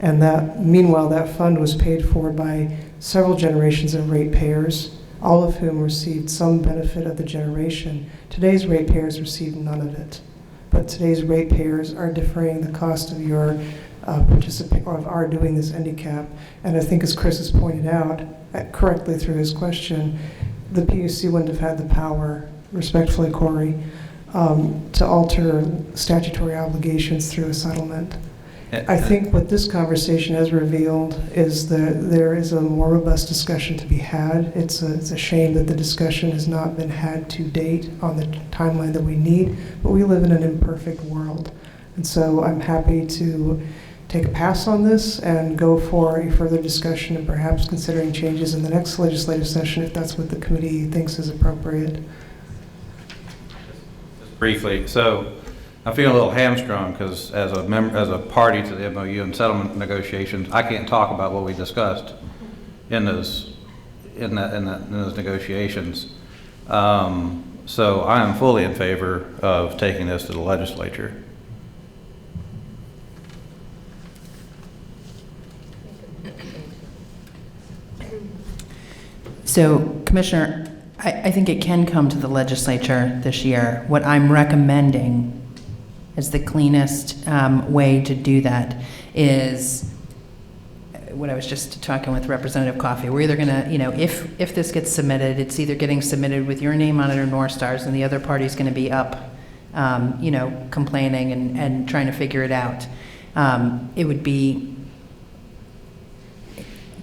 And that, meanwhile, that fund was paid for by several generations of ratepayers, all of whom received some benefit of the generation. Today's ratepayers receive none of it. But today's ratepayers are defraying the cost of your participate or of our doing this handicap. And I think, as Chris has pointed out correctly through his question, the PUC wouldn't have had the power, respectfully, Corey, to alter statutory obligations through a settlement. I think what this conversation has revealed is that there is a more robust discussion to be had. It's a shame that the discussion has not been had to date on the timeline that we need, but we live in an imperfect world. And so I'm happy to take a pass on this and go for a further discussion and perhaps considering changes in the next legislative session if that's what the committee thinks is appropriate. Just briefly, so I feel a little hamstrung because as a party to the MOU and settlement negotiations, I can't talk about what we discussed in those negotiations. So I am fully in favor of taking this to the legislature. So, Commissioner, I think it can come to the legislature this year. What I'm recommending as the cleanest way to do that is what I was just talking with Representative Coffey. We're either going to, if this gets submitted, it's either getting submitted with your name on it or NorthStar's, and the other party's going to be up, complaining and trying to figure it out. It would be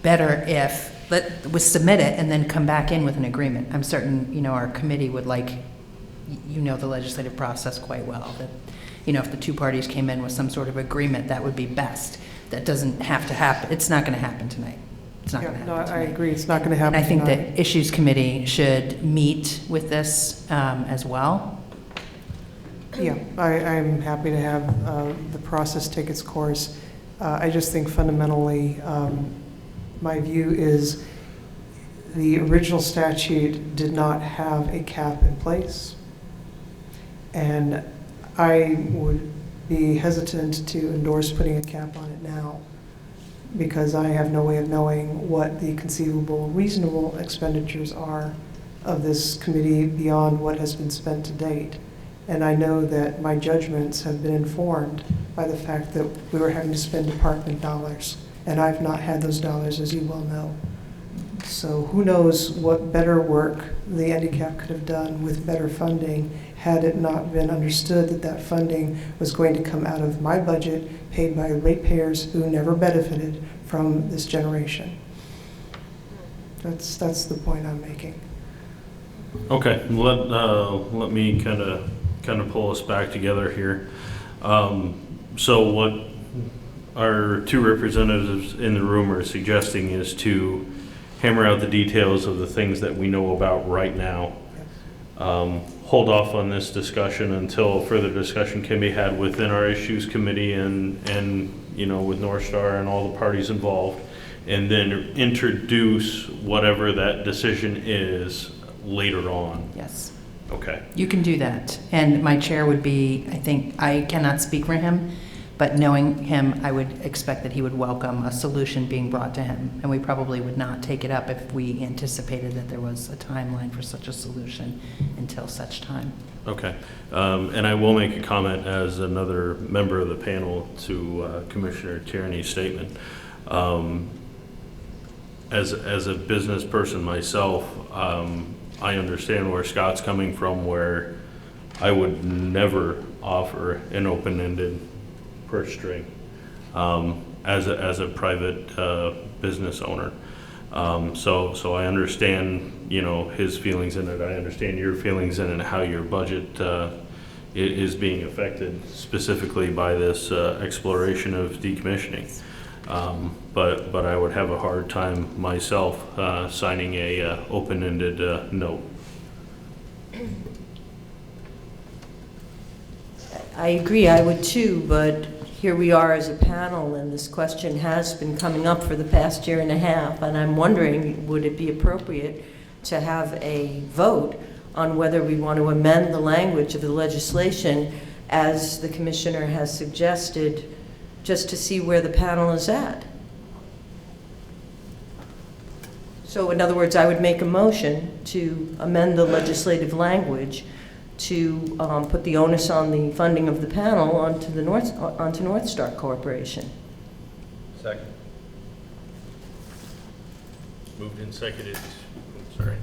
better if we submit it and then come back in with an agreement. I'm certain, our committee would like, the legislative process quite well. That, if the two parties came in with some sort of agreement, that would be best. That doesn't have to happen. It's not going to happen tonight. It's not going to No, happen I tonight. agree, it's not going to happen And I think tonight. the Issues Committee should meet with this as well. Yeah, I'm happy to have the process take its course. I just think fundamentally, my view is the original statute did not have a cap in place. And I would be hesitant to endorse putting a cap on it now, because I have no way of knowing what the conceivable reasonable expenditures are of this committee beyond what has been spent to date. And I know that my judgments have been informed by the fact that we were having to spend department dollars, and I've not had those dollars, as you well know. So who knows what better work the handicap could have done with better funding had it not been understood that that funding was going to come out of my budget, paid by ratepayers who never benefited from this generation. That's the point I'm making. Okay, let me kind of pull us back together here. So what our two representatives in the room are suggesting is to hammer out the details of the things that we know about right now. Hold off on this discussion until further discussion can be had within our Issues Committee and you know, with NorthStar and all the parties involved, and then introduce whatever that decision is later on. Yes. Okay. You can do that. And my chair would be, I think, I cannot speak for him, but knowing him, I would expect that he would welcome a solution being brought to him. And we probably would not take it up if we anticipated that there was a timeline for such a solution until such time. Okay. And I will make a comment as another member of the panel to Commissioner Tierney's statement. As a business person myself, I understand where Scott's coming from, where I would never offer an open-ended purse string as a private business owner. So I understand, you know, his feelings in it. I understand your feelings in it, how your budget is being affected specifically by this exploration of decommissioning. But I would have a hard time myself signing a open-ended note. I agree, I would too, but here we are as a panel, and this question has been coming up for the past year and a half, and I'm wondering, would it be appropriate to have a vote on whether we want to amend the language of the legislation as the commissioner has suggested, just to see where the panel is at? So in other words, I would make a motion to amend the legislative language to put the onus on the funding of the panel onto NorthStar Corporation. Second. Moved and seconded. Sorry.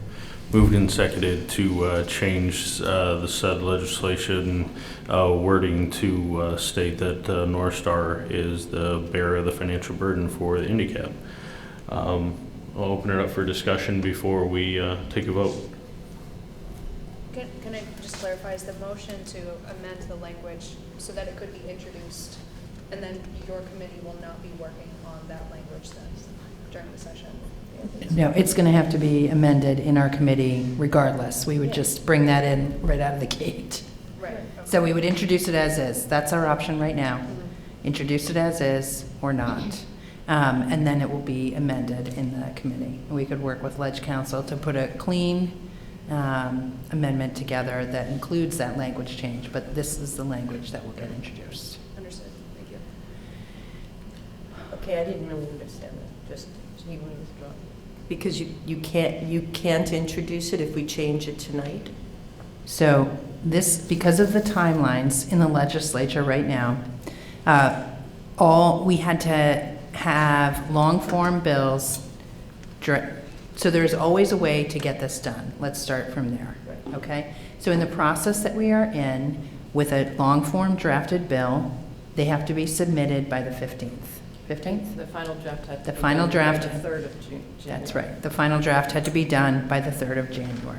Moved and seconded to change the said legislation wording to state that NorthStar is the bearer of the financial burden for the handicap. I'll open it up for discussion before we take a vote. Can I just clarify, is the motion to amend the language so that it could be introduced, and then your committee will not be working on that language then during the session? No, it's going to have to be amended in our committee regardless. We would just bring that in right out of the gate. Right. Okay. So we would introduce it as is. That's our option right now. Introduce it as is or not. And then it will be amended in the committee. We could work with Ledge Council to put a clean amendment together that includes that language change, but this is the language that will get introduced. Understood. Thank you. Okay, I didn't really understand that. Just so you want to withdraw. Because you can't introduce it if we change it tonight? So this, because of the timelines in the legislature right now, we had to have long form bills. So there's always a way to get this done. Let's start from there, okay? So in the process that we are in, with a long form drafted bill, they have to be submitted by the 15th. 15th? The final draft had to The be final done draft. by the 3rd of June. That's right. The final draft had to be done by the 3rd of January.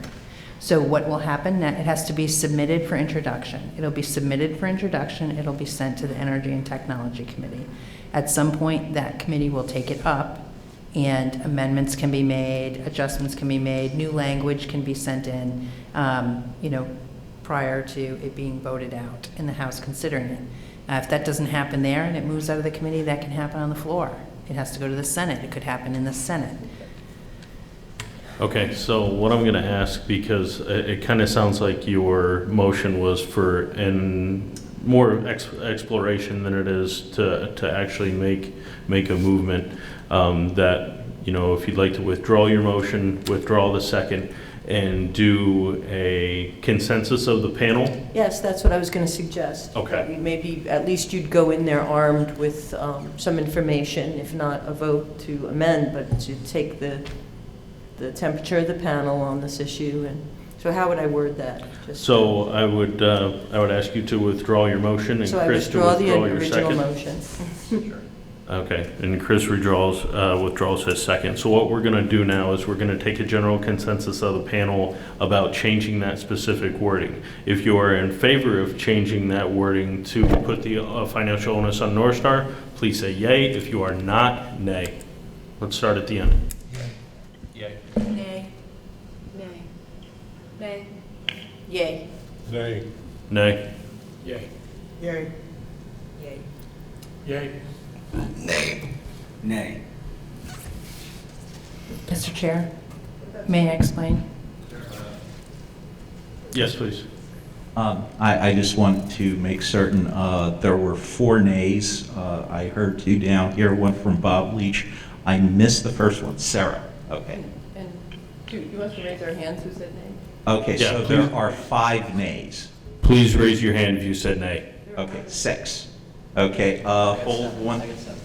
So what will happen, it has to be submitted for introduction. It'll be submitted for introduction. It'll be sent to the Energy and Technology Committee. At some point, that committee will take it up and amendments can be made, adjustments can be made, new language can be sent in, prior to it being voted out and the House considering it. If that doesn't happen there and it moves out of the committee, that can happen on the floor. It has to go to the Senate. It could happen in the Senate. Okay, so what I'm going to ask, because it kind of sounds like your motion was for more exploration than it is to actually make a movement, that, if you'd like to withdraw your motion, withdraw the second, and do a consensus of the panel. Yes, that's what I was going to suggest. Okay. Maybe at least you'd go in there armed with some information, if not a vote to amend, but to take the temperature of the panel on this issue. And so how would I word that? So I would ask you to withdraw your motion, and So I Chris to withdraw the withdraw your original second. motion. Okay, and Chris withdraws his second. So what we're going to do now is we're going to take a general consensus of the panel about changing that specific wording. If you are in favor of changing that wording to put the financial onus on NorthStar, please say yay. If you are not, nay. Let's start at the end. Nay. Nay. Nay. Yay. Nay. Nay. Yay. Yay. Yay. Yay. Nay. Nay. Mr. Chair, may I explain? Yes, please. I just want to make certain, there were 4 nays. I heard 2 down here, one from Bob Leach. I missed the first one. Sarah. Okay. And do you want to raise our hands who said nay? Okay, Yeah, so please. there are 5 nays. Please raise your hand if you said nay. Okay, 6. Okay, hold one.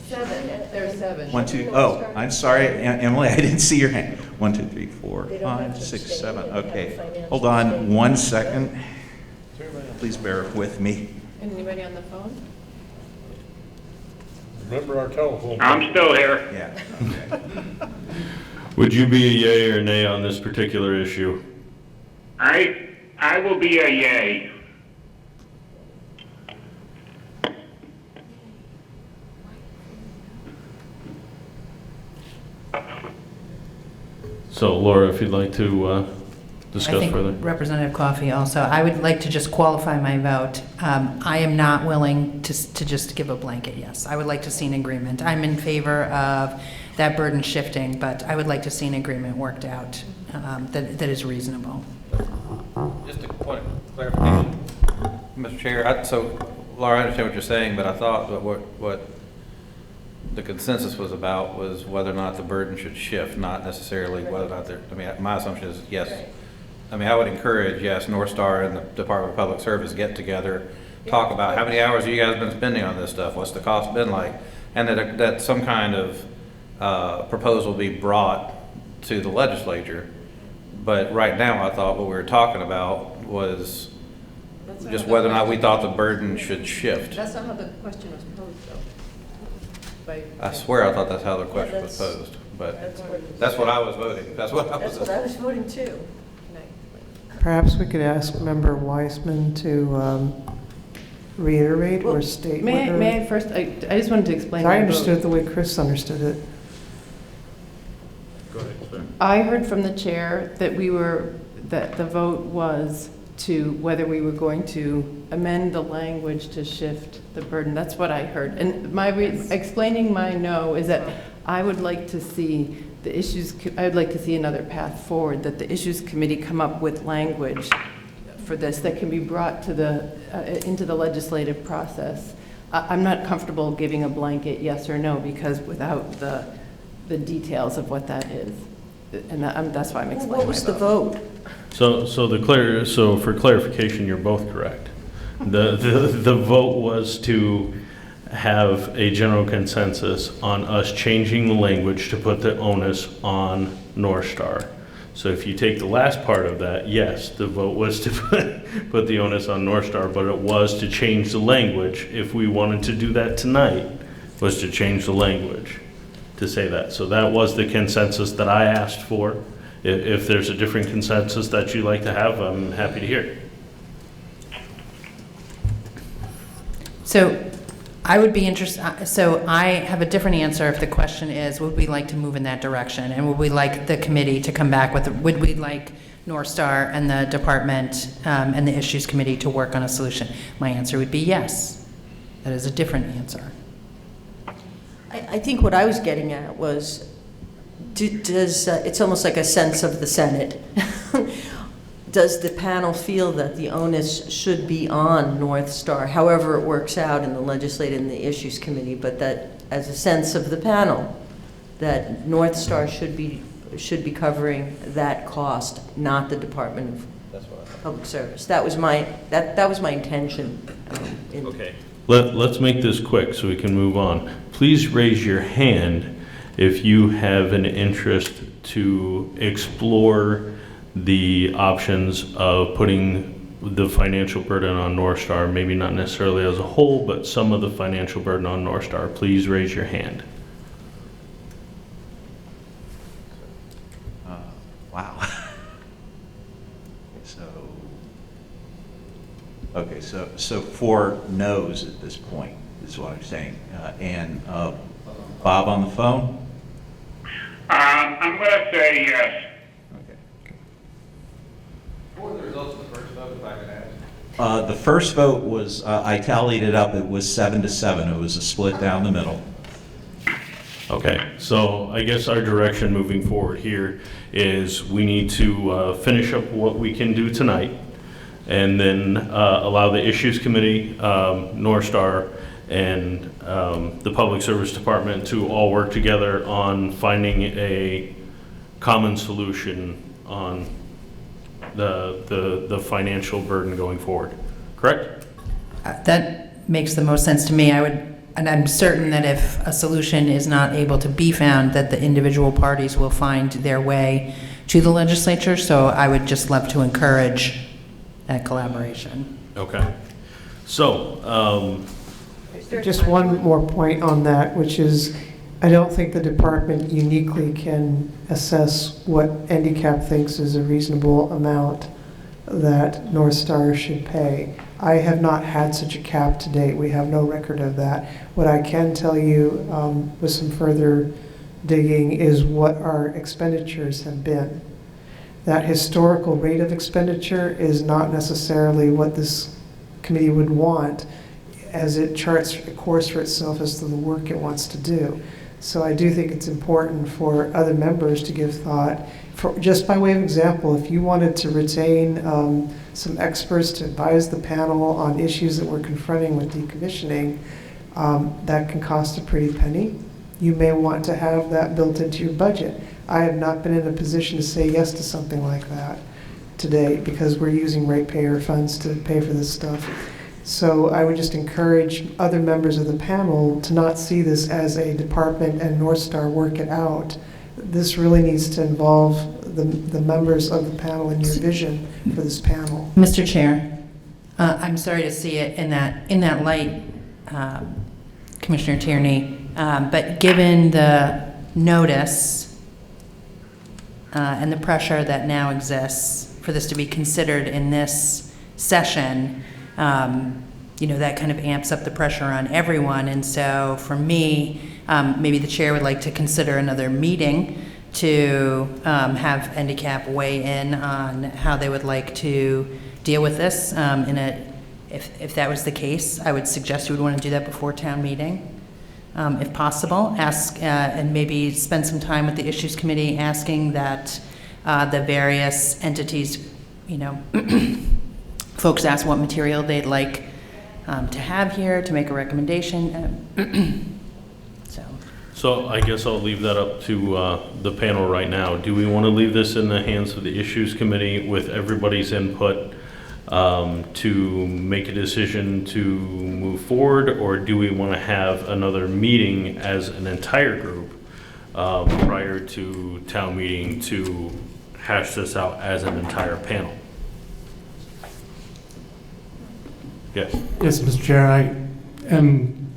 7. There are 7. 1, 2, oh, I'm sorry, Emily, I didn't see your hand. 1, 2, 3, 4, 5, 6, 7, okay. Hold on 1 second. Please bear with me. Anybody on the phone? Remember our telephone. I'm still here. Yeah, okay. Would you be a yay or nay on this particular issue? I will be a yay. So Laura, if you'd like to I discuss think further. Representative Coffey also, I would like to just qualify my vote. I am not willing to just give a blanket yes. I would like to see an agreement. I'm in favor of that burden shifting, but I would like to see an agreement worked out that is reasonable. Just a point of clarification, Mr. Chair. So, Laura, I understand what you're saying, but I thought that what the consensus was about was whether or not the burden should shift, not necessarily whether or not there. I mean, my assumption is yes. I mean, I would encourage, yes, NorthStar and the Department of Public Service get together, talk about how many hours have you guys been spending on this stuff, what's the cost been like, and that some kind of proposal be brought to the legislature. But right now, I thought what we were talking about was just whether or not we thought the burden should shift. That's not how the question was posed, though. I swear I thought that's how the question was posed, but that's what I was voting. That's what I was voting too. Perhaps we could ask Member Weissman to reiterate or state. May I first, I just wanted to explain. I understood it the way Chris understood it. Go ahead, sir. I heard from the chair that that the vote was to whether we were going to amend the language to shift the burden. That's what I heard. And explaining my no is that I would like to see the issues, I would like to see another path forward, that the Issues Committee come up with language for this that can be brought to into the legislative process. I'm not comfortable giving a blanket yes or no because without the details of what that is. And that's why I'm explaining. What was the vote? So for clarification, you're both correct. The vote was to have a general consensus on us changing the language to put the onus on NorthStar. So if you take the last part of that, yes, the vote was to put the onus on NorthStar, but it was to change the language. If we wanted to do that tonight, was to change the language to say that. So that was the consensus that I asked for. If there's a different consensus that you'd like to have, I'm happy to hear. So I would be interested, so I have a different answer if the question is, would we like to move in that direction? And would we like the committee to come back with, would we like NorthStar and the department and the issues committee to work on a solution? My answer would be yes. That is a different answer. I think what I was getting at was, it's almost like a sense of the Senate. Does the panel feel that the onus should be on NorthStar, however it works out in the legislative and the issues committee, but that as a sense of the panel, that NorthStar should be covering that cost, not the Department of Public Service. That was my intention. Okay. Let's make this quick so we can move on. Please raise your hand if you have an interest to explore the options of putting the financial burden on NorthStar, maybe not necessarily as a whole, but some of the financial burden on NorthStar. Please raise your hand. Wow. So 4 no's at this point is what I'm saying. And Bob on the phone? I'm going to say yes. What were the results of the first vote, if I could ask? The first vote was, I tallied it up, it was 7-7. It was a split down the middle. Okay, so I guess our direction moving forward here is we need to finish up what we can do tonight, and then allow the issues committee, NorthStar, and the Public Service Department to all work together on finding a common solution on the financial burden going forward. Correct? That makes the most sense to me. And I'm certain that if a solution is not able to be found, that the individual parties will find their way to the legislature. So I would just love to encourage that collaboration. Okay. So, Just one more point on that, which is, I don't think the department uniquely can assess what NDCAP thinks is a reasonable amount that NorthStar should pay. I have not had such a cap to date. We have no record of that. What I can tell you with some further digging is what our expenditures have been. That historical rate of expenditure is not necessarily what this committee would want as it charts a course for itself as to the work it wants to do. So I do think it's important for other members to give thought. Just by way of example, if you wanted to retain some experts to advise the panel on issues that we're confronting with decommissioning, that can cost a pretty penny. You may want to have that built into your budget. I have not been in a position to say yes to something like that today because we're using ratepayer funds to pay for this stuff. So I would just encourage other members of the panel to not see this as a department and NorthStar work it out. This really needs to involve the members of the panel and your vision for this panel. Mr. Chair, I'm sorry to see it in that light, Commissioner Tierney, but given the notice and the pressure that now exists for this to be considered in this session, that kind of amps up the pressure on everyone. And so for me, maybe the chair would like to consider another meeting to have NDCAP weigh in on how they would like to deal with this. If that was the case, I would suggest you would want to do that before town meeting, if possible. Ask and maybe spend some time with the issues committee asking that the various entities, folks ask what material they'd like to have here to make a recommendation. So I guess I'll leave that up to the panel right now. Do we want to leave this in the hands of the issues committee with everybody's input to make a decision to move forward, or do we want to have another meeting as an entire group prior to town meeting to hash this out as an entire panel? Yes. Yes, Mr. Chair, I am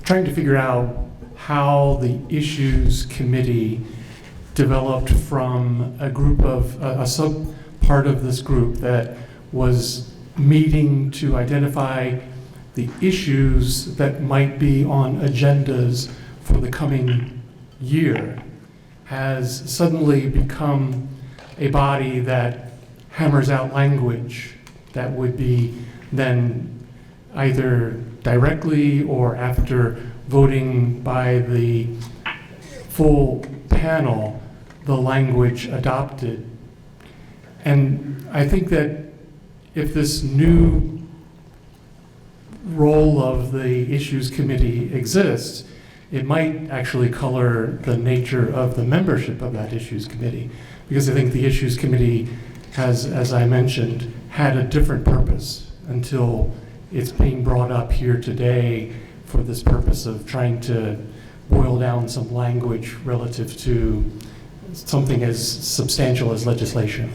trying to figure out how the issues committee developed from a group of, a sub-part of this group that was meeting to identify the issues that might be on agendas for the coming year has suddenly become a body that hammers out language that would be then either directly or after voting by the full panel, the language adopted. And I think that if this new role of the Issues Committee exists, it might actually color the nature of the membership of that Issues Committee. Because I think the Issues Committee has, as I mentioned, had a different purpose until it's being brought up here today for this purpose of trying to boil down some language relative to something as substantial as legislation.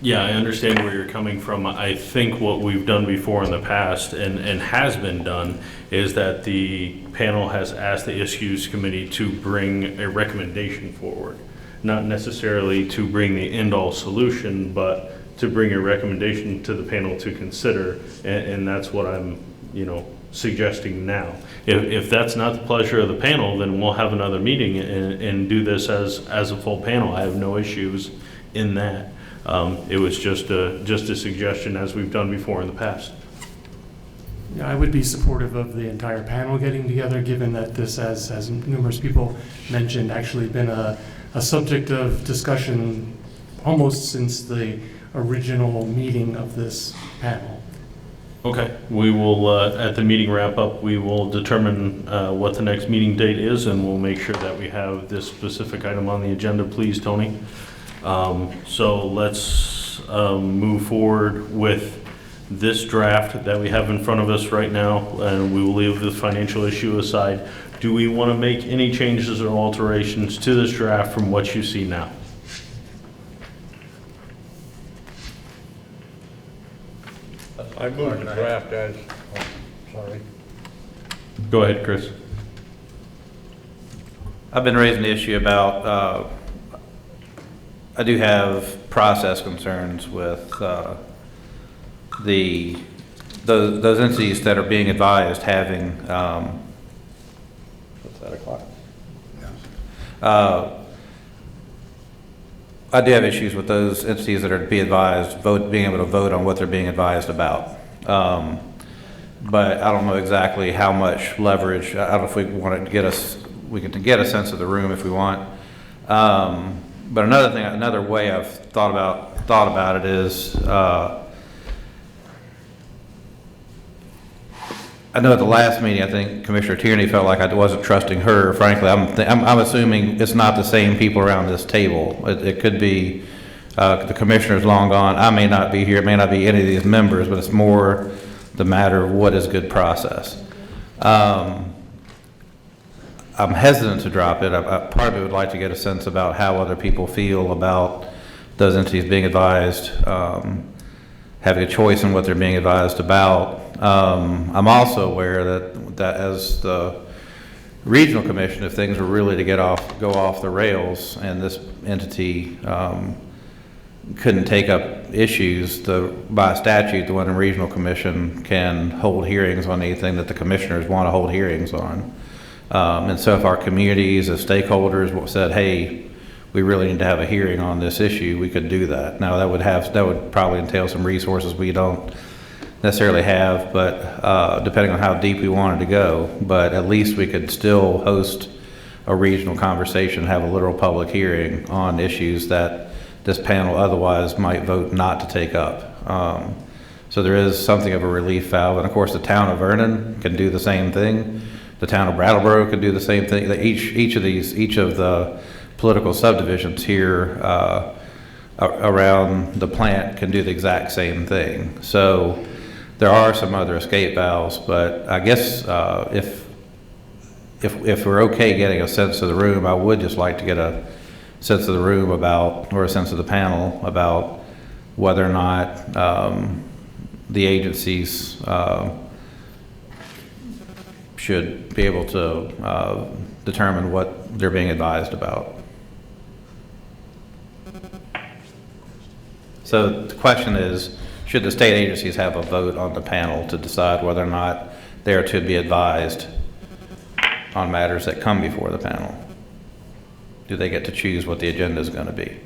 Yeah, I understand where you're coming from. I think what we've done before in the past and has been done is that the panel has asked the Issues Committee to bring a recommendation forward. Not necessarily to bring the end-all solution, but to bring a recommendation to the panel to consider, and that's what I'm, suggesting now. If that's not the pleasure of the panel, then we'll have another meeting and do this as a full panel. I have no issues in that. It was just a suggestion as we've done before in the past. Yeah, I would be supportive of the entire panel getting together, given that this, as numerous people mentioned, actually been a subject of discussion almost since the original meeting of this panel. Okay, we will, at the meeting wrap up, we will determine what the next meeting date is, and we'll make sure that we have this specific item on the agenda, please, Tony. So let's move forward with this draft that we have in front of us right now, and we will leave the financial issue aside. Do we want to make any changes or alterations to this draft from what you see now? I move the draft as, sorry. Go ahead, Chris. I've been raising the issue about, I do have process concerns with those entities that are being advised having, what's that o'clock? I do have issues with those entities that are to be advised, being able to vote on what they're being advised about. But I don't know exactly how much leverage. I don't know if we want to we can get a sense of the room if we want. But another way I've thought about it is, I know at the last meeting, I think Commissioner Tierney felt like I wasn't trusting her. Frankly, I'm assuming it's not the same people around this table. It could be the commissioner's long gone. I may not be here. It may not be any of these members, but it's more the matter of what is good process. I'm hesitant to drop it. Part of it would like to get a sense about how other people feel about those entities being advised, having a choice in what they're being advised about. I'm also aware that as the regional commission, if things were really to go off the rails and this entity couldn't take up issues, by statute, the Wyndham Regional Commission can hold hearings on anything that the commissioners want to hold hearings on. And so if our communities, as stakeholders said, hey, we really need to have a hearing on this issue, we could do that. Now that would probably entail some resources we don't necessarily have, but depending on how deep we wanted to go, but at least we could still host a regional conversation, have a literal public hearing on issues that this panel otherwise might vote not to take up. So there is something of a relief valve, and of course the town of Vernon can do the same thing. The town of Brattleboro could do the same thing. Each of the political subdivisions here around the plant can do the exact same thing. So there are some other escape valves, but I guess if we're okay getting a sense of the room, I would just like to get a sense of the room or a sense of the panel about whether or not the agencies should be able to determine what they're being advised about. So the question is, should the state agencies have a vote on the panel to decide whether or not they are to be advised on matters that come before the panel? Do they get to choose what the agenda is going to be?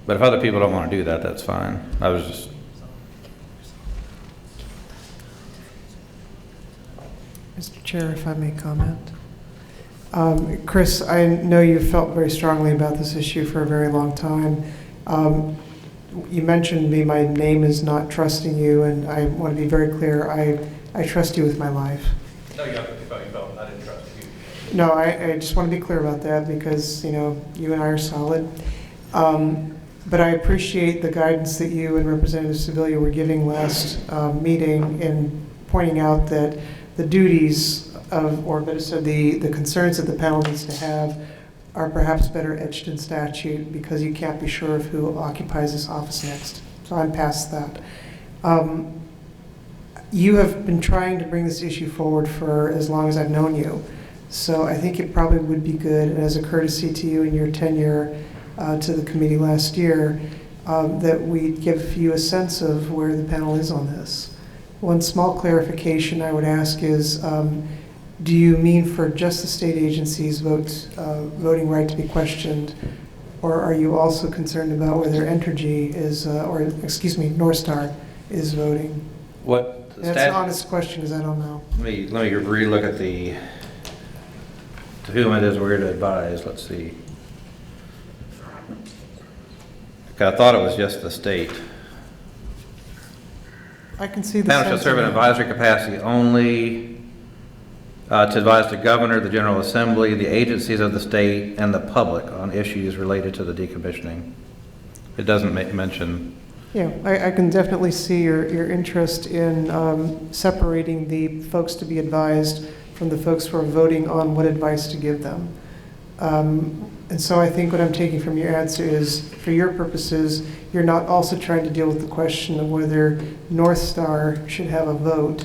But if other people don't want to do that, that's fine. I was just... Mr. Chair, if I may comment. Chris, I know you felt very strongly about this issue for a very long time. You mentioned me, my name is not trusting you, and I want to be very clear, I trust you with my life. No, you felt I didn't trust you. No, I just want to be clear about that because, you know, you and I are solid. But I appreciate the guidance that you and Representative Sevilla were giving last meeting in pointing out that the duties of, or better said, the concerns that the panel needs to have are perhaps better etched in statute because you can't be sure of who occupies this office next. So I'm past that. You have been trying to bring this issue forward for as long as I've known you. So I think it probably would be good, and as a courtesy to you in your tenure to the committee last year, that we give you a sense of where the panel is on this. One small clarification I would ask is, do you mean for just the state agencies' voting right to be questioned, or are you also concerned about whether Entergy is, or excuse me, NorthStar is voting? That's an honest question because I don't know. Let me relook at the, to whom it is we're to advise. Let's see. I thought it was just the state. I can see the Panel shall serve in advisory capacity only to advise the governor, the General Assembly, the agencies of the state, and the public on issues related to the decommissioning. It doesn't mention. Yeah, I can definitely see your interest in separating the folks to be advised from the folks who are voting on what advice to give them. And so I think what I'm taking from your answer is, for your purposes, you're not also trying to deal with the question of whether NorthStar should have a vote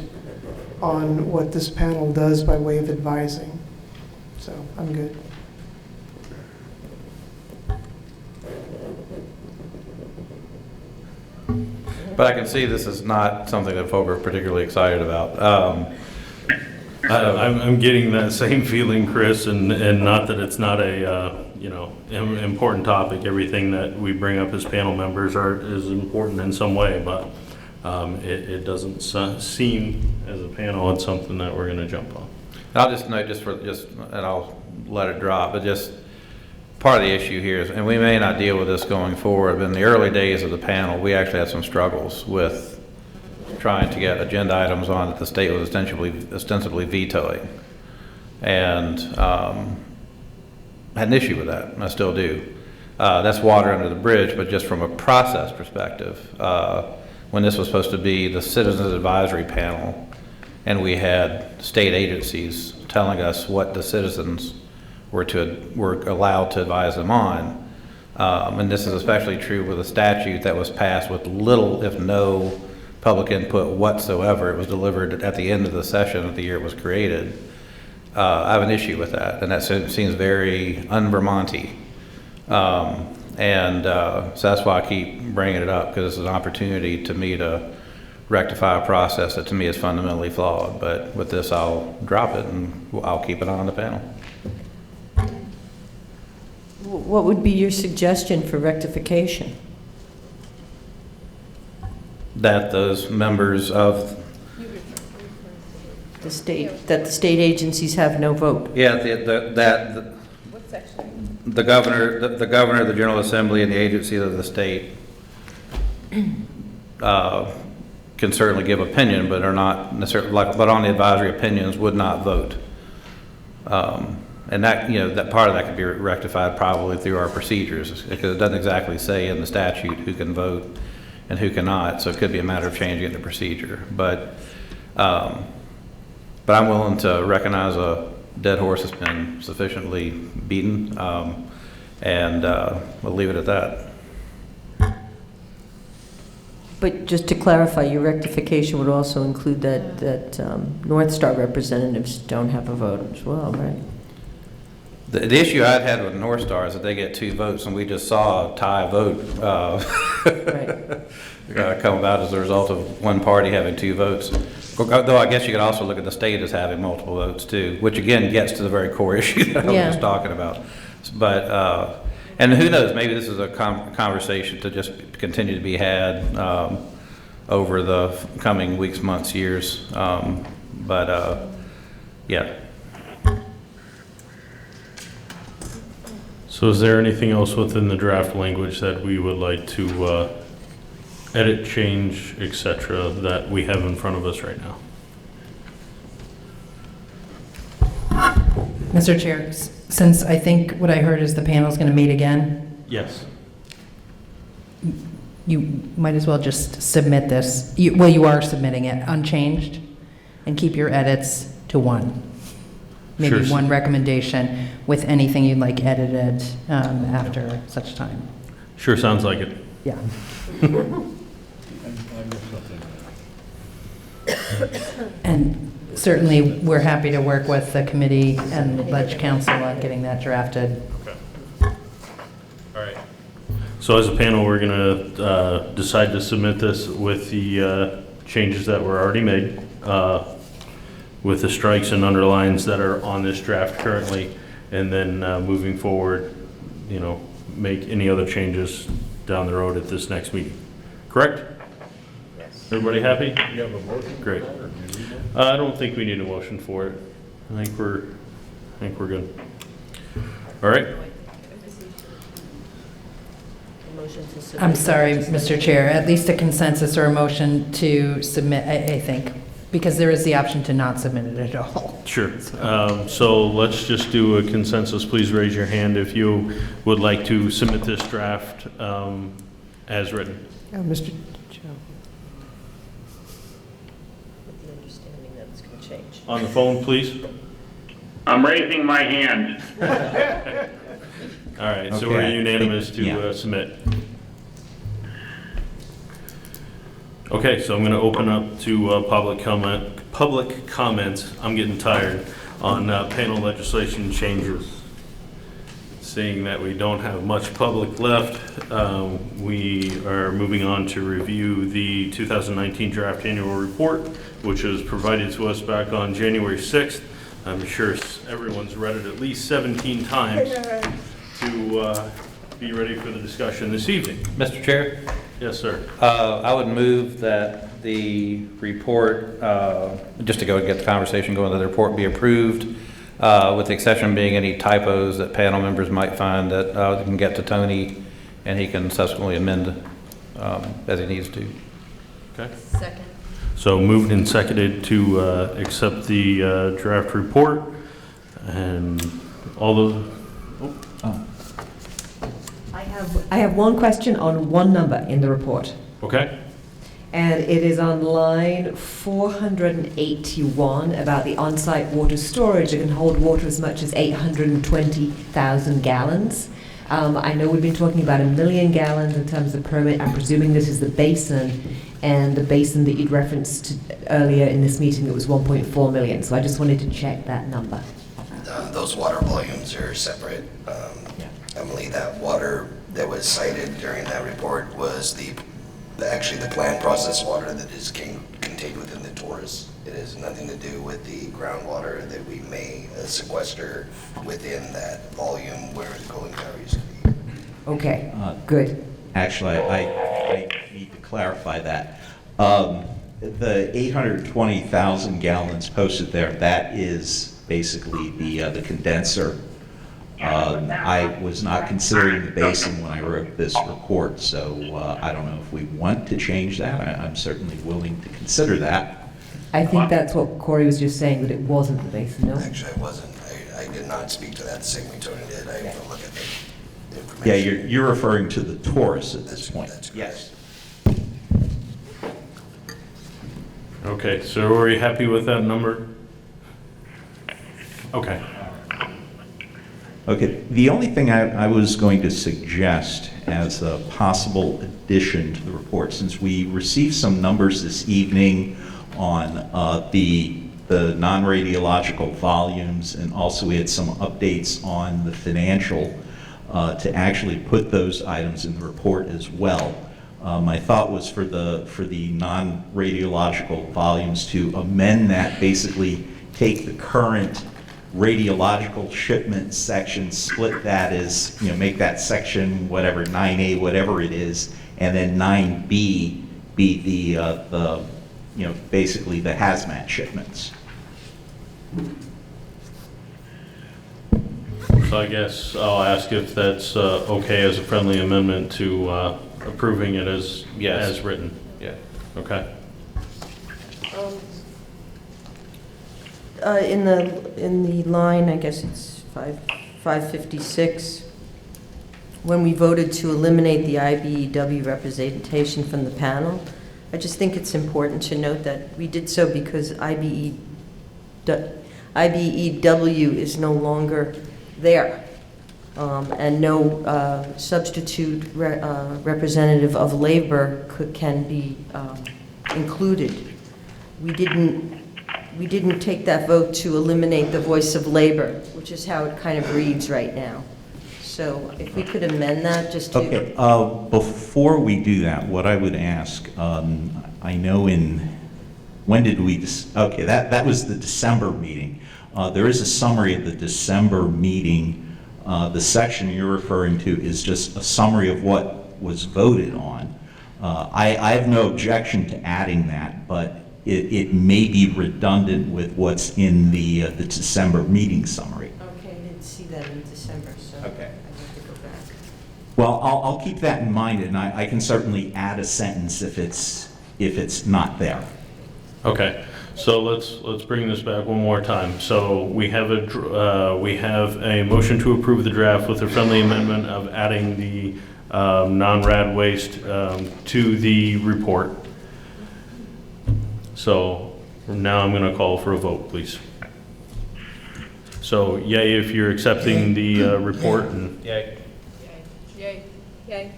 on what this panel does by way of advising. So I'm good. But I can see this is not something that folk are particularly excited about. I'm getting that same feeling, Chris, and not that it's not a important topic. Everything that we bring up as panel members is important in some way, but it doesn't seem as a panel it's something that we're going to jump on. I'll just note, and I'll let it drop, but just part of the issue here is, and we may not deal with this going forward, but in the early days of the panel, we actually had some struggles with trying to get agenda items on that the state was ostensibly vetoing. And had an issue with that, and I still do. That's water under the bridge, but just from a process perspective, when this was supposed to be the Citizens Advisory Panel, and we had state agencies telling us what the citizens were allowed to advise them on. And this is especially true with a statute that was passed with little, if no, public input whatsoever. It was delivered at the end of the session of the year it was created. I have an issue with that, and that seems very un-Vermonty. So that's why I keep bringing it up, because it's an opportunity to me to rectify a process that to me is fundamentally flawed. But with this, I'll drop it and I'll keep it on the panel. What would be your suggestion for rectification? That those members of the state agencies have no vote. Yeah, the governor, the General Assembly, and the agencies of the state can certainly give opinion, but are not necessarily but on the advisory opinions would not vote. And that, that part of that could be rectified probably through our procedures, because it doesn't exactly say in the statute who can vote and who cannot, so it could be a matter of changing the procedure. But I'm willing to recognize a dead horse has been sufficiently beaten, and we'll leave it at that. But just to clarify, your rectification would also include that NorthStar representatives don't have a vote as well, right? The issue I'd had with NorthStar is that they get 2 votes, and we just saw a tie vote come about as a result of one party having 2 votes. Though I guess you could also look at the state as having multiple votes too, which again gets to the very core issue that I was just talking about. But, and who knows, maybe this is a conversation to just continue to be had over the coming weeks, months, years. Yeah. So is there anything else within the draft language that we would like to edit, change, etc., that we have in front of us right now? Mr. Chair, since I think what I heard is the panel's going to meet again, Yes. you might as well just submit this. You are submitting it unchanged, and keep your edits to 1. Maybe Sure. 1 recommendation with anything you'd like edited after such time. Sure, sounds like it. Yeah. And certainly, we're happy to work with the committee and Ledge Council on getting that drafted. All right. So as a panel, we're going to decide to submit this with the changes that were already made, with the strikes and underlines that are on this draft currently, and then moving forward, you know, make any other changes down the road at this next meeting. Correct? Yes. Everybody happy? You have a motion? Great. I don't think we need a motion for it. I think we're good. All right. I'm sorry, Mr. Chair, at least a consensus or a motion to submit, I think, because there is the option to not submit it at all. Sure. So let's just do a consensus. Please raise your hand if you would like to submit this draft as written. Mr. Joe. With the understanding that it's going to change. On the phone, please. I'm raising my hand. All right, so we're unanimous to submit. Okay, so I'm going to open up to public comments. I'm getting tired on panel legislation changes. Seeing that we don't have much public left, we are moving on to review the 2019 draft annual report, which was provided to us back on January 6th. I'm sure everyone's read it at least 17 times to be ready for the discussion this evening. Mr. Chair? Yes, sir. I would move that the report, just to go and get the conversation going, that the report be approved, with the exception being any typos that panel members might find that they can get to Tony, and he can subsequently amend as he needs to. Okay. Second. So moved and seconded to accept the draft report, and all those. I have one question on one number in the report. Okay. And it is on line 481 about the on-site water storage. It can hold water as much as 820,000 gallons. I know we've been talking about 1 million gallons in terms of permit. I'm presuming this is the basin, and the basin that you'd referenced earlier in this meeting, it was 1.4 million. So I just wanted to check that number. Those water volumes are separate. Emily, that water that was cited during that report was actually the planned process water that is contained within the Taurus. It has nothing to do with the groundwater that we may sequester within that volume where the cooling tower used to be. Okay, good. Actually, I need to clarify that. The 820,000 gallons posted there, that is basically the condenser. I was not considering the basin when I wrote this report, so I don't know if we want to change that. I'm certainly willing to consider that. I think that's what Corey was just saying, that it wasn't the basin, no? Actually, I wasn't. I did not speak to that the same way Tony did. I have to look at the information. Yeah, you're referring to the Taurus at this point. Yes. Okay, so are we happy with that number? Okay. Okay, the only thing I was going to suggest as a possible addition to the report, since we received some numbers this evening on the the non-radiological volumes, and also we had some updates on the financial to actually put those items in the report as well. My thought was for the non-radiological volumes to amend that, basically take the current radiological shipment section, split that as, make that section whatever, 9A, whatever it is, and then 9B be the basically the hazmat shipments. So I guess I'll ask if that's okay as a friendly amendment to approving it as written. Yeah. Okay. In the line, I guess it's 556, when we voted to eliminate the IBEW representation from the panel, I just think it's important to note that we did so because IBEW is no longer there, and no substitute representative of labor can be included. We didn't take that vote to eliminate the voice of labor, which is how it kind of reads right now. So if we could amend that just to... Okay, before we do that, what I would ask, I know when did we, okay, that was the December meeting. There is a summary of the December meeting. The section you're referring to is just a summary of what was voted on. I have no objection to adding that, but it may be redundant with what's in the December meeting summary. Okay, I didn't see that in December, so Okay. I have to go back. Well, I'll keep that in mind, and I can certainly add a sentence if it's not there. Okay. So let's bring this back one more time. So we have a motion to approve the draft with a friendly amendment of adding the non-rad waste to the report. So now I'm going to call for a vote, please. So yay if you're accepting the report, and Yay. Yay. Yay.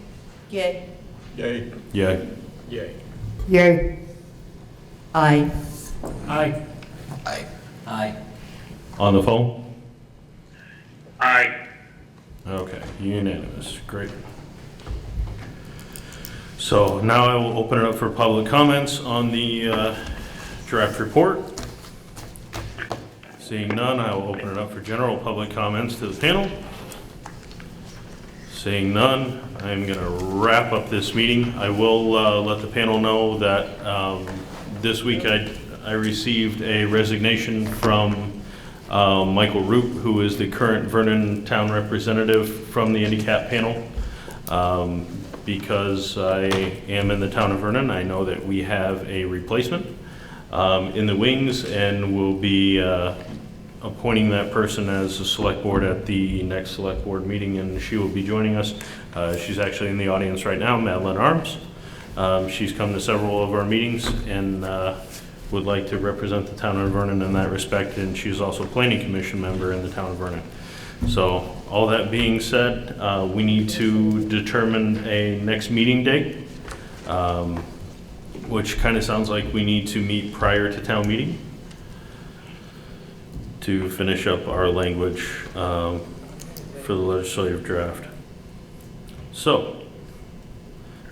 Yay. Yay. yay. Yay. Yay. Aye. Aye. Aye. Aye. On the phone? Aye. Okay, unanimous, great. So now I will open it up for public comments on the draft report. Seeing none, I will open it up for general public comments to the panel. Seeing none, I'm going to wrap up this meeting. I will let the panel know that this week I received a resignation from Michael Root, who is the current Vernon Town representative from the handicap panel. Because I am in the town of Vernon, I know that we have a replacement in the wings, and we'll be appointing that person as a select board at the next select board meeting, and she will be joining us. She's actually in the audience right now, Madeline Arms. She's come to several of our meetings and would like to represent the town of Vernon in that respect, and she's also a planning commission member in the town of Vernon. So all that being said, we need to determine a next meeting date, which kind of sounds like we need to meet prior to town meeting to finish up our language for the legislative draft. So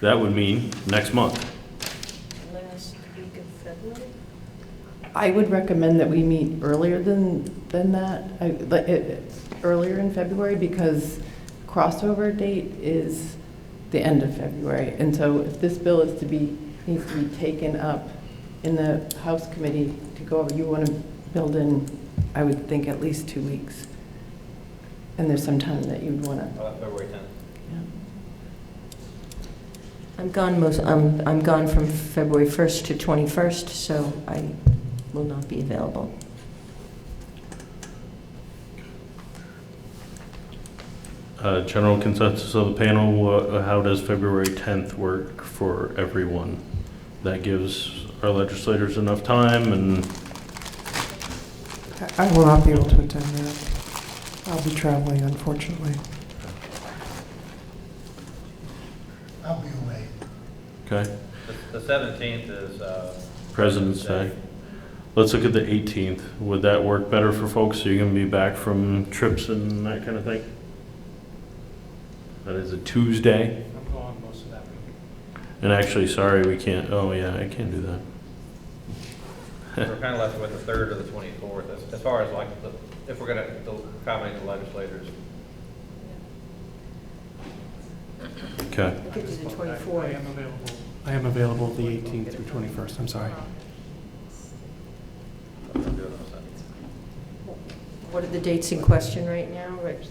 that would mean next month. Last week of February? I would recommend that we meet earlier than that, earlier in February, because crossover date is the end of February. And so if this bill needs to be taken up in the House committee to go over, you want to build in, I would think, at least 2 weeks. And there's some time that you'd want to. February 10th. I'm gone from February 1st to 21st, so I will not be available. General consensus of the panel, how does February 10th work for everyone? That gives our legislators enough time, and I will not be able to attend that. I'll be traveling, unfortunately. I'll be away. okay. The 17th is President's Day. let's look at the 18th. Would that work better for folks? Are you going to be back from trips and that kind of thing? That is a Tuesday. I'm gone most of that week. And actually, sorry, we can't, oh yeah, I can't do that. We're kind of left with the 3rd or the 24th, as far as like, if we're going to accommodate the legislators. Okay. I could do the 24th. I am available the 18th through 21st, I'm sorry. What are the dates in question right now, Rich?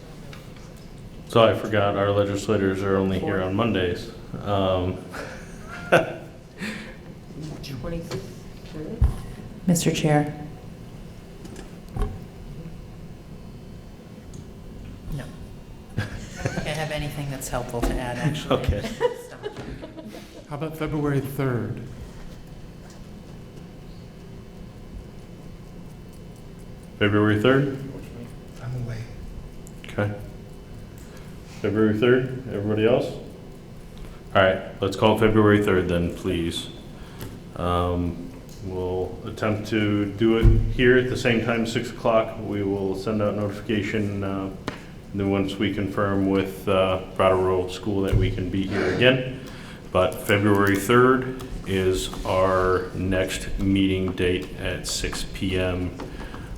So I forgot our legislators are only here on Mondays. 23rd? Mr. Chair? No. I don't think I have anything that's helpful to add, actually. Okay. How about February 3rd? February 3rd? I'm away. Okay. February 3rd, everybody else? All right, let's call it February 3rd then, please. We'll attempt to do it here at the same time, 6 o'clock. We will send out notification, and then once we confirm with Brattleboro School that we can be here again. But February 3rd is our next meeting date at 6 p.m.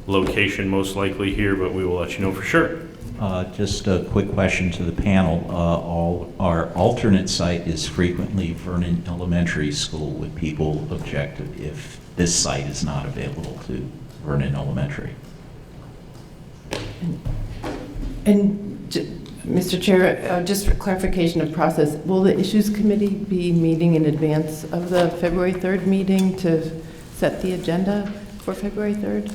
Location most likely here, but we will let you know for sure. Just a quick question to the panel. Our alternate site is frequently Vernon Elementary School. Would people object if this site is not available to Vernon Elementary? And Mr. Chair, just for clarification of process, will the Issues Committee be meeting in advance of the February 3rd meeting to set the agenda for February 3rd?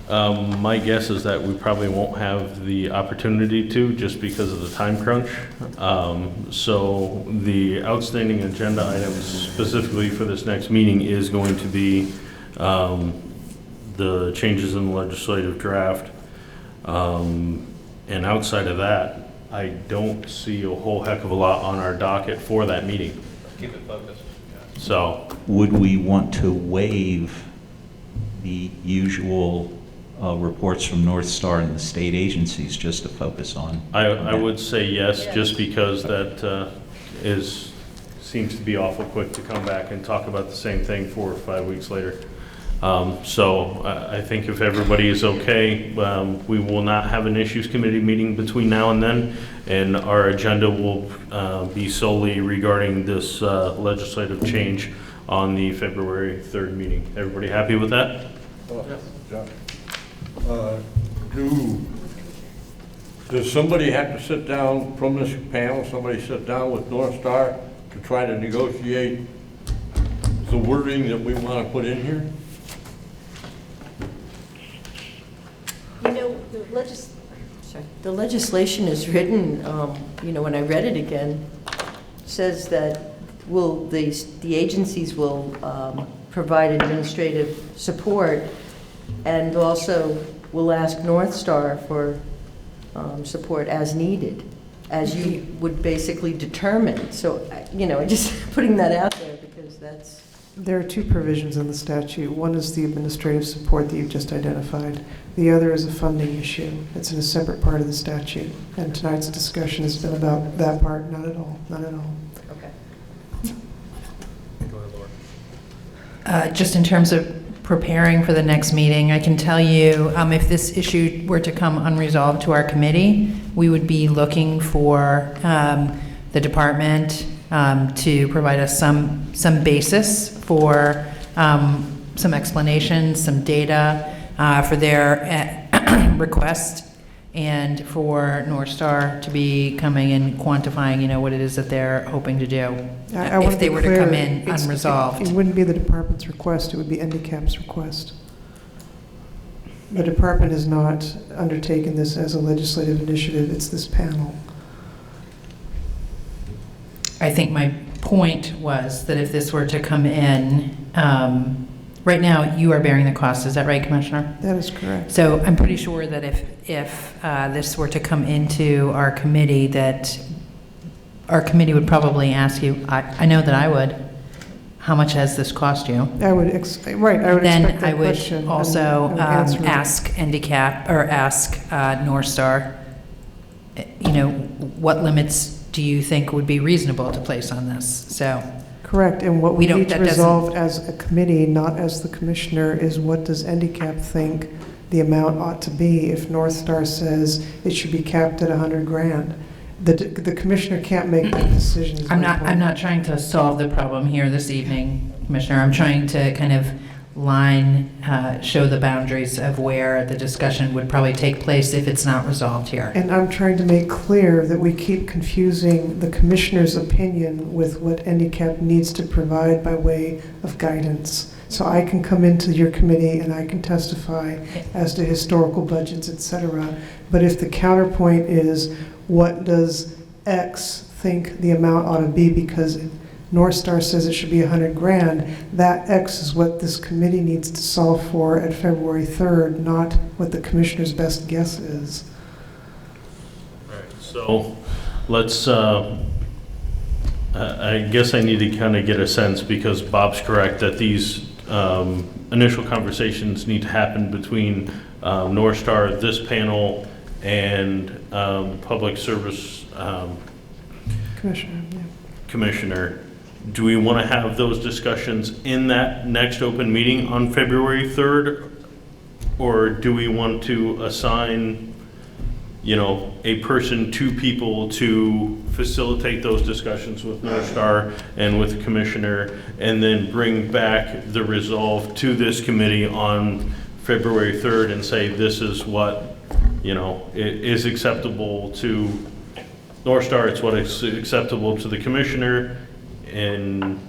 My guess is that we probably won't have the opportunity to, just because of the time crunch. So the outstanding agenda items specifically for this next meeting is going to be the changes in the legislative draft. And outside of that, I don't see a whole heck of a lot on our docket for that meeting. Keep it focused. So, would we want to waive the usual reports from NorthStar and the state agencies just to focus on? I would say yes, just because that seems to be awful quick to come back and talk about the same thing 4 or 5 weeks later. So I think if everybody is okay, we will not have an Issues Committee meeting between now and then, and our agenda will be solely regarding this legislative change on the February 3rd meeting. Everybody happy with that? Yes. Does somebody have to sit down from this panel, somebody sit down with NorthStar to try to negotiate the wording that we want to put in here? You know, the legislation is written, you know, when I read it again, says that the agencies will provide administrative support, and also will ask NorthStar for support as needed, as you would basically determine. So, you know, just putting that out there, because that's... There are two provisions in the statute. One is the administrative support that you've just identified. The other is a funding issue. It's in a separate part of the statute. And tonight's discussion has been about that part. Not at all. Not at all. Okay. Just in terms of preparing for the next meeting, I can tell you if this issue were to come unresolved to our committee, we would be looking for the department to provide us some basis for some explanations, some data for their request, and for NorthStar to be coming and quantifying, you know, what it is that they're hoping to do if they were to come in unresolved. It wouldn't be the department's request, it would be NDCAP's request. The department has not undertaken this as a legislative initiative, it's this panel. I think my point was that if this were to come in, right now you are bearing the cost, is that right, Commissioner? That is correct. So I'm pretty sure that if this were to come into our committee, that our committee would probably ask you, I know that I would, how much has this cost you? I would, right, I would Then expect I that would question. and- also and answer it. ask Handicap, or ask NorthStar, what limits do you think would be reasonable to place on this? So, Correct, and what We we don't- need to that doesn't- resolve as a committee, not as the commissioner, is what does Handicap think the amount ought to be if NorthStar says it should be capped at 100 grand? The commissioner can't make that decision. is I'm my not, point. I'm not trying to solve the problem here this evening, Commissioner. I'm trying to kind of show the boundaries of where the discussion would probably take place if it's not resolved here. And I'm trying to make clear that we keep confusing the commissioner's opinion with what Handicap needs to provide by way of guidance. So I can come into your committee and I can testify as to historical budgets, et cetera. But if the counterpoint is, what does X think the amount ought to be because NorthStar says it should be 100 grand, that X is what this committee needs to solve for at February 3rd, not what the commissioner's best guess is. So let's, I guess I need to kind of get a sense, because Bob's correct that these initial conversations need to happen between NorthStar, this panel, and Public Service Commissioner. Do we want to have those discussions in that next open meeting on February 3rd? Or do we want to assign, a person, 2 people to facilitate those discussions with NorthStar and with the Commissioner, and then bring back the resolve to this committee on February 3rd and say, this is what, is acceptable to NorthStar, it's what is acceptable to the Commissioner, and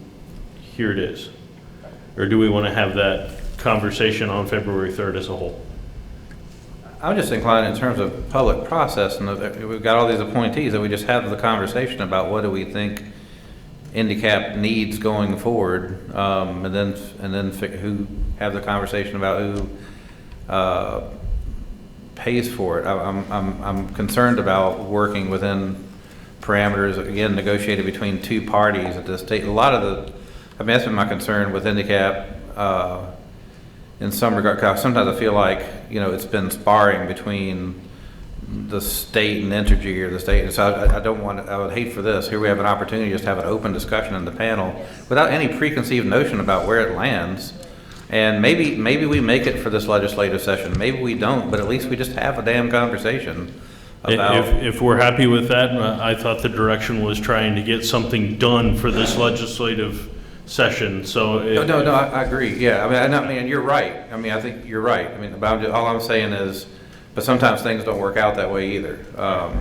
here it is? Or do we want to have that conversation on February 3rd as a whole? I'm just inclined in terms of public process, and we've got all these appointees, that we just have the conversation about what do we think Handicap needs going forward, and then have the conversation about who pays for it. I'm concerned about working within parameters, again, negotiated between 2 parties at this state. That's been my concern with Handicap in some regard, because sometimes I feel like, it's been sparring between the state and Entergy, or the state, and so I would hate for this. Here we have an opportunity just to have an open discussion in the panel without any preconceived notion about where it lands. And maybe we make it for this legislative session, maybe we don't, but at least we just have a damn conversation about. If we're happy with that, I thought the direction was trying to get something done for this legislative session, so. No, I agree, yeah, I mean, you're right, I think you're right, but all I'm saying is, but sometimes things don't work out that way either.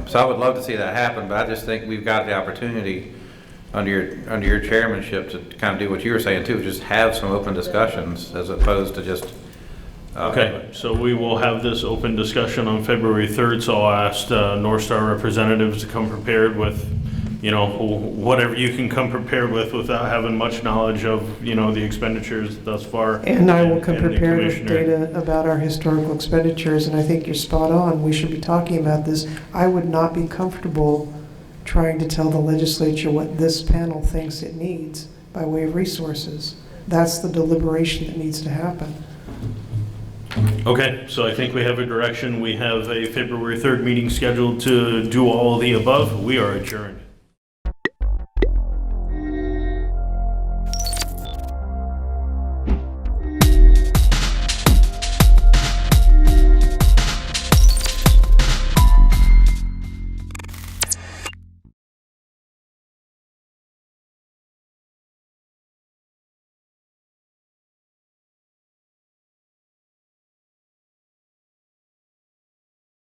So I would love to see that happen, but I just think we've got the opportunity under your chairmanship to kind of do what you were saying too, just have some open discussions as opposed to just. Okay, so we will have this open discussion on February 3rd, so I'll ask NorthStar representatives to come prepared with, whatever you can come prepared with without having much knowledge of, the expenditures thus far. And I will come and the prepared with Commissioner. data about our historical expenditures, and I think you're spot on. We should be talking about this. I would not be comfortable trying to tell the legislature what this panel thinks it needs by way of resources. That's the deliberation that needs to happen. Okay, so I think we have a direction. We have a February 3rd meeting scheduled to do all of the above. We are adjourned.